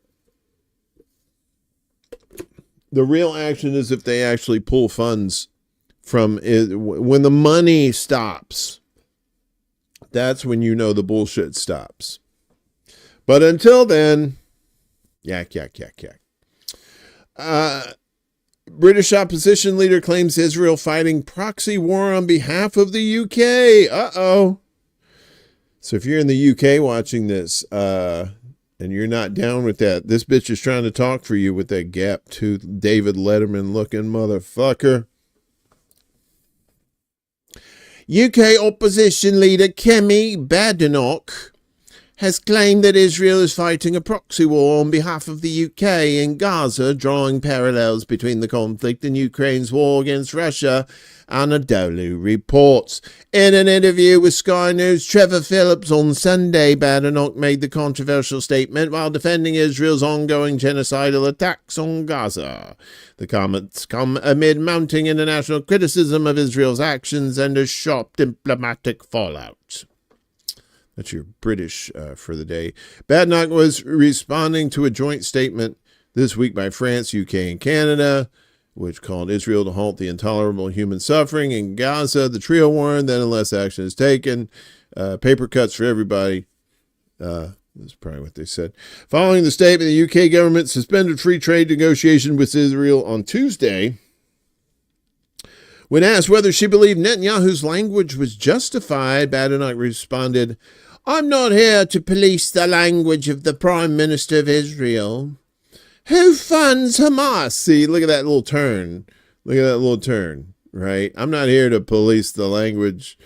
Speaker 4: The real action is if they actually pull funds from it. When the money stops, that's when you know the bullshit stops. But until then, yak. British opposition leader claims Israel fighting proxy war on behalf of the UK. Uh-oh. So if you're in the UK watching this, and you're not down with that, this bitch is trying to talk for you with that gap-toothed David Letterman looking motherfucker. UK opposition leader Kemi Badenoch has claimed that Israel is fighting a proxy war on behalf of the UK in Gaza, drawing parallels between the conflict and Ukraine's war against Russia, Anadolu reports. In an interview with Sky News' Trevor Phillips on Sunday, Badenoch made the controversial statement while defending Israel's ongoing genocidal attacks on Gaza. The comments come amid mounting international criticism of Israel's actions and a sharp diplomatic fallout. That's your British for the day. Badenoch was responding to a joint statement this week by France, UK, and Canada, which called Israel to halt the intolerable human suffering in Gaza. The trio warned that unless action is taken, paper cuts for everybody. That's probably what they said. Following the statement, the UK government suspended free trade negotiations with Israel on Tuesday. When asked whether she believed Netanyahu's language was justified, Badenoch responded, "I'm not here to police the language of the Prime Minister of Israel. Who funds Hamas?" See, look at that little turn. Look at that little turn, right? I'm not here to police the language.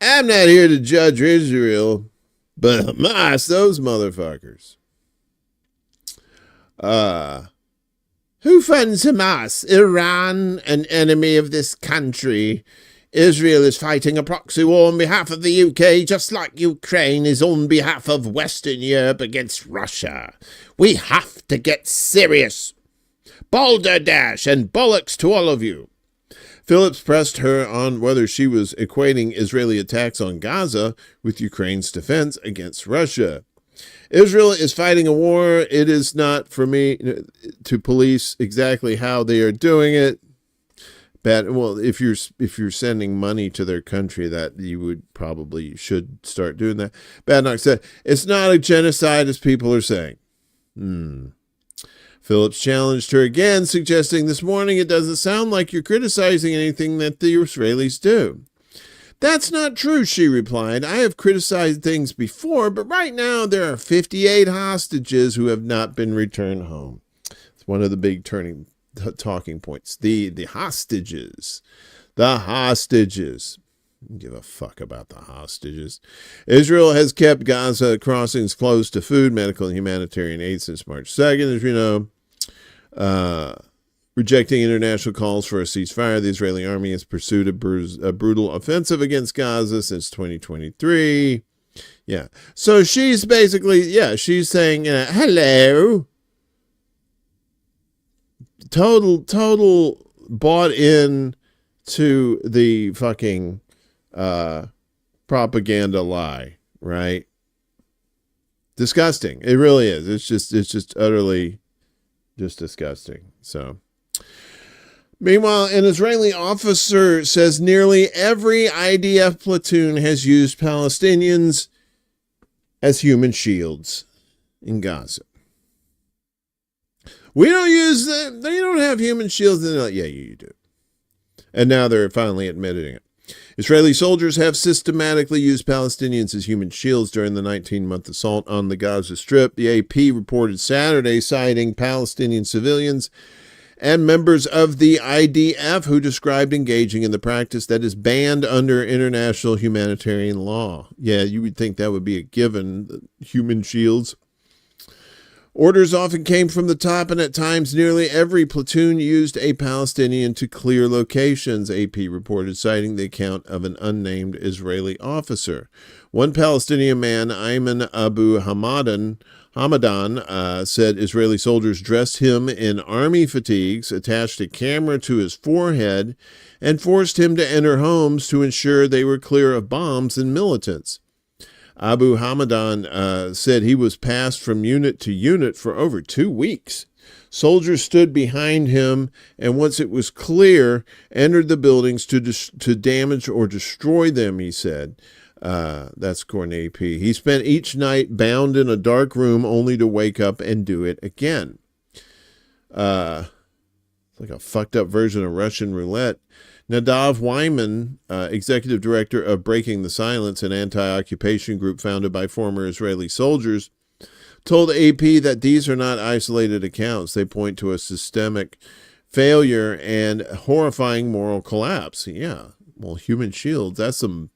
Speaker 4: I'm not here to judge Israel, but Hamas, those motherfuckers. Who funds Hamas? Iran, an enemy of this country. Israel is fighting a proxy war on behalf of the UK, just like Ukraine is on behalf of Western Europe against Russia. We have to get serious. Balderdash and bollocks to all of you. Phillips pressed her on whether she was equating Israeli attacks on Gaza with Ukraine's defense against Russia. Israel is fighting a war. It is not for me to police exactly how they are doing it. Well, if you're sending money to their country, that you should start doing that. Badenoch said, it's not a genocide as people are saying. Phillips challenged her again, suggesting this morning it doesn't sound like you're criticizing anything that the Israelis do. That's not true, she replied. I have criticized things before, but right now there are 58 hostages who have not been returned home. It's one of the big talking points. The hostages. The hostages. Give a fuck about the hostages. Israel has kept Gaza crossings closed to food, medical, and humanitarian aid since March 2nd, as you know. Rejecting international calls for a ceasefire, the Israeli army has pursued a brutal offensive against Gaza since 2023. Yeah. So she's basically, she's saying, hello. Total bought in to the fucking propaganda lie, right? Disgusting. It really is. It's just utterly just disgusting. So, meanwhile, an Israeli officer says nearly every IDF platoon has used Palestinians as human shields in Gaza. We don't use them. They don't have human shields. And they're like, yeah, you do. And now they're finally admitting it. Israeli soldiers have systematically used Palestinians as human shields during the 19-month assault on the Gaza Strip. The AP reported Saturday, citing Palestinian civilians and members of the IDF who described engaging in the practice that is banned under international humanitarian law. Yeah, you would think that would be a given, human shields. Orders often came from the top, and at times nearly every platoon used a Palestinian to clear locations, AP reported, citing the account of an unnamed Israeli officer. One Palestinian man, Ayman Abu Hamadan, said Israeli soldiers dressed him in army fatigues, attached a camera to his forehead, and forced him to enter homes to ensure they were clear of bombs and militants. Abu Hamadan said he was passed from unit to unit for over 2 weeks. Soldiers stood behind him, and once it was clear, entered the buildings to damage or destroy them, he said. That's according to AP. He spent each night bound in a dark room only to wake up and do it again. It's like a fucked up version of Russian roulette. Nadav Wyman, executive director of Breaking the Silence, an anti-occupation group founded by former Israeli soldiers, told AP that these are not isolated accounts. They point to a systemic failure and horrifying moral collapse. Yeah, well, human shields, that's some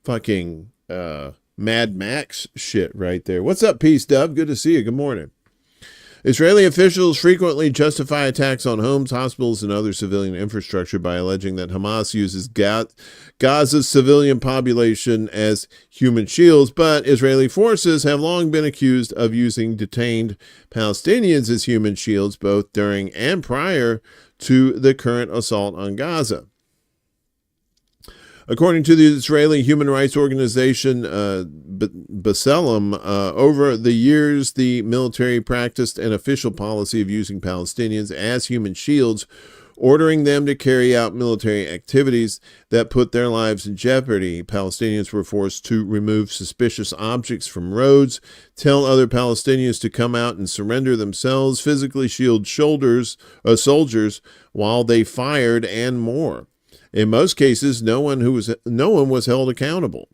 Speaker 4: fucking Mad Max shit right there. What's up, Peace Dove? Good to see you. Good morning. Israeli officials frequently justify attacks on homes, hospitals, and other civilian infrastructure by alleging that Hamas uses Gaza's civilian population as human shields, but Israeli forces have long been accused of using detained Palestinians as human shields, both during and prior to the current assault on Gaza. According to the Israeli human rights organization B'Tselem, over the years, the military practiced an official policy of using Palestinians as human shields, ordering them to carry out military activities that put their lives in jeopardy. Palestinians were forced to remove suspicious objects from roads, tell other Palestinians to come out and surrender themselves, physically shield soldiers while they fired, and more. In most cases, no one was held accountable.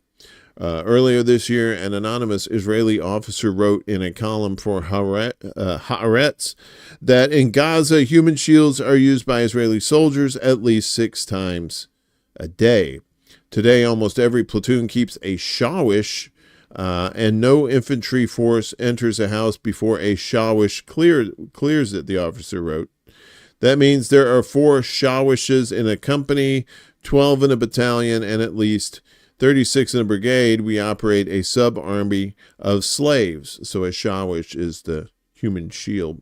Speaker 4: Earlier this year, an anonymous Israeli officer wrote in a column for Haaretz that in Gaza, human shields are used by Israeli soldiers at least 6 times a day. Today, almost every platoon keeps a shawish, and no infantry force enters a house before a shawish clears it, the officer wrote. That means there are 4 shawishes in a company, 12 in a battalion, and at least 36 in a brigade. We operate a sub-army of slaves. So a shawish is the human shield.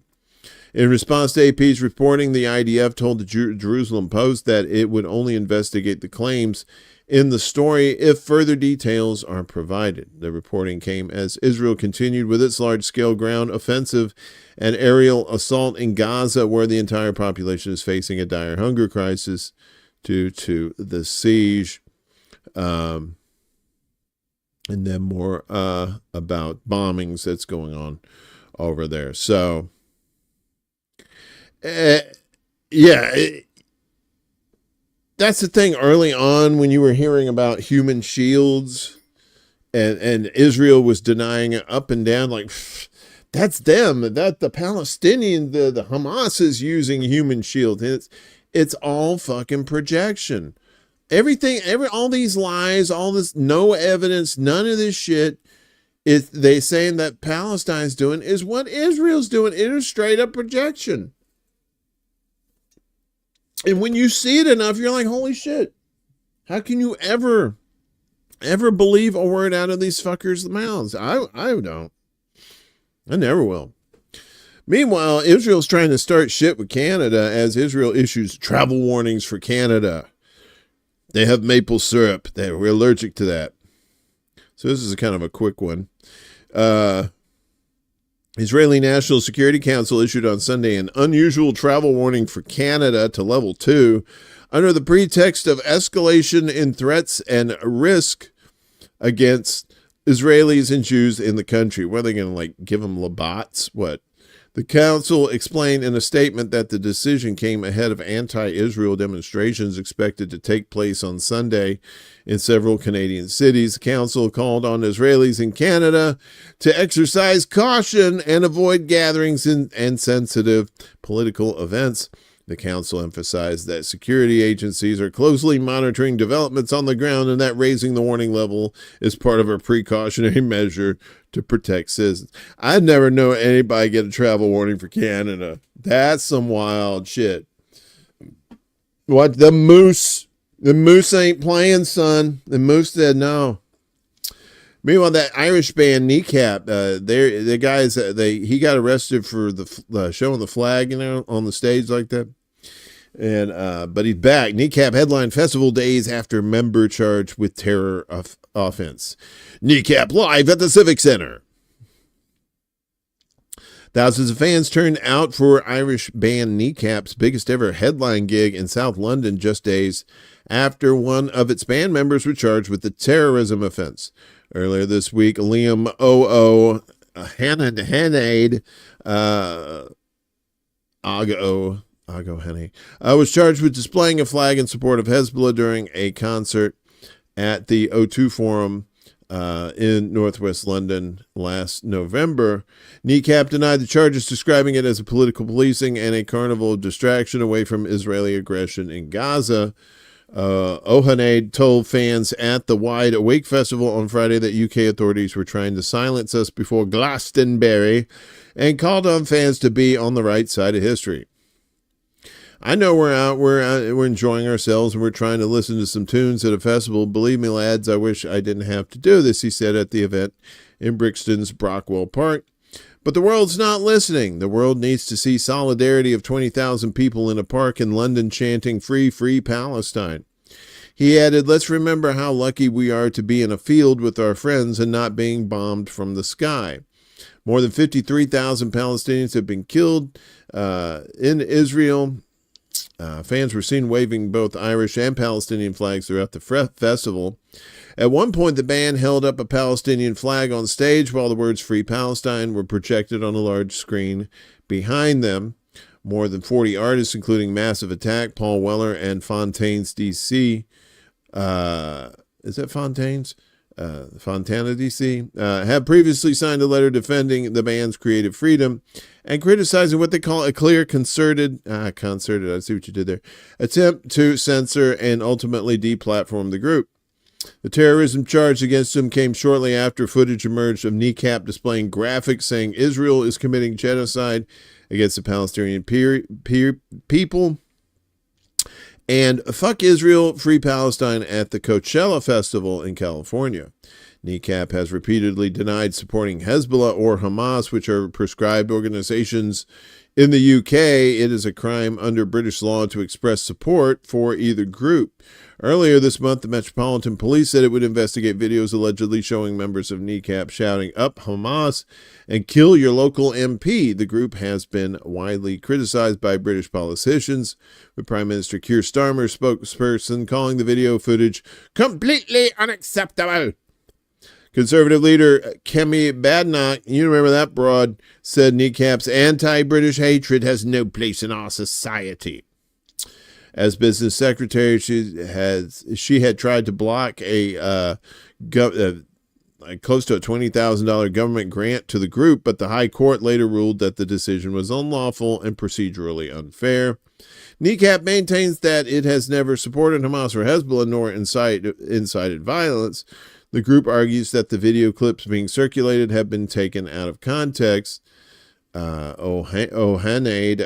Speaker 4: In response to AP's reporting, the IDF told the Jerusalem Post that it would only investigate the claims in the story if further details are provided. The reporting came as Israel continued with its large-scale ground offensive and aerial assault in Gaza, where the entire population is facing a dire hunger crisis due to the siege. And then more about bombings that's going on over there. So, that's the thing. Early on, when you were hearing about human shields, and Israel was denying it up and down, like, that's them. That the Palestinian, the Hamas is using human shields. It's all fucking projection. All these lies, all this, no evidence, none of this shit. They saying that Palestine's doing is what Israel's doing. It is straight up projection. And when you see it enough, you're like, holy shit. How can you ever believe a word out of these fuckers' mouths? I don't. I never will. Meanwhile, Israel's trying to start shit with Canada as Israel issues travel warnings for Canada. They have maple syrup. We're allergic to that. So this is a kind of a quick one. Israeli National Security Council issued on Sunday an unusual travel warning for Canada to level 2 under the pretext of escalation in threats and risk against Israelis and Jews in the country. What are they going to, like, give them Labots? What? The council explained in a statement that the decision came ahead of anti-Israel demonstrations expected to take place on Sunday in several Canadian cities. The council called on Israelis in Canada to exercise caution and avoid gatherings and sensitive political events. The council emphasized that security agencies are closely monitoring developments on the ground and that raising the warning level is part of a precautionary measure to protect citizens. I'd never known anybody get a travel warning for Canada. That's some wild shit. What? The Moose ain't playing, son. The Moose said no. Meanwhile, that Irish band Kneecap, the guys, he got arrested for the showing the flag, on the stage like that. And but he's back. Kneecap headlined festival days after member charged with terror offense. Kneecap live at the Civic Center. Thousands of fans turned out for Irish band Kneecap's biggest ever headline gig in South London just days after one of its band members was charged with the terrorism offense. Earlier this week, Liam Hanade, Ago Henny, was charged with displaying a flag in support of Hezbollah during a concert at the O2 Forum in northwest London last November. Kneecap denied the charges, describing it as a political policing and a carnival of distraction away from Israeli aggression in Gaza. Ohanade told fans at the Wide Awake Festival on Friday that UK authorities were trying to silence us before Glastonbury and called on fans to be on the right side of history. I know we're enjoying ourselves and we're trying to listen to some tunes at a festival. Believe me, lads, I wish I didn't have to do this, he said at the event in Brixton's Brockwell Park. But the world's not listening. The world needs to see solidarity of 20,000 people in a park in London chanting "Free, Free Palestine." He added, "Let's remember how lucky we are to be in a field with our friends and not being bombed from the sky." More than 53,000 Palestinians have been killed in Israel. Fans were seen waving both Irish and Palestinian flags throughout the festival. At one point, the band held up a Palestinian flag on stage while the words "Free Palestine" were projected on a large screen behind them. More than 40 artists, including Massive Attack, Paul Weller, and Fontaines DC. Is that Fontaines? Fontana DC, have previously signed a letter defending the band's creative freedom and criticizing what they call a clear concerted, I see what you did there, attempt to censor and ultimately deplatform the group. The terrorism charge against him came shortly after footage emerged of Kneecap displaying graphics saying Israel is committing genocide against the Palestinian people and "Fuck Israel, Free Palestine" at the Coachella Festival in California. Kneecap has repeatedly denied supporting Hezbollah or Hamas, which are proscribed organizations in the UK. It is a crime under British law to express support for either group. Earlier this month, the Metropolitan Police said it would investigate videos allegedly showing members of Kneecap shouting "Up Hamas" and "Kill your local MP." The group has been widely criticized by British politicians, with Prime Minister Keir Starmer's spokesperson calling the video footage completely unacceptable. Conservative leader Kemi Badenoch, you remember that broad, said Kneecap's anti-British hatred has no place in our society. As business secretary, she had tried to block a close to a $20,000 government grant to the group, but the High Court later ruled that the decision was unlawful and procedurally unfair. Kneecap maintains that it has never supported Hamas or Hezbollah nor incited violence. The group argues that the video clips being circulated have been taken out of context. Ohanade,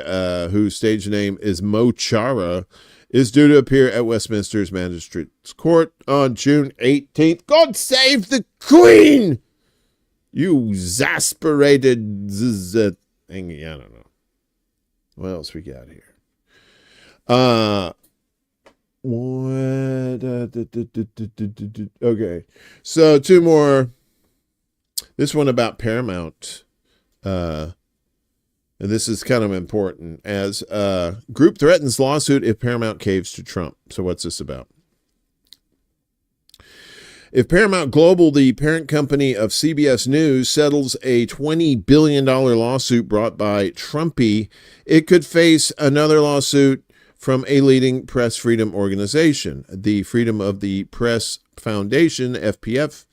Speaker 4: whose stage name is Mo Chara, is due to appear at Westminster's Magistrates Court on June 18th. God save the Queen! You exasperated I don't know. What else we got here? Okay. So two more. This one about Paramount. And this is kind of important, as group threatens lawsuit if Paramount caves to Trump. So what's this about? If Paramount Global, the parent company of CBS News, settles a $20 billion lawsuit brought by Trumpy, it could face another lawsuit from a leading press freedom organization, the Freedom of the Press Foundation, FPF.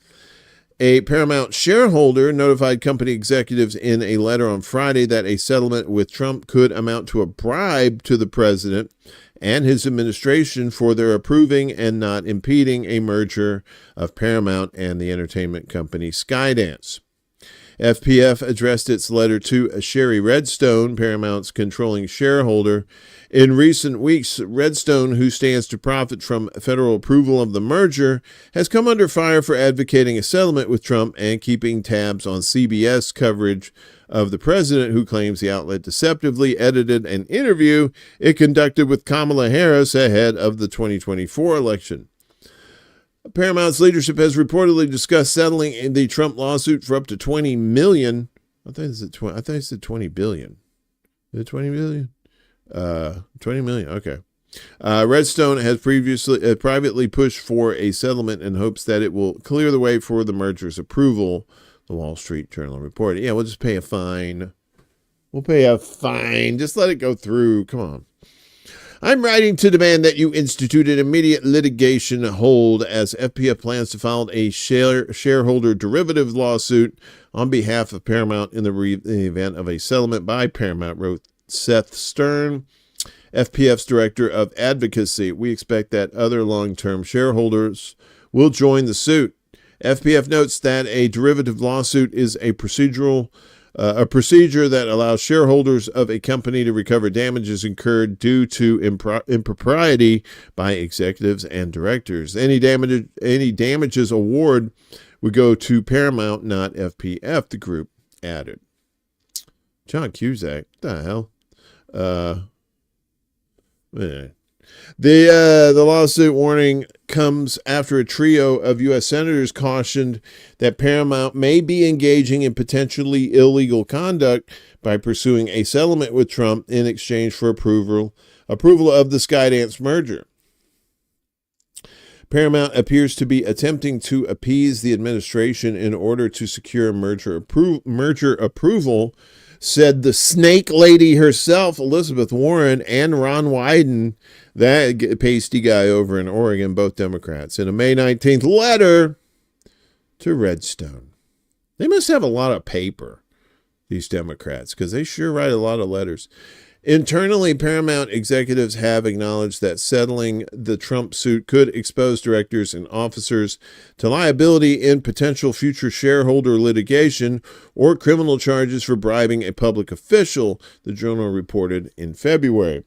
Speaker 4: A Paramount shareholder notified company executives in a letter on Friday that a settlement with Trump could amount to a bribe to the president and his administration for their approving and not impeding a merger of Paramount and the entertainment company Skydance. FPF addressed its letter to Sherry Redstone, Paramount's controlling shareholder. In recent weeks, Redstone, who stands to profit from federal approval of the merger, has come under fire for advocating a settlement with Trump and keeping tabs on CBS coverage of the president, who claims the outlet deceptively edited an interview it conducted with Kamala Harris ahead of the 2024 election. Paramount's leadership has reportedly discussed settling the Trump lawsuit for up to $20 million. I think it said $20 billion. Is it $20 billion? $20 million. Okay. Redstone has previously privately pushed for a settlement in hopes that it will clear the way for the merger's approval. The Wall Street Journal reported. Yeah, we'll just pay a fine. We'll pay a fine. Just let it go through. Come on. I'm writing to demand that you institute an immediate litigation hold as FPF plans to file a shareholder derivative lawsuit on behalf of Paramount in the event of a settlement by Paramount, wrote Seth Stern, FPF's director of advocacy. We expect that other long-term shareholders will join the suit. FPF notes that a derivative lawsuit is a procedure that allows shareholders of a company to recover damages incurred due to impropriety by executives and directors. Any damages award would go to Paramount, not FPF, the group added. John Cusack, what the hell? The lawsuit warning comes after a trio of U.S. senators cautioned that Paramount may be engaging in potentially illegal conduct by pursuing a settlement with Trump in exchange for approval of the Skydance merger. Paramount appears to be attempting to appease the administration in order to secure merger approval, said the snake lady herself, Elizabeth Warren, and Ron Wyden, that pasty guy over in Oregon, both Democrats, in a May 19th letter to Redstone. They must have a lot of paper, these Democrats, because they sure write a lot of letters. Internally, Paramount executives have acknowledged that settling the Trump suit could expose directors and officers to liability in potential future shareholder litigation or criminal charges for bribing a public official, the Journo reported in February.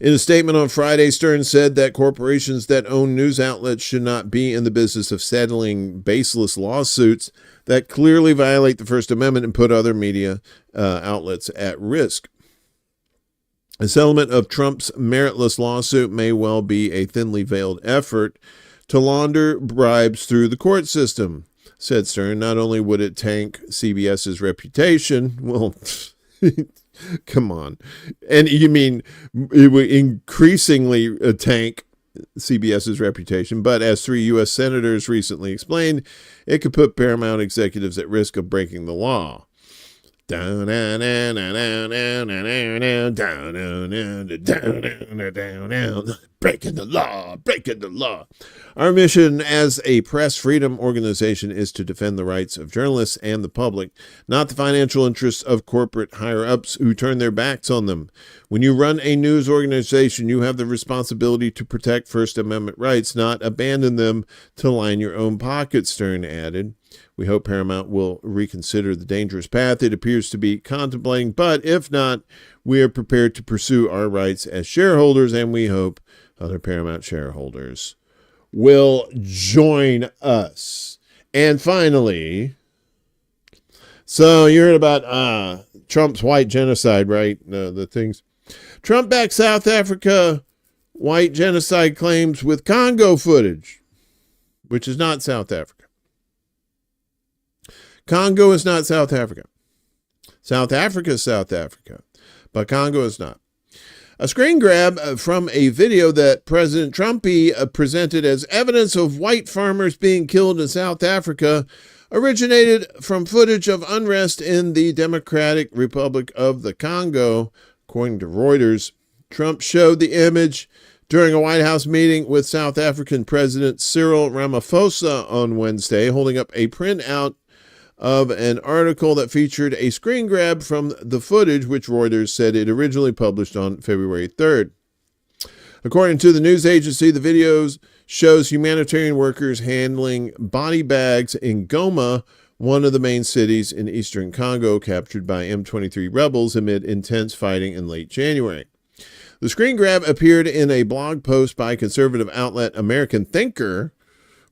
Speaker 4: In a statement on Friday, Stern said that corporations that own news outlets should not be in the business of settling baseless lawsuits that clearly violate the First Amendment and put other media outlets at risk. A settlement of Trump's meritless lawsuit may well be a thinly veiled effort to launder bribes through the court system, said Stern. Not only would it tank CBS's reputation, well, come on. And you mean it would increasingly tank CBS's reputation, but as 3 U.S. senators recently explained, it could put Paramount executives at risk of breaking the law. Breaking the law. Our mission as a press freedom organization is to defend the rights of journalists and the public, not the financial interests of corporate higher-ups who turn their backs on them. When you run a news organization, you have the responsibility to protect First Amendment rights, not abandon them to line your own pockets, Stern added. We hope Paramount will reconsider the dangerous path it appears to be contemplating, but if not, we are prepared to pursue our rights as shareholders, and we hope other Paramount shareholders will join us. And finally, so you heard about Trump's white genocide, right? The things. Trump backs South Africa white genocide claims with Congo footage, which is not South Africa. Congo is not South Africa. South Africa is South Africa, but Congo is not. A screen grab from a video that President Trumpy presented as evidence of white farmers being killed in South Africa originated from footage of unrest in the Democratic Republic of the Congo, according to Reuters. Trump showed the image during a White House meeting with South African President Cyril Ramaphosa on Wednesday, holding up a printout of an article that featured a screen grab from the footage, which Reuters said it originally published on February 3rd. According to the news agency, the video shows humanitarian workers handling body bags in Goma, one of the main cities in eastern Congo, captured by M23 rebels amid intense fighting in late January. The screen grab appeared in a blog post by conservative outlet American Thinker,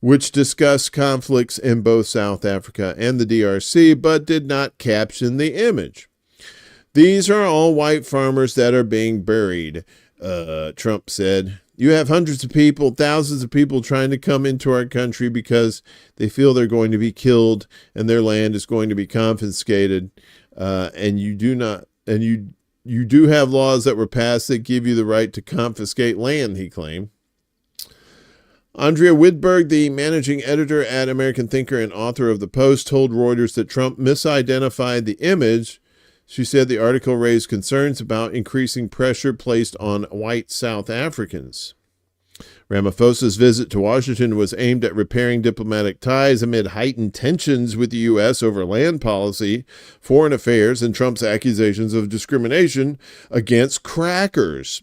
Speaker 4: which discussed conflicts in both South Africa and the DRC, but did not caption the image. These are all white farmers that are being buried, Trump said. You have hundreds of people, thousands of people trying to come into our country because they feel they're going to be killed and their land is going to be confiscated. And you do have laws that were passed that give you the right to confiscate land, he claimed. Andrea Widberg, the managing editor at American Thinker and author of the post, told Reuters that Trump misidentified the image. She said the article raised concerns about increasing pressure placed on white South Africans. Ramaphosa's visit to Washington was aimed at repairing diplomatic ties amid heightened tensions with the U.S. over land policy, foreign affairs, and Trump's accusations of discrimination against crackers.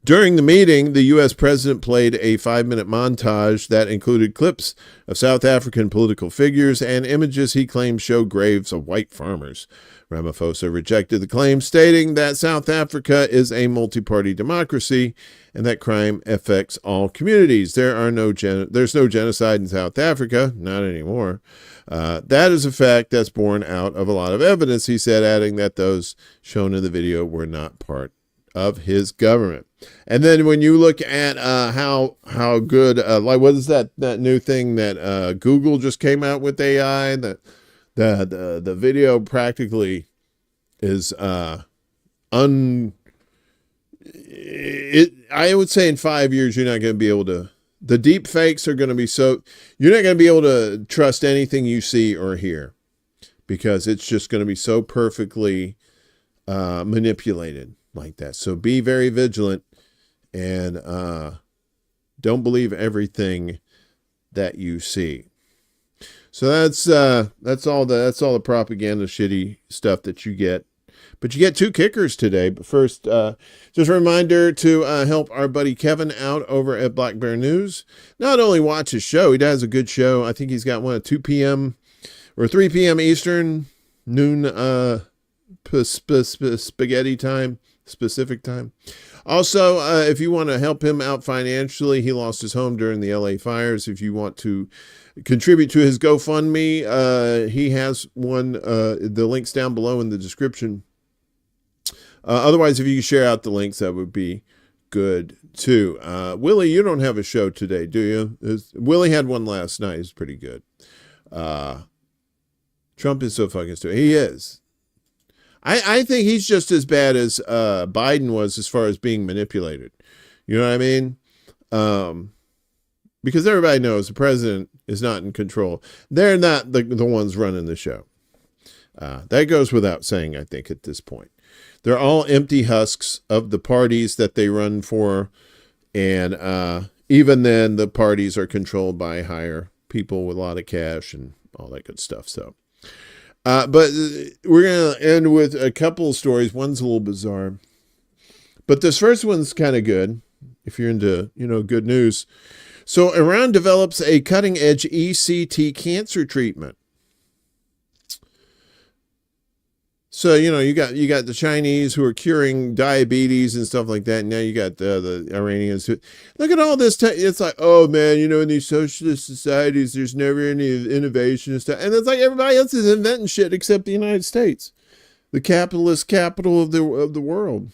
Speaker 4: During the meeting, the U.S. president played a 5-minute montage that included clips of South African political figures and images he claimed show graves of white farmers. Ramaphosa rejected the claim, stating that South Africa is a multi-party democracy and that crime affects all communities. There's no genocide in South Africa, not anymore. That is a fact that's borne out of a lot of evidence, he said, adding that those shown in the video were not part of his government. And then when you look at how good, like what is that new thing that Google just came out with AI, that the video practically is I would say in 5 years you're not going to be able to, the deep fakes are going to be so, you're not going to be able to trust anything you see or hear, because it's just going to be so perfectly manipulated like that. So be very vigilant and don't believe everything that you see. So that's all the propaganda shitty stuff that you get. But you get 2 kickers today. But first, just a reminder to help our buddy Kevin out over at Black Bear News. Not only watch his show, he does a good show. I think he's got one at 2 p.m. or 3 p.m. Eastern, noon spaghetti time, specific time. Also, if you want to help him out financially, he lost his home during the LA fires. If you want to contribute to his GoFundMe, he has one. The link's down below in the description. Otherwise, if you could share out the links, that would be good too. Willie, you don't have a show today, do you? Willie had one last night. It's pretty good. Trump is so fucking stupid. He is. I think he's just as bad as Biden was as far as being manipulated. You know what I mean? Because everybody knows the president is not in control. They're not the ones running the show. That goes without saying, I think, at this point. They're all empty husks of the parties that they run for. And even then, the parties are controlled by higher people with a lot of cash and all that good stuff. So, but we're going to end with a couple of stories. One's a little bizarre. But this first one's kind of good if you're into, good news. So Iran develops a cutting-edge ECT cancer treatment. So, you got the Chinese who are curing diabetes and stuff like that. And now you got the Iranians who, look at all this. It's like, oh man, in these socialist societies, there's never any innovation and stuff. And it's like everybody else is inventing shit except the United States, the capitalist capital of the world.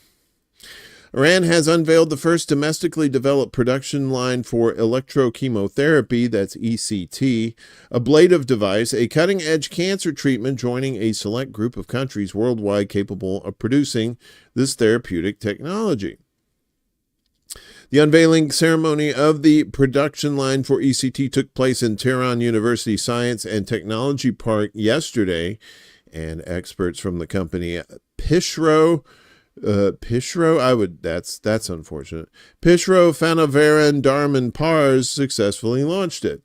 Speaker 4: Iran has unveiled the first domestically developed production line for electrochemotherapy, that's ECT, ablative device, a cutting-edge cancer treatment joining a select group of countries worldwide capable of producing this therapeutic technology. The unveiling ceremony of the production line for ECT took place in Tehran University Science and Technology Park yesterday, and experts from the company Pishro, that's unfortunate. Pishro Fanovaran Darman Pars successfully launched it.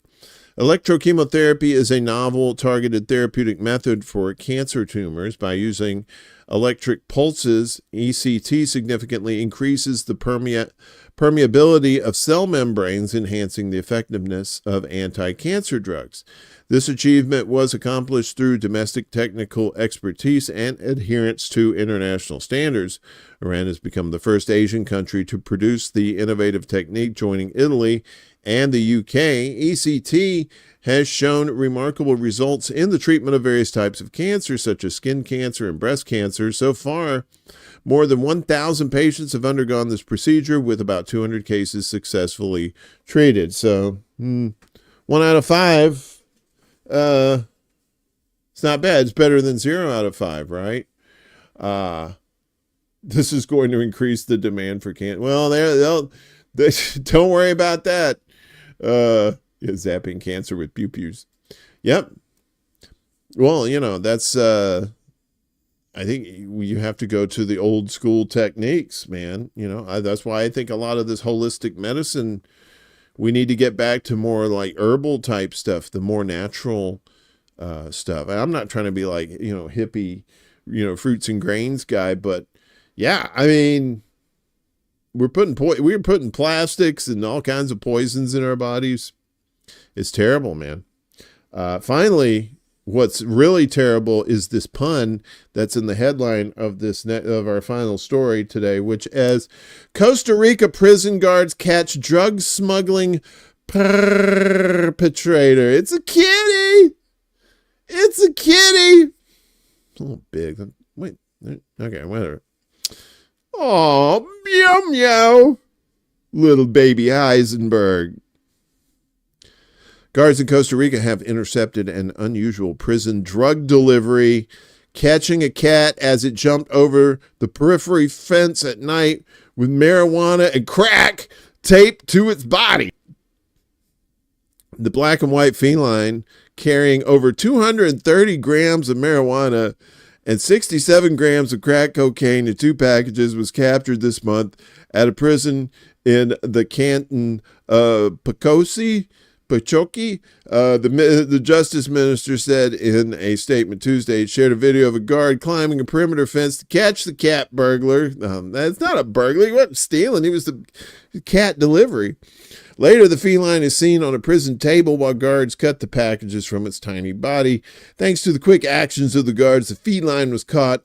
Speaker 4: Electrochemotherapy is a novel targeted therapeutic method for cancer tumors. By using electric pulses, ECT significantly increases the permeability of cell membranes, enhancing the effectiveness of anti-cancer drugs. This achievement was accomplished through domestic technical expertise and adherence to international standards. Iran has become the first Asian country to produce the innovative technique, joining Italy and the UK. ECT has shown remarkable results in the treatment of various types of cancer, such as skin cancer and breast cancer. So far, more than 1,000 patients have undergone this procedure, with about 200 cases successfully treated. So, 1 out of 5. It's not bad. It's better than 0 out of 5, right? This is going to increase the demand for cancer. Well, don't worry about that. Zapping cancer with pew-pews. Yep. Well, that's, I think you have to go to the old school techniques, man. That's why I think a lot of this holistic medicine, we need to get back to more like herbal type stuff, the more natural stuff. And I'm not trying to be like, hippie, fruits and grains guy, but yeah, I mean, we're putting plastics and all kinds of poisons in our bodies. It's terrible, man. Finally, what's really terrible is this pun that's in the headline of of our final story today, which is Costa Rica prison guards catch drug smuggling perpetrator. It's a kitty. It's a kitty. It's a little big. Wait. Okay, whatever. Oh, meow meow. Little baby Heisenberg. Guards in Costa Rica have intercepted an unusual prison drug delivery, catching a cat as it jumped over the periphery fence at night with marijuana and crack taped to its body. The black and white feline, carrying over 230 grams of marijuana and 67 grams of crack cocaine in 2 packages, was captured this month at a prison in the canton of Pachoki. The justice minister said in a statement Tuesday, it shared a video of a guard climbing a perimeter fence to catch the cat burglar. That's not a burglar. He wasn't stealing. He was the cat delivery. Later, the feline is seen on a prison table while guards cut the packages from its tiny body. Thanks to the quick actions of the guards, the feline was caught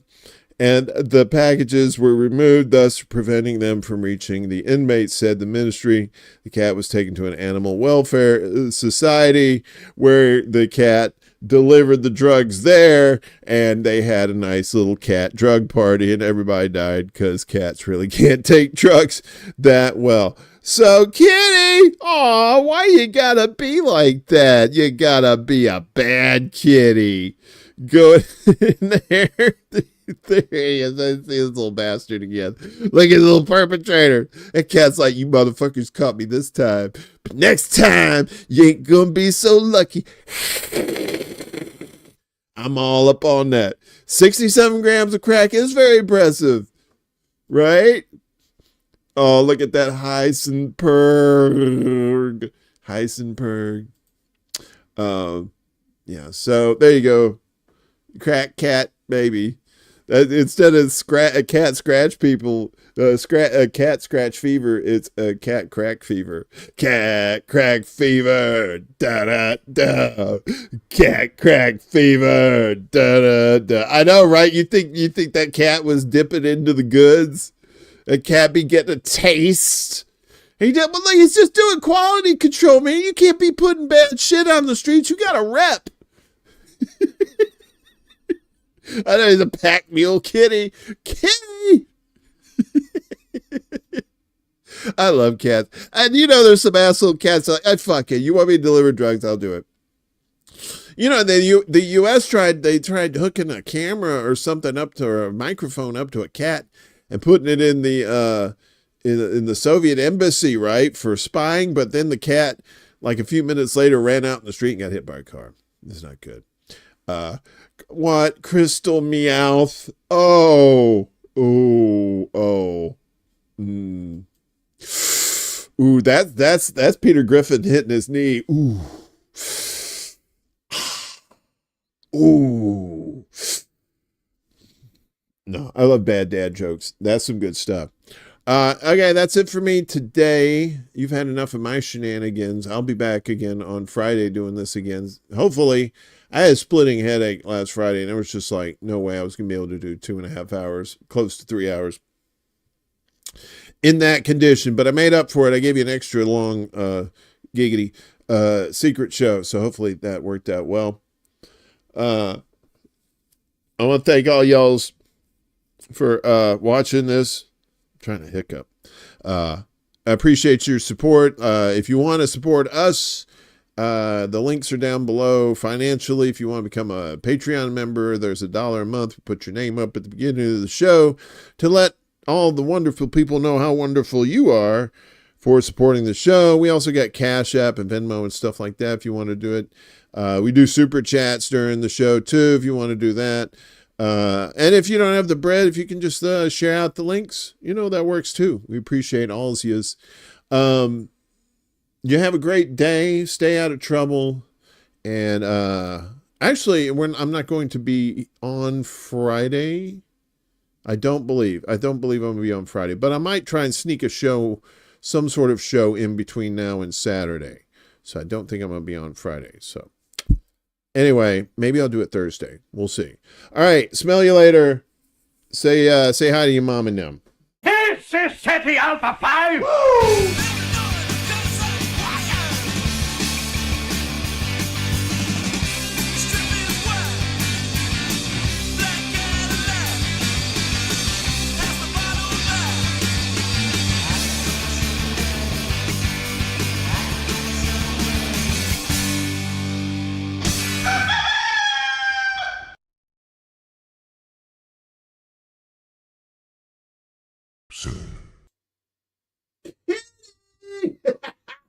Speaker 4: and the packages were removed, thus preventing them from reaching the inmates, said the ministry. The cat was taken to an animal welfare society where the cat delivered the drugs there, and they had a nice little cat drug party, and everybody died because cats really can't take drugs that well. So, kitty, aw, why you gotta be like that? You gotta be a bad kitty. Go in there. There he is. I see this little bastard again. Look at the little perpetrator. That cat's like, you motherfuckers caught me this time. But next time, you ain't gonna be so lucky. I'm all up on that. 67 grams of crack is very impressive. Right? Oh, look at that Heisenberg. Heisenberg. Yeah, so there you go. Crack cat, baby. Instead of a cat scratch people, a cat scratch fever, it's a cat crack fever. Cat crack fever, da da da. Cat crack fever, da da da. I know, right? You think that cat was dipping into the goods? A cat be getting a taste. But like, he's just doing quality control, man. You can't be putting bad shit on the streets. You got a rep. I know he's a pack mule kitty. Kitty! I love cats. And there's some asshole cats like, fuck it. You want me to deliver drugs? I'll do it. The U.S. tried hooking a camera or something up to, or a microphone up to a cat and putting it in the Soviet embassy, right, for spying. But then the cat, like a few minutes later, ran out in the street and got hit by a car. It's not good. What? Crystal Meowth? Oh. Ooh, that's Peter Griffin hitting his knee. Ooh. No, I love bad dad jokes. That's some good stuff. Okay, that's it for me today. You've had enough of my shenanigans. I'll be back again on Friday doing this again. Hopefully, I had a splitting headache last Friday, and it was just like, no way I was going to be able to do 2.5 hours, close to 3 hours in that condition. But I made up for it. I gave you an extra long giggity secret show, so hopefully that worked out well. I want to thank all y'all's for watching this. I'm trying to hiccup. I appreciate your support. If you want to support us, the links are down below financially. If you want to become a Patreon member, there's $1 a month. Put your name up at the beginning of the show to let all the wonderful people know how wonderful you are for supporting the show. We also got CashApp and Venmo and stuff like that if you want to do it. We do super chats during the show too if you want to do that. And if you don't have the bread, if you can just share out the links, that works too. We appreciate all of yous. You have a great day. Stay out of trouble. And actually, I'm not going to be on Friday. I don't believe I'm going to be on Friday, but I might try and sneak a show, some sort of show in between now and Saturday. So I don't think I'm going to be on Friday. So anyway, maybe I'll do it Thursday. We'll see. All right. Smell you later. Say hi to your mom and them.
Speaker 8: This is City Alpha 5!
Speaker 1: Woo!
Speaker 2: Soon.